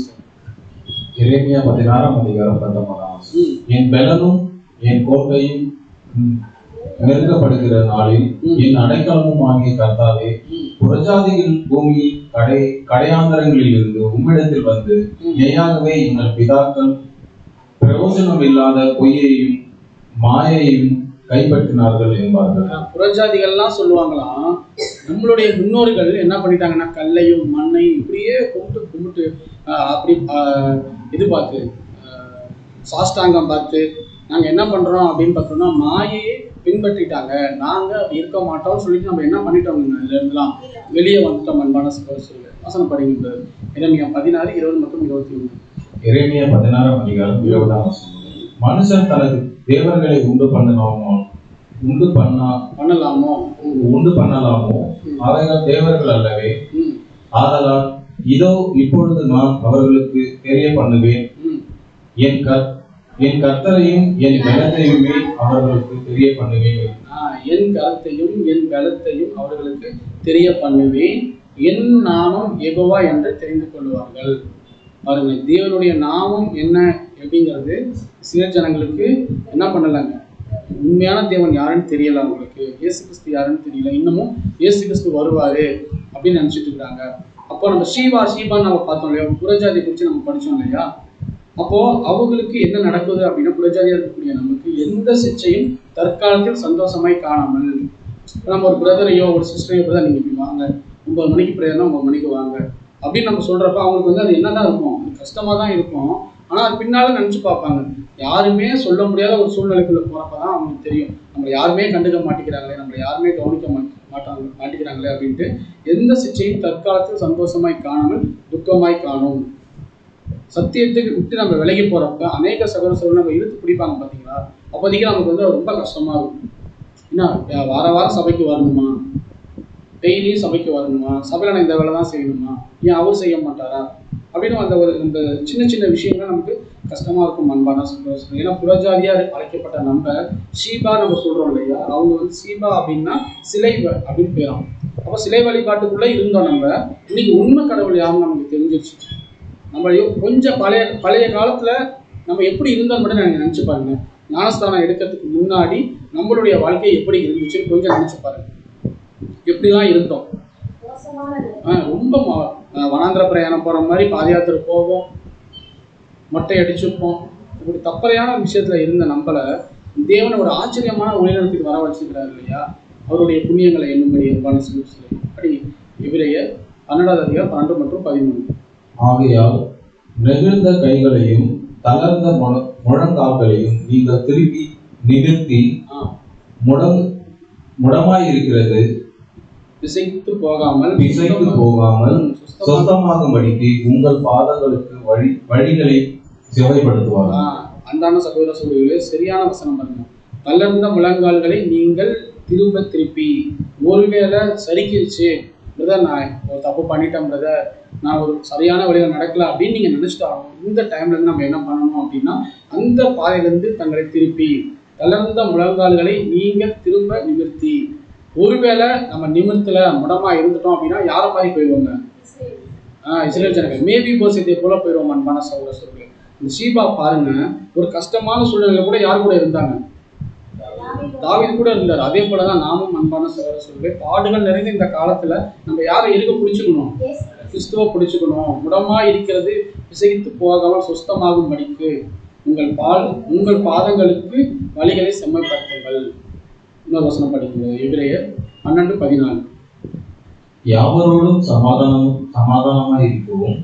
Speaker 4: எரேமியா 16:19. என் பலனும் என் கோட்டையும் நெருக்கப்படுகிற நாளில் என் அடைக்கலமும் ஆகிய கர்த்தாவே, புறஜாதிகள் பூமி கடையாந்தரங்களில் இருந்து உம்மிடத்தில் வந்து மெய்யாகவே எங்கள் பிதாக்கள் பிரயோஜனம் இல்லாத பொய்யையும் மாயையும் கைப்பற்றினார்கள் என்பார்கள்.
Speaker 1: புறஜாதிகள்லாம் சொல்லுவாங்களாம், நம்மளுடைய முன்னோர்கள் என்ன பண்ணிட்டாங்கன்னா கல்லையும் மண்ணையும் இப்படியே கும்பிட்டு அப்படி இது பார்த்து சாஷ்டாங்கம் பார்த்து நாங்கள் என்ன பண்ணுறோம் அப்படின்னு பார்த்தோம்னா மாயையே பின்பற்றிட்டாங்க, நாங்கள் அப்படி இருக்க மாட்டோம்னு சொல்லிட்டு நம்ம என்ன பண்ணிட்டோம், இதுலாம் வெளியே வந்துட்டோம். அன்பான சொல்லு வசனம் படிங்க. எரேமியா 16:20 மற்றும் 21.
Speaker 4: எரேமியா 16:20. மனுஷன் தனது தேவர்களை உண்டு பண்ணலாமோ அவைகள் தேவர்கள் அல்லவே. ஆதலால் இதோ இப்பொழுது நான் அவர்களுக்கு தெரிய பண்ணுவேன், என் கர்த்தரையும் என் பலத்தையுமே அவர்களுக்கு தெரிய பண்ணுவேன்.
Speaker 1: என் கருத்தையும் என் பலத்தையும் அவர்களுக்கு தெரிய பண்ணுவேன், என் நாமம் யெகோவா என்று தெரிந்து கொள்வார்கள். பாருங்க, தேவனுடைய நாமம் என்ன அப்படிங்கிறது சில ஜனங்களுக்கு என்ன பண்ணலாங்க, உண்மையான தேவன் யாருன்னு தெரியல, அவங்களுக்கு இயேசு கிறிஸ்து யாருன்னு தெரியல, இன்னமும் இயேசு கிறிஸ்து வருவாரு அப்படின்னு நினைச்சிட்டு இருக்காங்க. அப்போ நம்ம ஷீபான்னு நம்ம பார்த்தோம் இல்லையா, புறஜாதி குறித்து நம்ம படித்தோம் இல்லையா. அப்போ அவங்களுக்கு என்ன நடக்குது அப்படின்னா, புறஜாதியாக இருக்கக்கூடிய நமக்கு எந்த சிச்சையும் தற்காலத்தில் சந்தோஷமாய் காணாமல், நம்ம ஒரு பிரதரையோ ஒரு சிஸ்டரையோ தான் நீங்கள் இப்படி வாங்க 9 மணிக்கு பிரேயர்னா 9 மணிக்கு வாங்க அப்படின்னு நம்ம சொல்றப்ப அவங்களுக்கு வந்து அது என்னதான் இருக்கும், அது கஷ்டமா தான் இருக்கும். ஆனால் அது பின்னால நினச்சி பார்ப்பாங்க, யாருமே சொல்ல முடியாத ஒரு சூழ்நிலைக்குள்ள போறப்ப தான் அவங்களுக்கு தெரியும், நம்மளை யாருமே கண்டுக்க மாட்டேங்கிறாங்களே, நம்மளை யாருமே கவனிக்க மாட்டேங்கிறாங்களே அப்படின்ட்டு. எந்த சிச்சையும் தற்காலத்தில் சந்தோஷமாய் காணாமல் துக்கமாய் காணும். சத்தியத்துக்கு விட்டு நம்ம விலகி போறப்ப அநேக சகோதரர்கள் நம்ம இழுத்து பிடிப்பாங்க பார்த்தீங்களா, அப்போதைக்கு நமக்கு வந்து ரொம்ப கஷ்டமா இருக்கும். ஏன்னா வாரம் சபைக்கு வரணுமா, டெய்லியும் சபைக்கு வரணுமா, சபையில் நான் இந்த வேலை தான் செய்யணுமா, ஏன் அவர் செய்ய மாட்டாரா அப்படின்னு அந்த சின்ன சின்ன விஷயங்கள் நமக்கு கஷ்டமா இருக்கும். அன்பான சகோதரர்கள், ஏன்னா புறஜாதியா அழைக்கப்பட்ட நம்ம ஷீபா நம்ம சொல்றோம் இல்லையா, அவங்க வந்து ஷீபா அப்படின்னா சிலை அப்படின்னு பேரும். அப்போ சிலை வழிபாட்டுக்குள்ள இருந்தோம் நம்ம. இன்னைக்கு உண்மை கடவுள் யாருன்னு நமக்கு தெரிஞ்சிருச்சு. நம்ம கொஞ்சம் பழைய காலத்துல நம்ம எப்படி இருந்தோம் மட்டும் நான் நினைச்சு பாருங்க. ஞானஸ்தானம் எடுக்கிறதுக்கு முன்னாடி நம்மளுடைய வாழ்க்கை எப்படி இருந்துச்சுன்னு கொஞ்சம் நினைச்சு பாருங்க. எப்படிலாம் இருந்தோம், ரொம்ப வனாந்திர பிரயாணம் போற மாதிரி பாத யாத்திரை போவோம், மொட்டை அடிச்சுப்போம். இப்படி தப்பறையான விஷயத்துல இருந்த நம்மளை தேவனை ஒரு ஆச்சரியமான உயிரினத்துக்கு வர வச்சிருக்கிறார் இல்லையா. அவருடைய புண்ணியங்களை எண்ணும்படி அன்பான சில அப்படி எபிரேயர் 12:12 மற்றும் 13.
Speaker 4: ஆகையால் நெகிழ்ந்த கைகளையும் தளர்ந்த முழங்கால்களையும் நீங்கள் திருப்பி நிறுத்தி முடமாயிருக்கிறது
Speaker 1: பிசைத்து போகாமல்
Speaker 4: சொந்தமாகும்படிக்கு உங்கள் பாதங்களுக்கு வழிகளை செவைப்படுத்துவார்.
Speaker 1: அன்பான சகோதர சகோதரிகளே, சரியான வசனம் பாருங்க. தளர்ந்த முழங்கால்களை நீங்கள் திருப்பி, ஒருவேளை சரிக்கிருச்சு பிரதர், நான் ஒரு தப்பு பண்ணிட்டேன் பிரதர், நான் ஒரு சரியான வழியில் நடக்கல அப்படின்னு நீங்கள் நினச்சிட்டாலும் இந்த டைம்ல இருந்து நம்ம என்ன பண்ணணும் அப்படின்னா, அந்த பாதையிலிருந்து தங்களை திருப்பி தளர்ந்த முழங்கால்களை நீங்கள் திரும்ப நிமிர்த்தி. ஒருவேளை நம்ம நிமிர்த்தல முடமா இருந்துட்டோம் அப்படின்னா யாரை மாதிரி போயிடுவாங்க, இஸ்ரேல் ஜனங்கள் மேபி போசத்தை போல போயிடுவோம். அன்பான சகோதர சகோதரிகளே, இந்த ஷீபா பாருங்க, ஒரு கஷ்டமான சூழ்நிலையில கூட யார் கூட இருந்தாங்க, தாவீது கூட இருந்தார். அதே போலதான் நாமும் அன்பான சகோதர சகோதரிகளே, பாடுகள் நிறைந்த இந்த காலத்துல நம்ம யாரை இருக்க பிடிச்சுக்கணும், கிறிஸ்துவ பிடிச்சுக்கணும். முடமா இருக்கிறது பிசைத்து போகாமல் சுஸ்தமாகும் படிக்கு உங்கள் பாதங்களுக்கு வழிகளை செம்மைப்படுத்துங்கள். இன்னொரு வசனம் படிக்கிறது, எபிரேயர் 12:14.
Speaker 4: யாவரோடும் சமாதானமாய் இருக்கவும்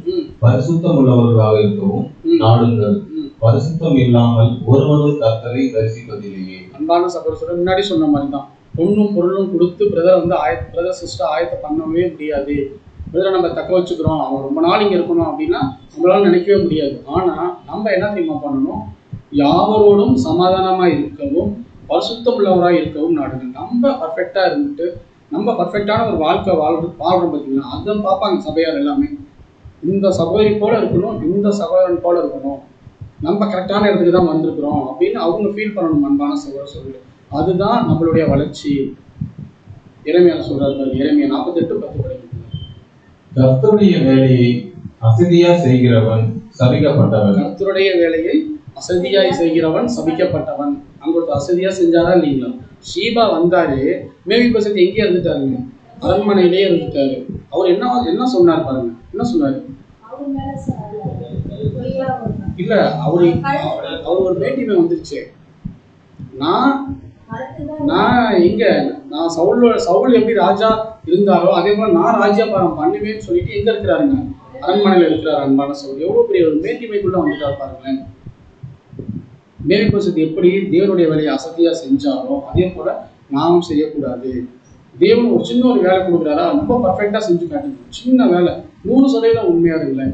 Speaker 4: பரிசுத்தம் உள்ளவர்களாக இருக்கவும் நாடுங்கள், பரிசுத்தம் இல்லாமல் ஒருவரும் கர்த்தரை தரிசிப்பதில்லையே.
Speaker 1: அன்பான சகோதரர், முன்னாடி சொன்ன மாதிரி தான், பொண்ணும் பொருளும் கொடுத்து பிரதர் சிஸ்டர் ஆயத்தை பண்ணவே முடியாது. பிரதரை நம்ம தக்க வச்சுக்கிறோம், அவங்க ரொம்ப நாள் இங்கே இருக்கணும் அப்படின்னா நம்மளால நினைக்கவே முடியாது. ஆனால் நம்ம என்ன தெரியுமா பண்ணணும், யாவரோடும் சமாதானமாக இருக்கவும் பரிசுத்தம் உள்ளவராக இருக்கவும் நாடுங்கள். நம்ம பர்ஃபெக்டாக இருந்துட்டு நம்ம பர்ஃபெக்டான ஒரு வாழ்க்கை வாழ்றோம் பார்த்தீங்கன்னா அதுதான் பார்ப்பாங்க சபையார் எல்லாமே. இந்த சகோதரி போல இருக்கணும், இந்த சகோதரன் போல இருக்கணும், நம்ம கரெக்டான இடத்துக்கு தான் வந்திருக்கிறோம் அப்படின்னு அவங்க ஃபீல் பண்ணணும். அன்பான சகோதரர், அதுதான் நம்மளுடைய வளர்ச்சி. இறைமையான சொல்றாரு, இறைமையா 48:10 படிக்கிறது.
Speaker 4: கர்த்தருடைய வேலையை அசதியா செய்கிறவன் சபிக்கப்பட்டவன்.
Speaker 1: கர்த்தருடைய வேலையை அசதியாய் செய்கிறவன் சபிக்கப்பட்டவன். அங்க அசதியா செஞ்சாரா இல்லைங்களா? ஷீபா வந்தாரு, மேவிபோசேத் எங்கே இருந்துட்டாருங்க? அரண்மனையிலேயே இருந்துட்டாரு. அவர் என்ன சொன்னார் பாருங்க, என்ன சொன்னாரு? இல்ல அவர் ஒரு பேட்டியுமே வந்துருச்சு. நான் சவுல் எப்படி ராஜா இருந்தாரோ அதே போல நான் ராஜ்யபாரம் பண்ணுவேன்னு சொல்லிட்டு எங்க இருக்கிறாருங்க? அரண்மனையில இருக்கிறார். அன்பான சவுல் எவ்வளவு பெரிய ஒரு மேட்டிமைக்குள்ள வந்துட்டார் பாருங்களேன். மேவிபோசேத் எப்படி தேவனுடைய வேலையை அசதியா செஞ்சாரோ அதே போல நாமும் செய்யக்கூடாது. தேவன் ஒரு சின்ன ஒரு வேலை கொடுக்குறாரா, ரொம்ப பர்ஃபெக்டா செஞ்சு காட்டுங்க. சின்ன வேலை 100% உண்மையா இல்லை,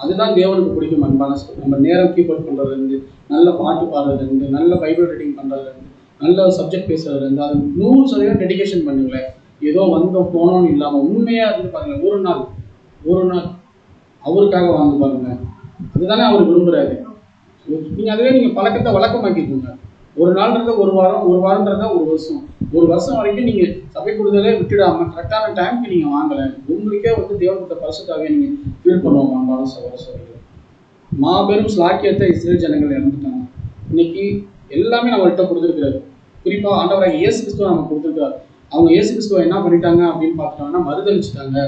Speaker 1: அதுதான் தேவனுக்கு பிடிக்கும். அன்பான சவுல் நம்ம நேரம் கீப் அவுட் பண்றதுல இருந்து, நல்ல பாட்டு பாடுறதுல இருந்து, நல்ல பைபிள் ரீடிங் பண்றதுல இருந்து, நல்ல சப்ஜெக்ட் பேசுறதுல இருந்து, அது 100% டெடிகேஷன் பண்ணுங்களேன். ஏதோ வந்தோம் போனோம்னு இல்லாம உண்மையா இருந்து பாருங்க. ஒரு நாள் அவருக்காக வாழ்ந்து பாருங்க. அதுதானே அவர் விரும்புறாரு. நீங்க அதுவே நீங்க பழக்கத்தை வழக்கமாக்கிக்கோங்க. ஒரு நாள்ன்றத ஒரு வாரம், ஒரு வாரன்றத ஒரு வருஷம், ஒரு வருஷம் வரைக்கும் நீங்க சபை கொடுத்தலே விட்டுடாம கரெக்டான டைமுக்கு நீங்க வாங்கல, உங்களுக்கே தேவனுக்கு பரிசுத்தாவே நீங்க ஃபீல் பண்ணுவோம். அன்பான சகோதரர்களே, மாபெரும் ஸ்லாக்கியத்தை இஸ்ரேல் ஜனங்கள் இறந்துட்டாங்க. இன்னைக்கு எல்லாமே நம்மள்கிட்ட கொடுத்துருக்கிறாரு. குறிப்பா ஆண்டவராக இயேசு கிறிஸ்துவ நம்ம கொடுத்துருக்காரு. அவங்க இயேசு கிறிஸ்துவ என்ன பண்ணிட்டாங்க அப்படின்னு பார்த்துட்டாங்கன்னா மறுதளிச்சுட்டாங்க.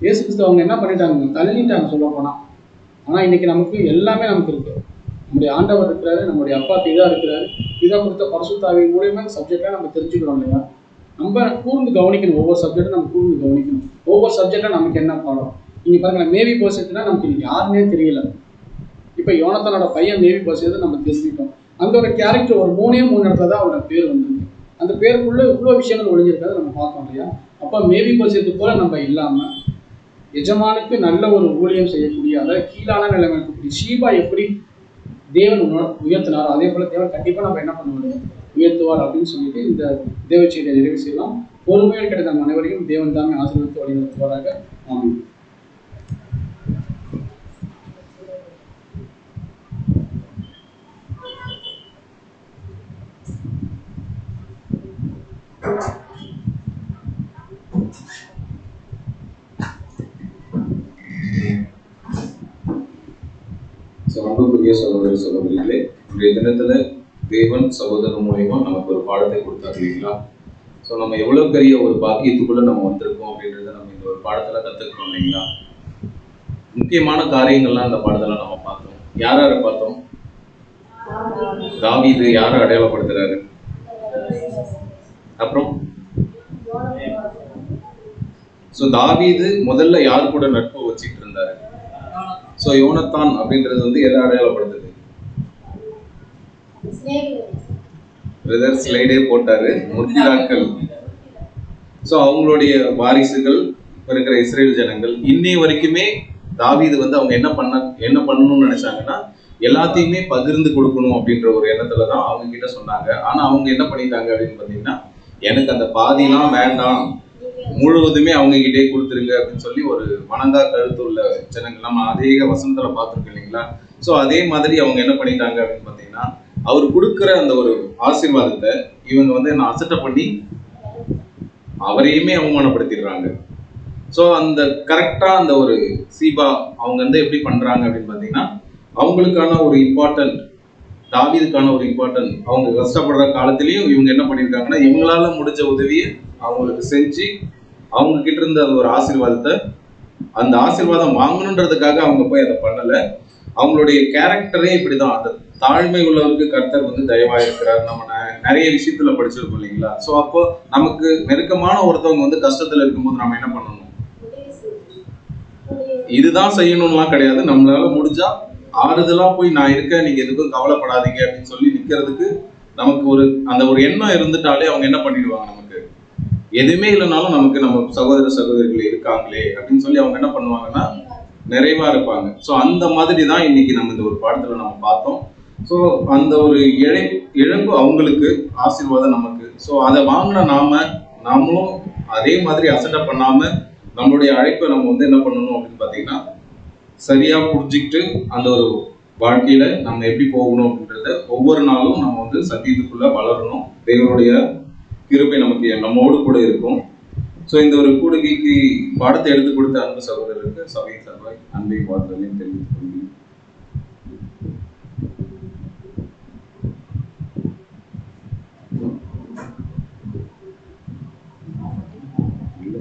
Speaker 1: இயேசு கிறிஸ்துவ அவங்க என்ன பண்ணிட்டாங்க? தள்ளிட்டாங்க சொல்ல போனா. ஆனா இன்னைக்கு நமக்கு எல்லாமே நமக்கு இருக்கு. நம்முடைய ஆண்டவர் இருக்கிறாரு, நம்முடைய அப்பா பிதா இருக்கிறாரு. பிதா கொடுத்த பரிசுத்தாவின் மூலியமா சப்ஜெக்டா நம்ம தெரிஞ்சுக்கிறோம் இல்லையா? நம்ம கூர்ந்து கவனிக்கணும். ஒவ்வொரு சப்ஜெக்டும் நம்ம கூர்ந்து கவனிக்கணும். ஒவ்வொரு சப்ஜெக்டா நமக்கு என்ன பாடம். நீங்க பாருங்க, மேவிபோசேத்னா நமக்கு இன்னைக்கு யாருன்னே தெரியல. இப்ப யோனத்தானோட பையன் மேவிபோசேத் நம்ம தெரிஞ்சுக்கிட்டோம். அந்த ஒரு கேரக்டர் ஒரு 3 இடத்துல தான் அவரோட பேர் வந்திருக்கு. அந்த பேருக்குள்ள இவ்வளவு விஷயங்கள் ஒழிஞ்சிருக்காது நம்ம பார்த்தோம் இல்லையா? அப்ப மேவிபோசேத் போல நம்ம இல்லாம எஜமானுக்கு நல்ல ஒரு ஊழியம் செய்யக்கூடிய, அதாவது கீழான நிலைமை இருக்கக்கூடிய ஷீபா எப்படி தேவன் உயர்த்தினாரோ அதே போல தேவன் கண்டிப்பா நம்ம என்ன பண்ணுவோம், உயர்த்துவார் அப்படின்னு சொல்லிட்டு இந்த தேவ செய்தியை நிறைவு செய்யலாம். பொறுமையில் கிடைத்த அனைவரையும் தேவன் தாமே ஆசீர்வதித்து வழிநடத்துவாராக. ஆமென்.
Speaker 4: அன்புக்குரிய சகோதர சகோதரிகளே, இன்றைய தினத்துல தேவன் சகோதரன் மூலயமா நமக்கு ஒரு பாடத்தை கொடுத்தாரு இல்லைங்களா? ஸோ நம்ம எவ்வளவு பெரிய ஒரு பாக்கியத்துக்குள்ள நம்ம வந்திருக்கோம் அப்படின்றத நம்ம இந்த ஒரு பாடத்துல கத்துக்கிறோம் இல்லைங்களா? முக்கியமான காரியங்கள்லாம் இந்த பாடத்துல நம்ம பார்த்தோம். யாரை பார்த்தோம்? தாவீது யாரை அடையாளப்படுத்துறாரு? அப்புறம் ஸோ தாவீது முதல்ல யார் கூட நட்பு வச்சுட்டு இருந்தாரு? ஸோ யோனத்தான் அப்படின்றது எதை அடையாளப்படுத்துது? பிரதர் ஸ்லைடே போட்டாரு, முற்பிதாக்கள். ஸோ அவங்களுடைய வாரிசுகள் இப்ப இருக்கிற இஸ்ரேல் ஜனங்கள். இன்னை வரைக்குமே தாவீது அவங்க என்ன பண்ணணும்னு நினைச்சாங்கன்னா எல்லாத்தையுமே பகிர்ந்து கொடுக்கணும் அப்படின்ற ஒரு எண்ணத்துல தான் அவங்க கிட்ட சொன்னாங்க. ஆனா அவங்க என்ன பண்ணிட்டாங்க அப்படின்னு பாத்தீங்கன்னா, எனக்கு அந்த பாதிலாம் வேண்டாம், முழுவதுமே அவங்க கிட்டே கொடுத்துருங்க அப்படின்னு சொல்லி ஒரு வணங்கா கழுத்து உள்ள ஜனங்கள் நம்ம அதே வசனத்துல பார்த்துருக்கோம் இல்லைங்களா? ஸோ அதே மாதிரி அவங்க என்ன பண்ணிட்டாங்க அப்படின்னு பார்த்தீங்கன்னா, அவர் கொடுக்குற அந்த ஒரு ஆசீர்வாதத்தை இவங்க என்ன அசட்டை பண்ணி அவரையுமே அவமானப்படுத்திடுறாங்க. ஸோ அந்த கரெக்டா அந்த ஒரு சீபா அவங்க எப்படி பண்றாங்க அப்படின்னு பார்த்தீங்கன்னா, அவங்களுக்கான ஒரு இம்பார்ட்டன்ட், தாவீதுக்கான ஒரு இம்பார்ட்டன்ட், அவங்க கஷ்டப்படுற காலத்திலையும் இவங்க என்ன பண்ணியிருக்காங்கன்னா, இவங்களால முடிஞ்ச உதவியை அவங்களுக்கு செஞ்சு அவங்க கிட்ட இருந்த அந்த ஒரு ஆசீர்வாதத்தை, அந்த ஆசீர்வாதம் வாங்கணுன்றதுக்காக அவங்க போய் அதை பண்ணல. அவங்களுடைய கேரக்டரே இப்படிதான். அந்த தாழ்மை உள்ளவருக்கு கர்த்தர் தயவா இருக்கிறார். நம்ம நிறைய விஷயத்துல படிச்சிருக்கோம் இல்லைங்களா? ஸோ அப்போ நமக்கு நெருக்கமான ஒருத்தவங்க கஷ்டத்துல இருக்கும்போது நம்ம என்ன பண்ணணும்? இதுதான் செய்யணும்லாம் கிடையாது. நம்மளால முடிஞ்சா ஆறுதலா போய் நான் இருக்கேன், நீங்க எதுக்கும் கவலைப்படாதீங்க அப்படின்னு சொல்லி நிக்கிறதுக்கு நமக்கு அந்த ஒரு எண்ணம் இருந்துட்டாலே அவங்க என்ன பண்ணிடுவாங்க, நமக்கு எதுவுமே இல்லைனாலும் நமக்கு நம்ம சகோதர சகோதரிகள் இருக்காங்களே அப்படின்னு சொல்லி அவங்க என்ன பண்ணுவாங்கன்னா நிறைவா இருப்பாங்க. ஸோ அந்த மாதிரி தான் இன்னைக்கு நம்ம இந்த ஒரு பாடத்துல நம்ம பார்த்தோம். ஸோ அந்த ஒரு இழப்பு அவங்களுக்கு, ஆசீர்வாதம் நமக்கு. ஸோ அதை வாங்கின நாம நாமளும் அதே மாதிரி அசட்டை பண்ணாம நம்மளுடைய அழைப்பை நம்ம வந்து என்ன பண்ணணும் அப்படின்னு பார்த்தீங்கன்னா சரியா புரிஞ்சுக்கிட்டு அந்த ஒரு வாழ்க்கையில நம்ம எப்படி போகணும் அப்படின்றத ஒவ்வொரு நாளும் நம்ம வந்து சத்தியத்துக்குள்ள வளரணும். தேவனுடைய கிருபை நமக்கு நம்மோடு கூட இருக்கும். ஸோ இந்த ஒரு கூடுகைக்கு பாடத்தை எடுத்து கொடுத்த அன்பு சகோதரருக்கு சபையின் சார்பாய் அன்பை வாழ்த்துதலையும் தெரிவித்துக் கொள்கிறேன். இல்லை